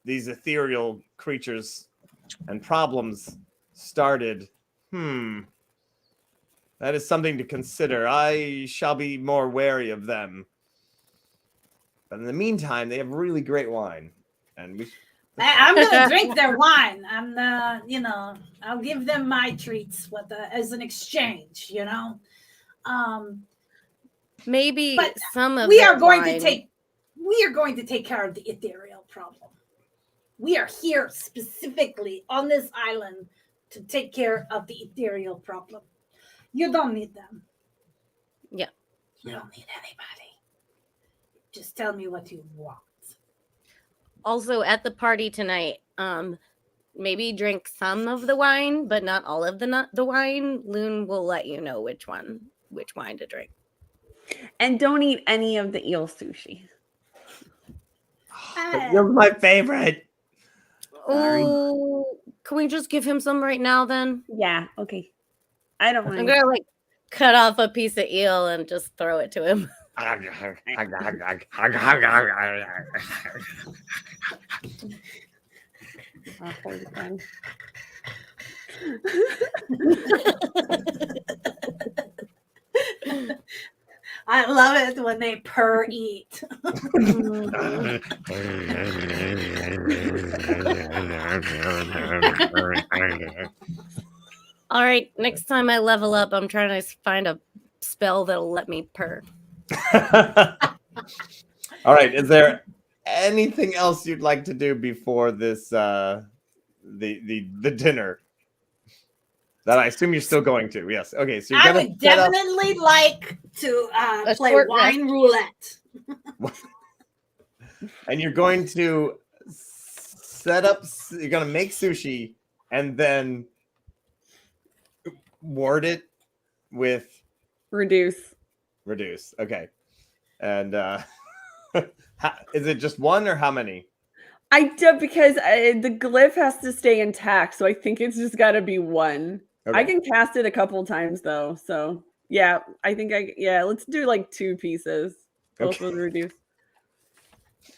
these ethereal creatures and problems started. That is something to consider. I shall be more wary of them. But in the meantime, they have really great wine, and I'm gonna drink their wine. I'll give them my treats as an exchange. Maybe but some of we are going wine. to take care of the ethereal problem. We are here specifically on this island to take care of the ethereal problem. You don't need them. Yeah. You don't need anybody. Just tell me what you want. Also, at the party tonight, maybe drink some of the wine, but not all of the wine. Loon will let you know which wine to drink. And don't eat any of the eel sushi. You're my favorite. Oh, can we just give him some right now then? Yeah, okay. I don't I'm mind. gonna like cut off a piece of eel and just throw it to him. I'll hold it down. I love it when they purr eat. All right, next time I level up, I'm trying to find a spell that'll let me purr. All right. Is there anything else you'd like to do before this the dinner? That I assume you're still going to. Yes. Okay. So you're I gonna would definitely like to play short wine roulette. and you're going to set up. You're gonna make sushi and then ward it with Reduce. Okay. And is it just one or how many? I do because the glyph has to stay intact, so I think it's just got to be one. Okay. I can cast it a couple times though, so yeah, I think let's do like 2 pieces. Both Okay. will reduce.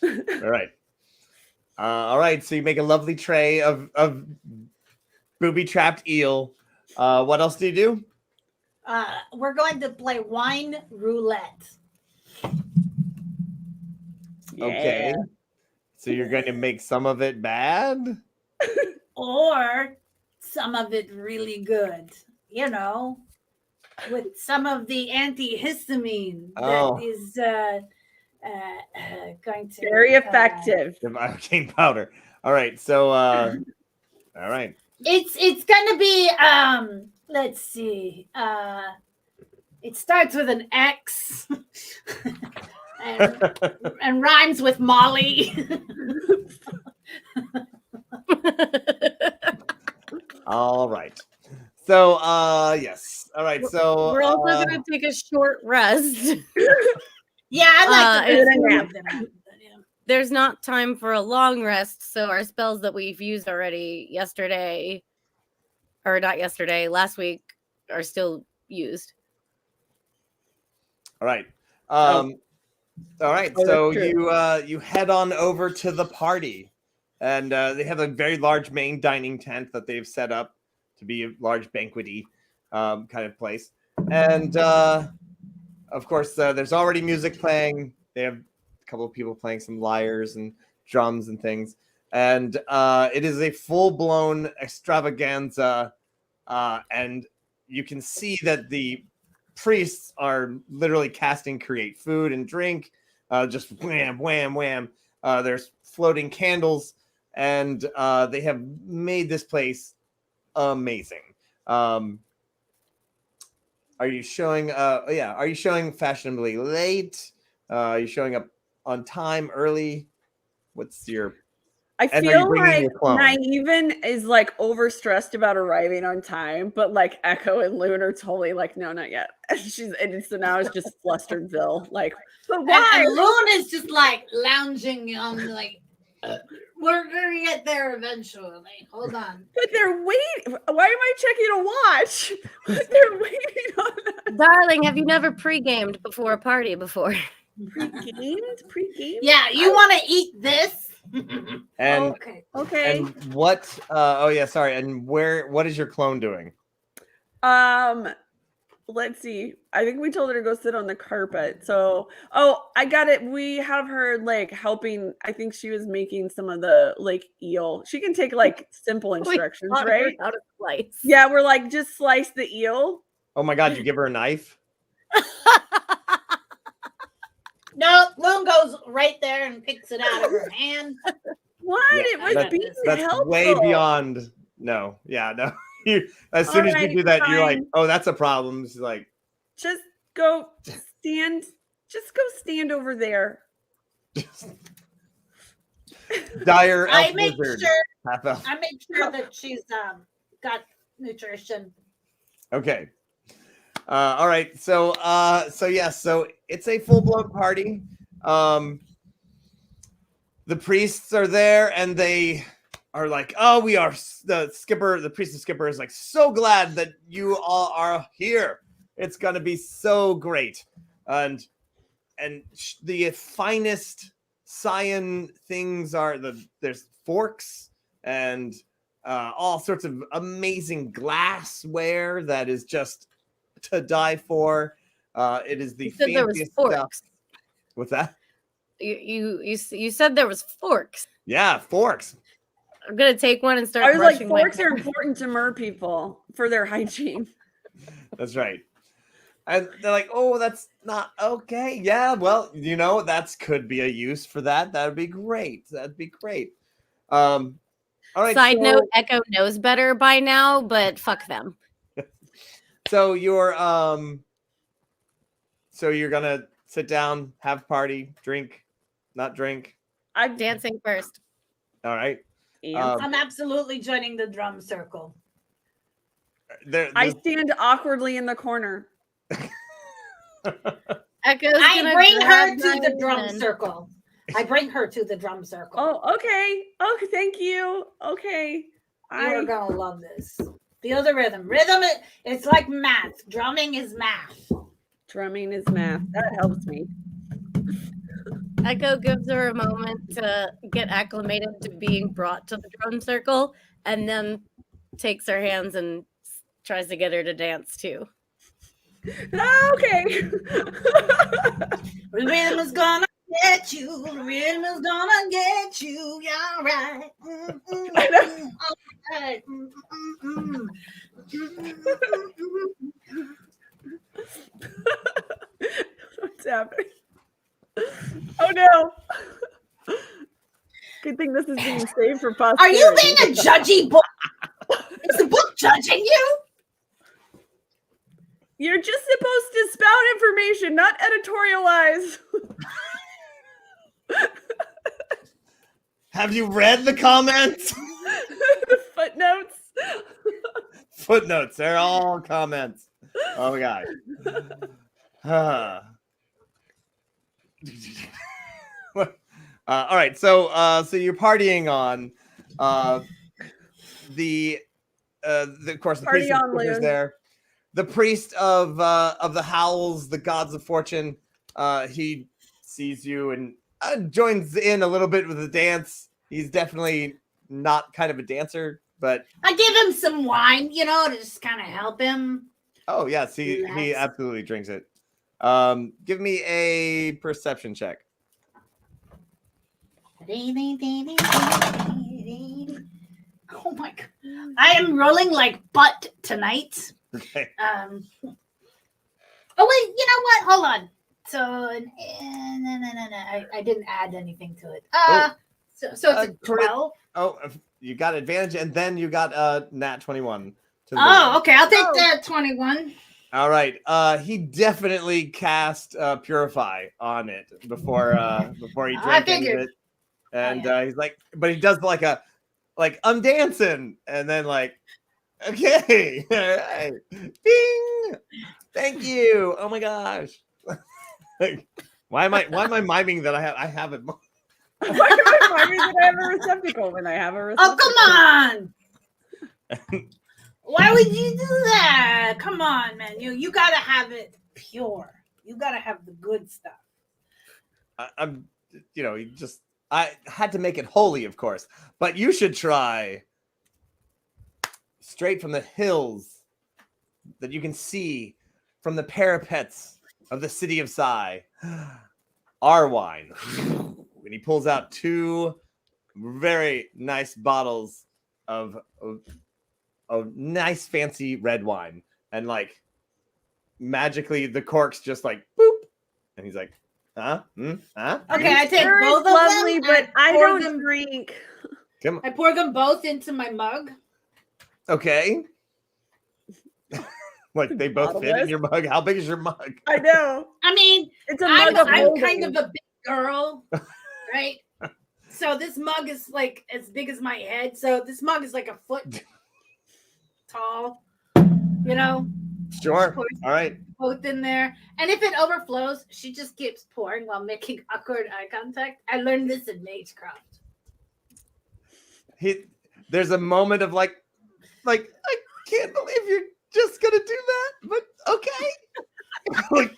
All right. All right. So you make a lovely tray of booby trapped eel. What else do you do? We're going to play wine roulette. Okay. Yeah. So you're going to make some of it bad? Or some of it really good, with some of the antihistamine Oh. that is going to Very effective. The arcane powder. All right. So, all right. It's going to be let's see. It starts with an X and rhymes with Molly. All right. So, yes. All right. So We're also gonna take a short rest. Yeah, I'd like to it's- do nap them. There's not time for a long rest, so our spells that we've used already last week, are still used. all right. Oh. All right. Oh, So that's true. you head on over to the party, and they have a very large main dining tent that they've set up to be a large banquety kind of place. And of course, there's already music playing. They have a couple of people playing some lyres and drums and things. And it is a full-blown extravaganza. And you can see that the priests are literally casting create food and drink. Just wham, wham, wham. There's floating candles. And they have made this place amazing. Are you showing are you showing fashionably late? Are you showing up on time, early? What's your I And are you feel bringing like your clone? Naiven is like overstressed about arriving on time, but like Echo and Loon are totally like, no, not yet. So now it's just Flusteredville. Like, but why? And Loon is just like lounging on like we're gonna get there eventually. Hold on. But they're waiting. Why am I checking a watch? But they're waiting on us. Darling, have you never pre-gamed before a party before? Pre-gamed? Yeah, you want to eat this? And Okay. and what sorry. And what is your clone doing? Let's see. I think we told her to go sit on the carpet. So, I got it. We have her like helping. I think she was making some of the like eel. She can take like simple instructions, taught her right? how to slice. Yeah, we're like just slice the eel. Oh my god, you give her a knife? No, Loon goes right there and picks it out of her hand. What? Yeah, It was being That's helpful. way beyond no. Yeah, no. As soon as you Alright, do that, you're like, fine. oh, that's a problem. She's like, Just go stand. Just go stand over there. dire I elf make wizard. sure Half elf. I make sure that she's got nutrition. Okay. All right. So it's a full-blown party. The priests are there, and they are like, "Oh, we are." The priest and skipper is like, "So glad that you all are here. It's gonna be so great." And the finest Scion things are there's forks and all sorts of amazing glassware that is just to die for. It is the fanciest stuff. What's that? You said there was forks. Yeah, forks. I'm gonna take one and start. I was like, brushing my forks are hair. important to mer people for their hygiene. That's right. And they're like, "Oh, that's not okay." Yeah, well, that could be a use for that. That would be great. That'd be great. All right. Side note: Echo knows better by now, but fuck them. So you're gonna sit down, have a party, drink, not drink. I'm dancing first. All right. I'm absolutely joining the drum circle. I stand awkwardly in the corner. Echo's I bring her to the drum circle. I bring her to the drum circle. Oh, okay. Okay, thank you. Okay. You're gonna love this. Feel the rhythm. It's like math. Drumming is math. Drumming is math. That helps me. Echo gives her a moment to get acclimated to being brought to the drum circle, and then takes her hands and tries to get her to dance too. Okay. The rhythm is gonna get you. The rhythm is gonna get you. You're right. All right. What's happening? Oh no. Good thing this is being saved for posterity. Are you being a judgy book? Is the book judging you? You're just supposed to spout information, not editorialize. Have you read the comments? The footnotes. Footnotes. They're all comments. Oh my god. All right. So you're partying on the of course the Party priest on, is Loon. there. The priest of the Howls, the gods of fortune, he sees you and joins in a little bit with the dance. He's definitely not kind of a dancer, but I give him some wine, to just kind of help him. oh yes, he Relax. absolutely drinks it. Give me a perception check. Oh my god. I am rolling like butt tonight. Okay. Oh wait, you know what? Hold on. So no. I didn't add anything to it. So it's a 12. Oh, you got advantage, and then you got Nat 21. Oh, okay. I'll take that 21. All right. He definitely cast Purify on it before he drank any of it. And he's like, but he does like I'm dancing, and then like, okay, all right, ding, thank you. Oh my gosh, like, why am I miming that I have it? Why am I miming that I have a receptacle when I have a receptacle? Oh, come on. Why would you do that? Come on, man. You gotta have it pure. You gotta have the good stuff. I'm, I had to make it holy, of course, but you should try straight from the hills that you can see from the parapets of the city of Sai. Our wine. And he pulls out 2 very nice bottles of nice fancy red wine, and like magically the corks just like boop, and he's like, huh? Okay, I take Sure, both it's of lovely, them. but I pour don't them- drink. Come on. I pour them both into my mug. Okay. Like they both fit in your mug. How big is your mug? I know. I mean, It's a mug of I'm holding. kind of a big girl, right? So So this mug is like as big as my head. So this mug is like a foot tall. You know. Sure. All right. Both in there. And if it overflows, she just keeps pouring while making awkward eye contact. I learned this in Magecraft. There's a moment of like I can't believe you're just gonna do that, but okay. Like,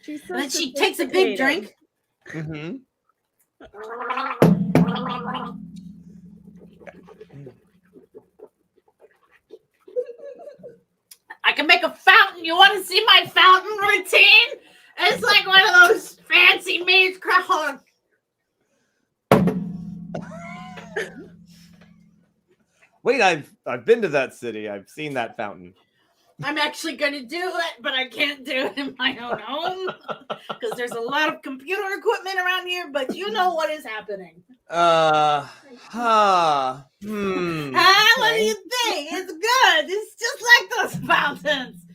She's so And then she takes a big drink. mm-hmm. I can make a fountain. You want to see my fountain routine? It's like one of those fancy Magecraft. Wait, I've been to that city. I've seen that fountain. I'm actually going to do it, but I can't do it in my own home because there's a lot of computer equipment around here. But you know what is happening. What do you think? It's good. It's just like those fountains.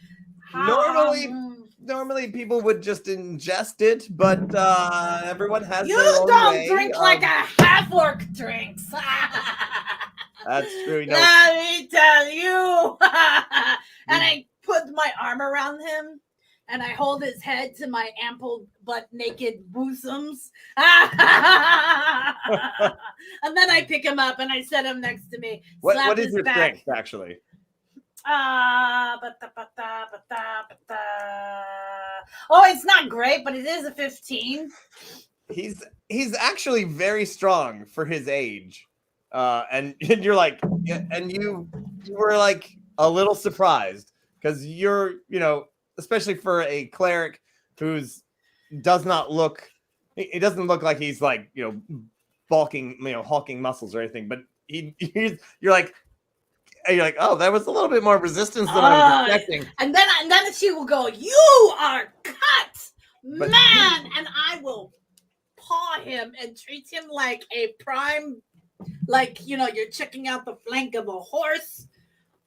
Normally people would just ingest it, but everyone has you their own don't way drink like a half-orc drinks. That's true. No. Let me tell you. And I put my arm around him and I hold his head to my ample but naked bosoms. And then I pick him up and I set him next to me. What is your strength, actually? Oh, it's not great, but it is a 15. He's actually very strong for his age. And you're like, and you were like a little surprised because you're, especially for a cleric who's doesn't look like he's like, bulking, hulking muscles or anything, but you're like, oh, that was a little bit more resistance than I was expecting. And then she will go, you are cut, man, and I will paw him and treat him like a prime. Like, you're checking out the flank of a horse.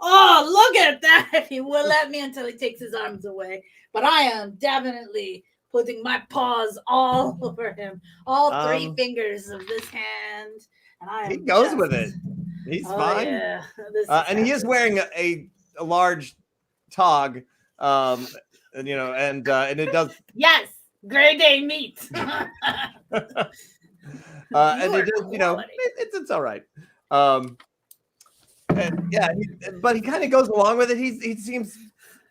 Oh, look at that. He will let me until he takes his arms away. But I am definitely putting my paws all over him. All 3 fingers of this hand. And he goes with it. He's fine. Yeah. And he is wearing a large tog. And it does. Yes. Grade A meat. And it does, it's all right. But he kind of goes along with it. He seems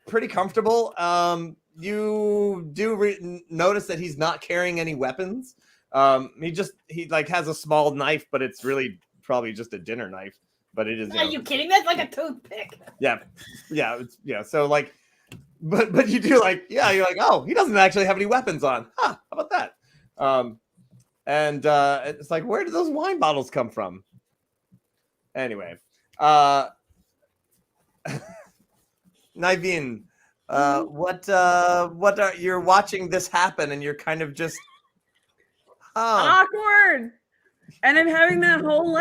pretty comfortable. You do notice that he's not carrying any weapons. He has a small knife, but it's really probably just a dinner knife. But it is. Are you kidding? That's like a toothpick. Yeah. So like, but you do you're like, oh, he doesn't actually have any weapons on. Huh? How about that? And it's like, where did those wine bottles come from? Anyway, Niveen, what are you're watching this happen and you're kind of just awkward, and I'm having that whole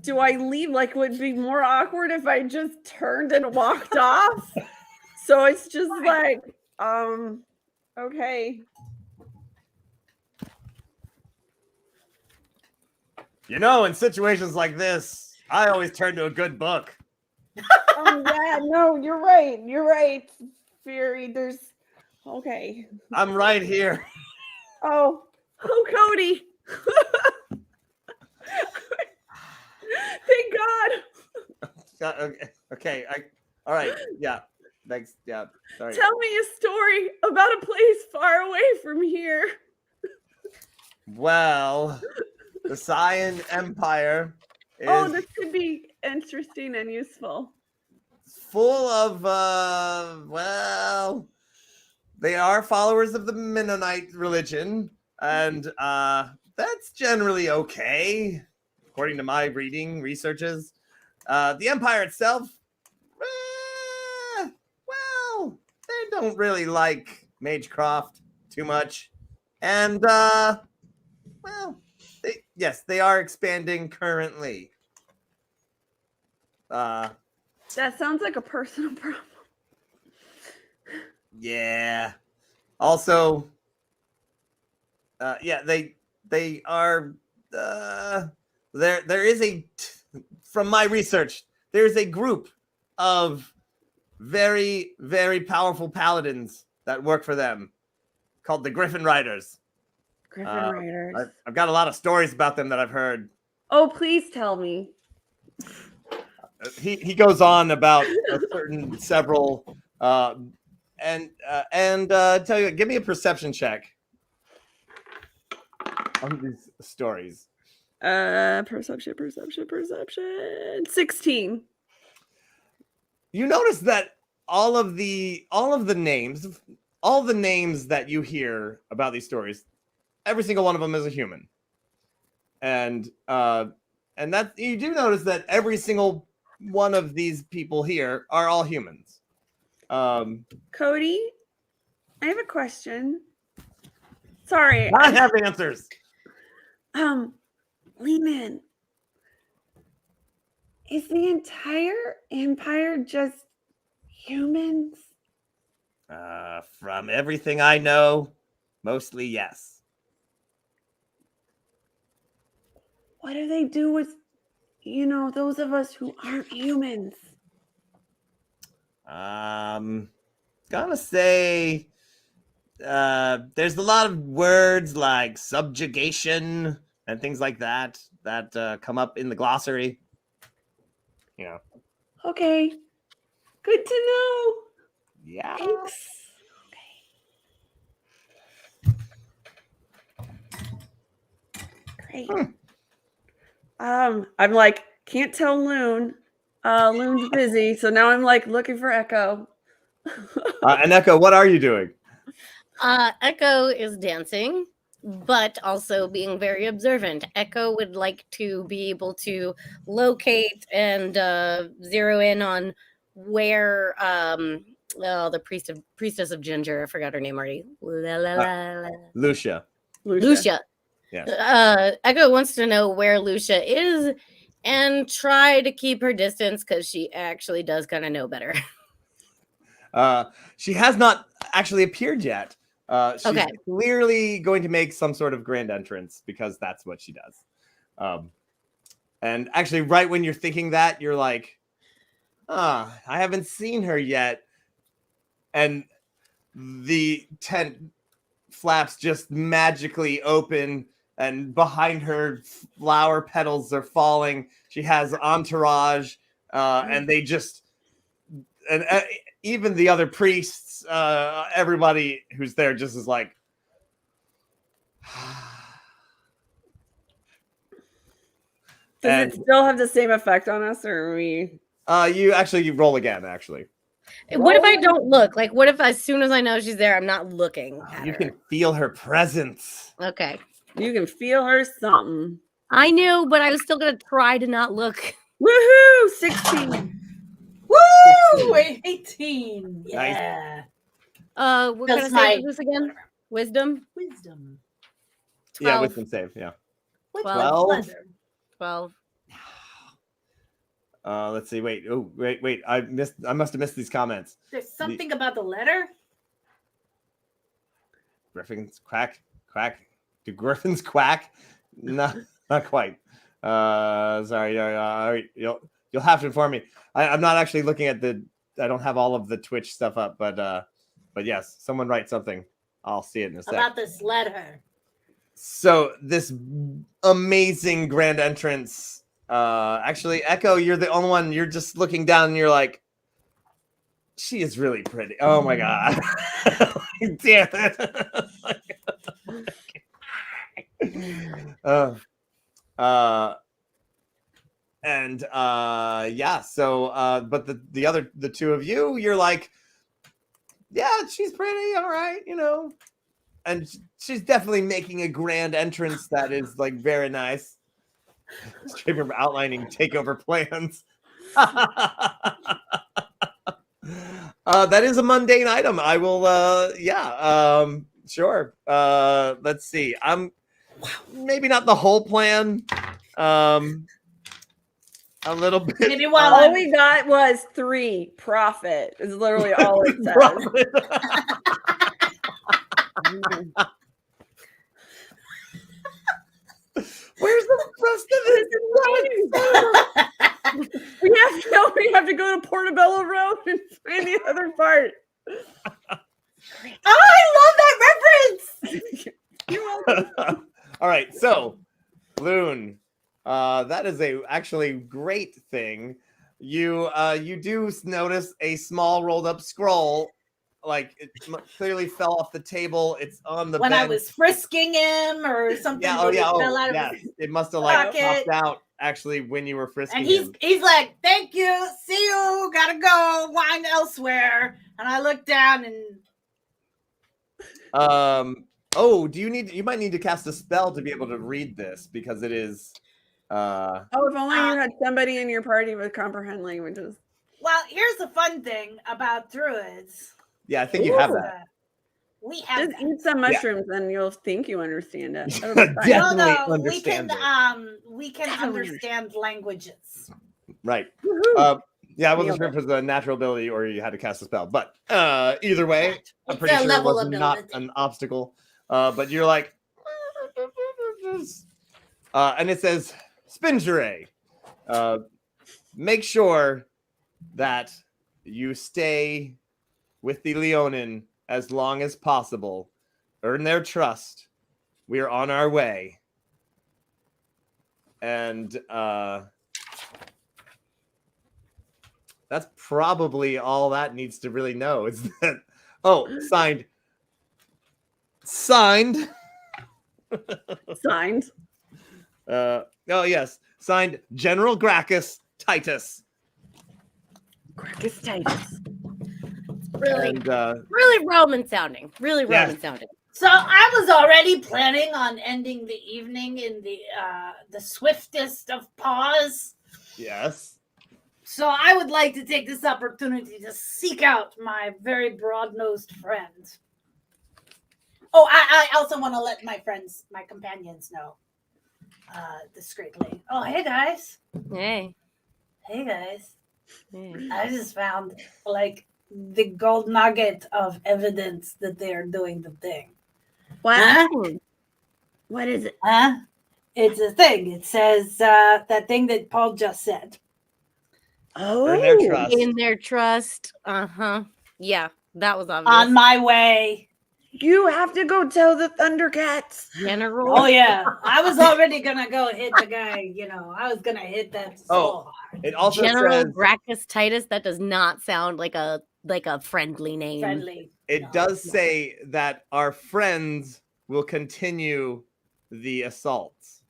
do I leave? Like, would be more awkward if I just turned and walked off. So it's just like, okay. In situations like this, I always turn to a good book. Oh yeah, no, you're right. Fury, okay. I'm right here. Oh, Cody. Thank God. Okay. All right. Yeah. Thanks. Yeah. Sorry. Tell me a story about a place far away from here. Well, the Cyan Empire is this could be interesting and useful. full of they are followers of the Mennonite religion, and that's generally okay, according to my researches. The Empire itself, they don't really like Magecraft too much, and they are expanding currently. That sounds like a personal problem. Yeah. Also, yeah, they are. There is from my research, there's a group of very, very powerful paladins that work for them called the Griffin Riders. Griffin Riders. I've got a lot of stories about them that I've heard. Oh, please tell me. He goes on about several and tell you, give me a perception check on these stories. Perception. 16. You notice that all of the names that you hear about these stories, every single one of them is a human. And that you do notice that every single one of these people here are all humans. Cody, I have a question. Sorry. I have answers. Lehman, is the entire empire just humans? From everything I know, mostly yes. What do they do with, those of us who aren't humans? Gonna say there's a lot of words like subjugation and things like that come up in the glossary. Okay. Good to know. Yeah. Thanks. Okay. Great. I'm like, can't tell Loon. Loon's busy, so now I'm like looking for Echo. And Echo, what are you doing? Echo is dancing, but also being very observant. Echo would like to be able to locate and zero in on where the priestess of Ginger, I forgot her name already. Lucia. Yeah. Echo wants to know where Lucia is and try to keep her distance because she actually does kind of know better. She has not actually appeared yet. She's Okay. clearly going to make some sort of grand entrance because that's what she does. And actually, right when you're thinking that, you're like, I haven't seen her yet. And the tent flaps just magically open, and behind her, flower petals are falling. She has entourage, and they just, and even the other priests, everybody who's there just is like, Does it still have the same effect on us, or are we? You roll again, actually. What if I don't look? Like, what if as soon as I know she's there, I'm not looking at You her? can feel her presence. Okay. You can feel her something. I knew, but I was still going to try to not look. Woohoo! 16. Woo! 18. Yeah. What kind of save is this again? Wisdom? Wisdom. 12. Yeah, wisdom save. Yeah. 12. 12. Let's see. Wait. Oh, wait. I must have missed these comments. There's something about the letter. Griffins quack. Do griffins quack? No, not quite. Sorry. All right. You'll have to inform me. I'm not actually looking at I don't have all of the Twitch stuff up, but yes, someone write something. I'll see it in a sec. About this letter. So this amazing grand entrance. Actually, Echo, you're the only one. You're just looking down and you're like, she is really pretty. Oh my god. Damn it. Yeah, so but the two of you, you're like, yeah, she's pretty, all right, and she's definitely making a grand entrance that is like very nice. Straight from outlining takeover plans. That is a mundane item. I will sure. Let's see. I'm maybe not the whole plan. A little bit. Maybe while All we got was 3 profit. Is literally all it says. Oh, I love that reference. You're welcome. All right, so Loon, that is a actually great thing. You do notice a small rolled up scroll, like it clearly fell off the table. It's on the When I bench. was frisking him or something, Yeah, maybe it fell out of yeah. his It must have like pocket. popped out actually when you were frisking And him. he's like, "Thank you, see you, gotta go, wine elsewhere." And I look down and Oh, you might need to cast a spell to be able to read this because it is Oh, if only you had somebody in your party with comprehend languages. well, here's the fun thing about druids. yeah, I think you have Ooh. that. We have Just that. eat some mushrooms and you'll think you understand it. That'll be fine. Definitely we understand can we can Definitely understand languages. Right. Woohoo. Yeah, I wasn't Nailed sure if it was a natural ability or you had to cast a spell, but either way, I'm It's pretty a sure it level was not ability. an obstacle. But you're like, and it says, Spinjere, make sure that you stay with the Leonin as long as possible. Earn their trust. We are on our way. And that's probably all that needs to really know. Is that signed. Signed. Oh yes, signed General Gracchus Titus. Gracchus Titus. Really, And really Roman sounding. Really Yes. Roman sounding. So I was already planning on ending the evening in the swiftest of paws. yes. So I would like to take this opportunity to seek out my very broad-nosed friend. Oh, I also want to let my companions know discreetly. Oh, hey guys. Hey. Hey guys. Hey. I just found like the gold nugget of evidence that they are doing the thing. What? Huh? What is it? Huh? It's a thing. It says that thing that Paul just said. Earn their Oh, trust. In their trust. Uh-huh. Yeah, that was obvious. On my way. you have to go tell the Thundercats. General. Oh yeah. I was already gonna go hit the guy, I was gonna hit that so hard. It also General says Gracchus Titus. That does not sound like a friendly name. Friendly. it No, does no. say that our friends will continue the assaults.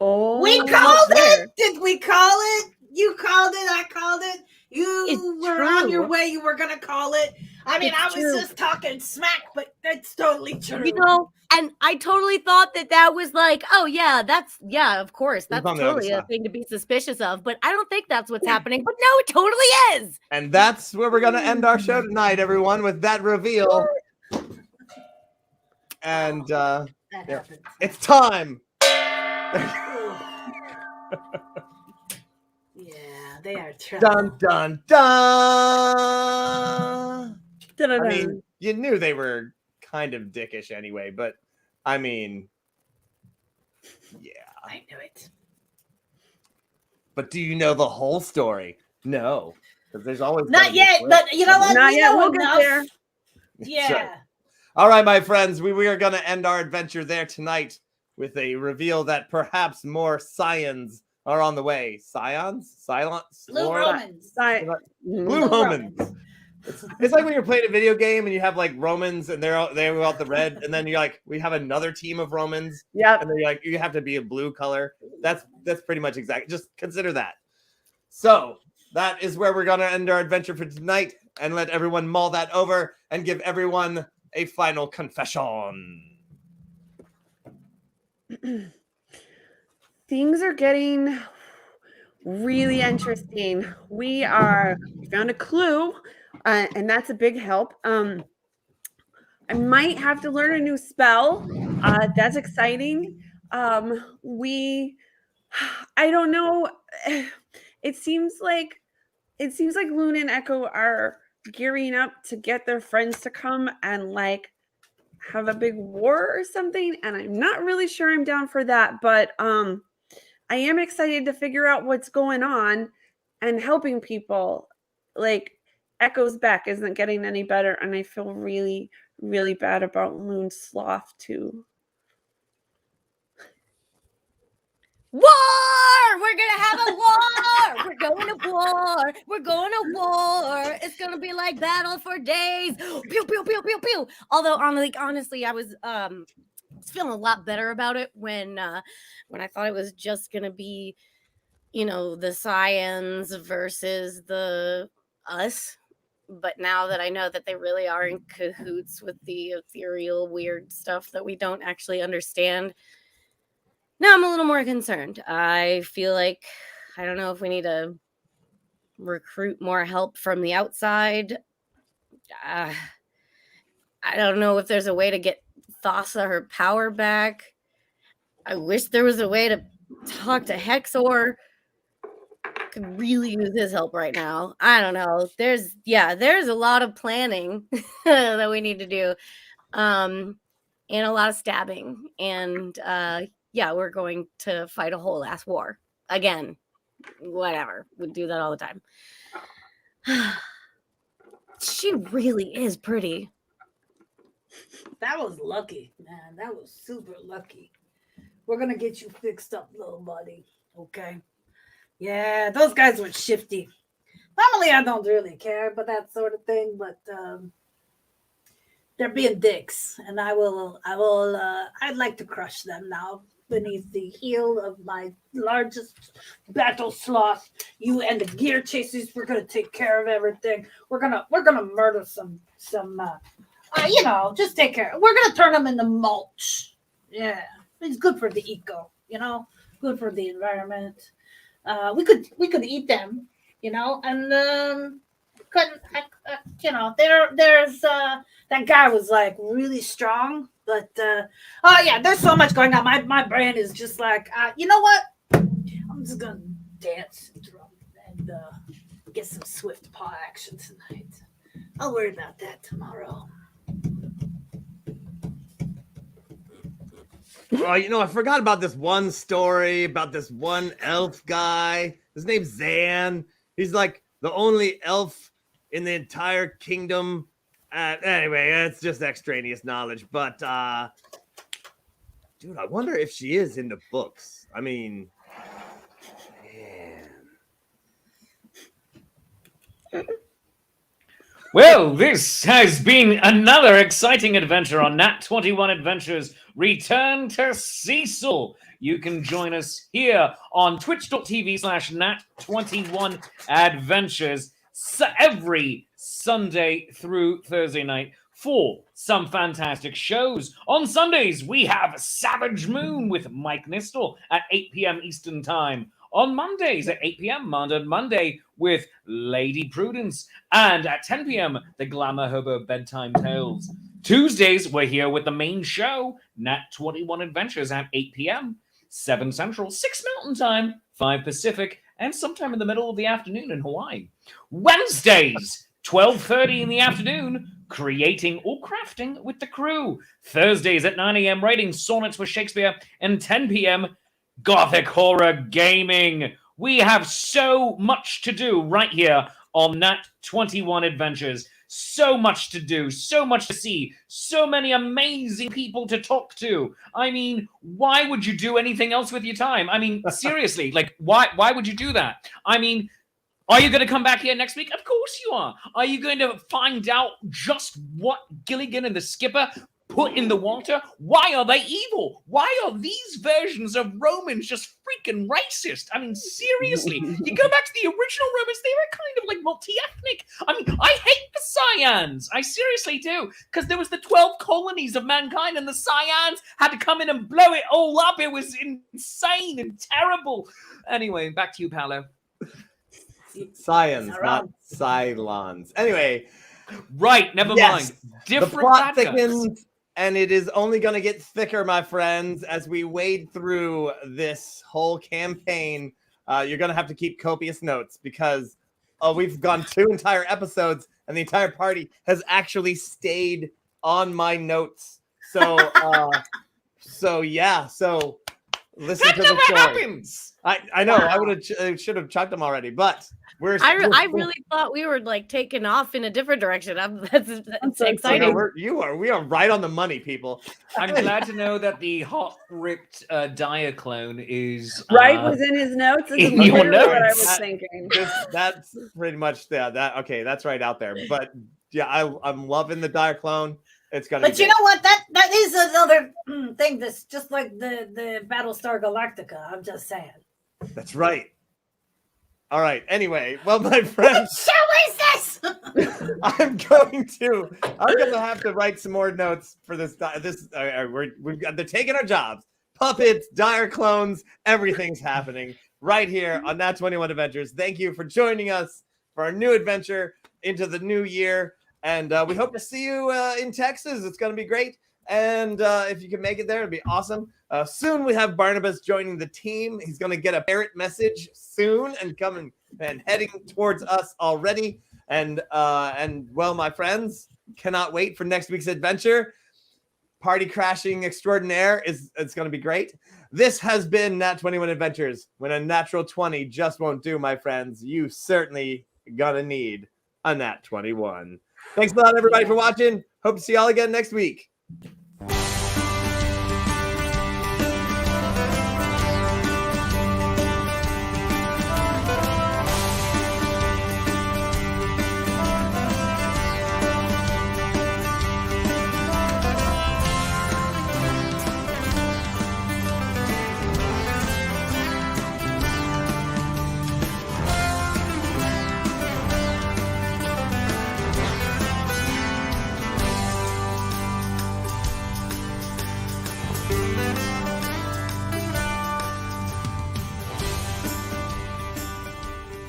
Oh, We called it. Did we call it? You called it. I called it. You It's were on your true. way. You were gonna call it. I mean, It's I was true. just talking smack, but that's totally true. You know, and I totally thought that was like, oh yeah, of course, that's on the other totally a side. thing to be suspicious of. But I don't think that's what's happening. But no, it totally is. And that's where we're gonna end our show tonight, everyone, with that reveal. And that yeah. happened. It's time. Yeah, they are true. Dun dun dun. Da-da-da. I mean, you knew they were kind of dickish anyway, but I mean, yeah. I knew it. But do you know the whole story? No, because there's always Not gonna be a yet, twist. but you know what? Not We yet. know We'll get enough. there. Yeah. right. All right, my friends, we are going to end our adventure there tonight with a reveal that perhaps more scions are on the way. Scions? Silence? Blue Romans. Blue Romans. It's like when you're playing a video game and you have like Romans and they're out the red, and then you're like, we have another team of Romans, Yep. and then you're like, you have to be a blue color. That's pretty much exact. Just consider that. So that is where we're gonna end our adventure for tonight, and let everyone mull that over and give everyone a final confession. Things are getting really interesting. We found a clue, and that's a big help. I might have to learn a new spell. That's exciting. I don't know. It seems like Loon and Echo are gearing up to get their friends to come and like have a big war or something, and I'm not really sure I'm down for that, but I am excited to figure out what's going on and helping people. Like, Echo's back isn't getting any better, and I feel really, really bad about Moon Sloth too. War! We're gonna have a war! We're going to war! We're going to war! It's gonna be like battle for days! Pew pew pew pew pew! Although honestly, I was feeling a lot better about it when I thought it was just gonna be, the Cyans versus the us. But now that I know that they really are in cahoots with the ethereal weird stuff that we don't actually understand, now I'm a little more concerned. I feel like, I don't know if we need to recruit more help from the outside. I don't know if there's a way to get Thassa her power back. I wish there was a way to talk to Hexor. Could really use his help right now. I don't know. There's a lot of planning that we need to do. And a lot of stabbing. And we're going to fight a whole ass war. Again. Whatever. We do that all the time. She really is pretty. That was lucky, man. That was super lucky. We're gonna get you fixed up, little buddy. Okay. Yeah, those guys were shifty. Normally, I don't really care about that sort of thing, but they're being dicks, and I'd like to crush them now beneath the heel of my largest battle sloth. You and the gear chasers, we're gonna take care of everything. We're gonna murder some just take care. We're gonna turn them into mulch. Yeah, it's good for the eco. Good for the environment. We could eat them. And there's that guy was like really strong, but there's so much going on. My brain is just like, you know what? I'm just gonna dance and drum and get some swift paw action tonight. I'll worry about that tomorrow. I forgot about this one story about this one elf guy. His name's Zan. He's like the only elf in the entire kingdom. Anyway, it's just extraneous knowledge. But, dude, I wonder if she is in the books. I mean, man. Well, this has been another exciting adventure on Nat21 Adventures Return to Sicil. You can join us here on twitch.tv/Nat21 Adventures every Sunday through Thursday night for some fantastic shows. On Sundays, we have Savage Moon with Mike Nistel at 8 p.m. Eastern Time. On Mondays at 8 p.m. Monday with Lady Prudence. And at 10 p.m., the Glamour Hobo Bedtime Tales. Tuesdays, we're here with the main show, Nat21 Adventures at 8 p.m., 7 Central, 6 Mountain Time, 5 Pacific, and sometime in the middle of the afternoon in Hawaii. Wednesdays, 12:30 in the afternoon, Creating or Crafting with the Crew. Thursdays at 9 a.m., writing sonnets with Shakespeare. And 10 p.m., Gothic Horror Gaming. We have so much to do right here on Nat21 Adventures. So much to do, so much to see, so many amazing people to talk to. I mean, why would you do anything else with your time? I mean, seriously, like, why would you do that? I mean, are you going to come back here next week? Of course you are. Are you going to find out just what Gilligan and the Skipper put in the water? Why are they evil? Why are these versions of Romans just freaking racist? I mean, seriously, you go back to the original Romans, they were kind of like multi-ethnic. I mean, I hate the Cyans. I seriously do. Because there was the 12 colonies of mankind and the Cyans had to come in and blow it all up. It was insane and terrible. Anyway, back to you, Paolo. Cyans, not Cylons. Anyway. Right, never mind. Different the plot thickens. And it is only going to get thicker, my friends, as we wade through this whole campaign. You're going to have to keep copious notes because we've gone 2 entire episodes and the entire party has actually stayed on my notes. So, so listen That to the never story. happens. I know. I would have should have chucked them already, but I really thought we were like taking off in a different direction. That's so exciting. We are right on the money, people. I'm glad to know that the hot ripped Diaclone is was in his notes. This is in your literally what I notes. was thinking. That's pretty much that's right out there. But yeah, I'm loving the dire clone. It's gonna. But you know what? That is another thing that's just like the Battlestar Galactica. I'm just saying. That's right. All right. Anyway, well, my friends, What show is this? I'm gonna have to write some more notes for this. They're taking our jobs. Puppets, dire clones, everything's happening right here on Nat21 Adventures. Thank you for joining us for our new adventure into the new year, and we hope to see you in Texas. It's gonna be great. And if you can make it there, it'd be awesome. Soon we have Barnabas joining the team. He's going to get a parrot message soon and coming and heading towards us already. And well, my friends, cannot wait for next week's adventure. Party crashing extraordinaire it's going to be great. This has been Nat21 Adventures. When a natural 20 just won't do, my friends, you certainly gonna need a Nat21. Thanks a lot, everybody, for watching. Hope to see y'all again next week.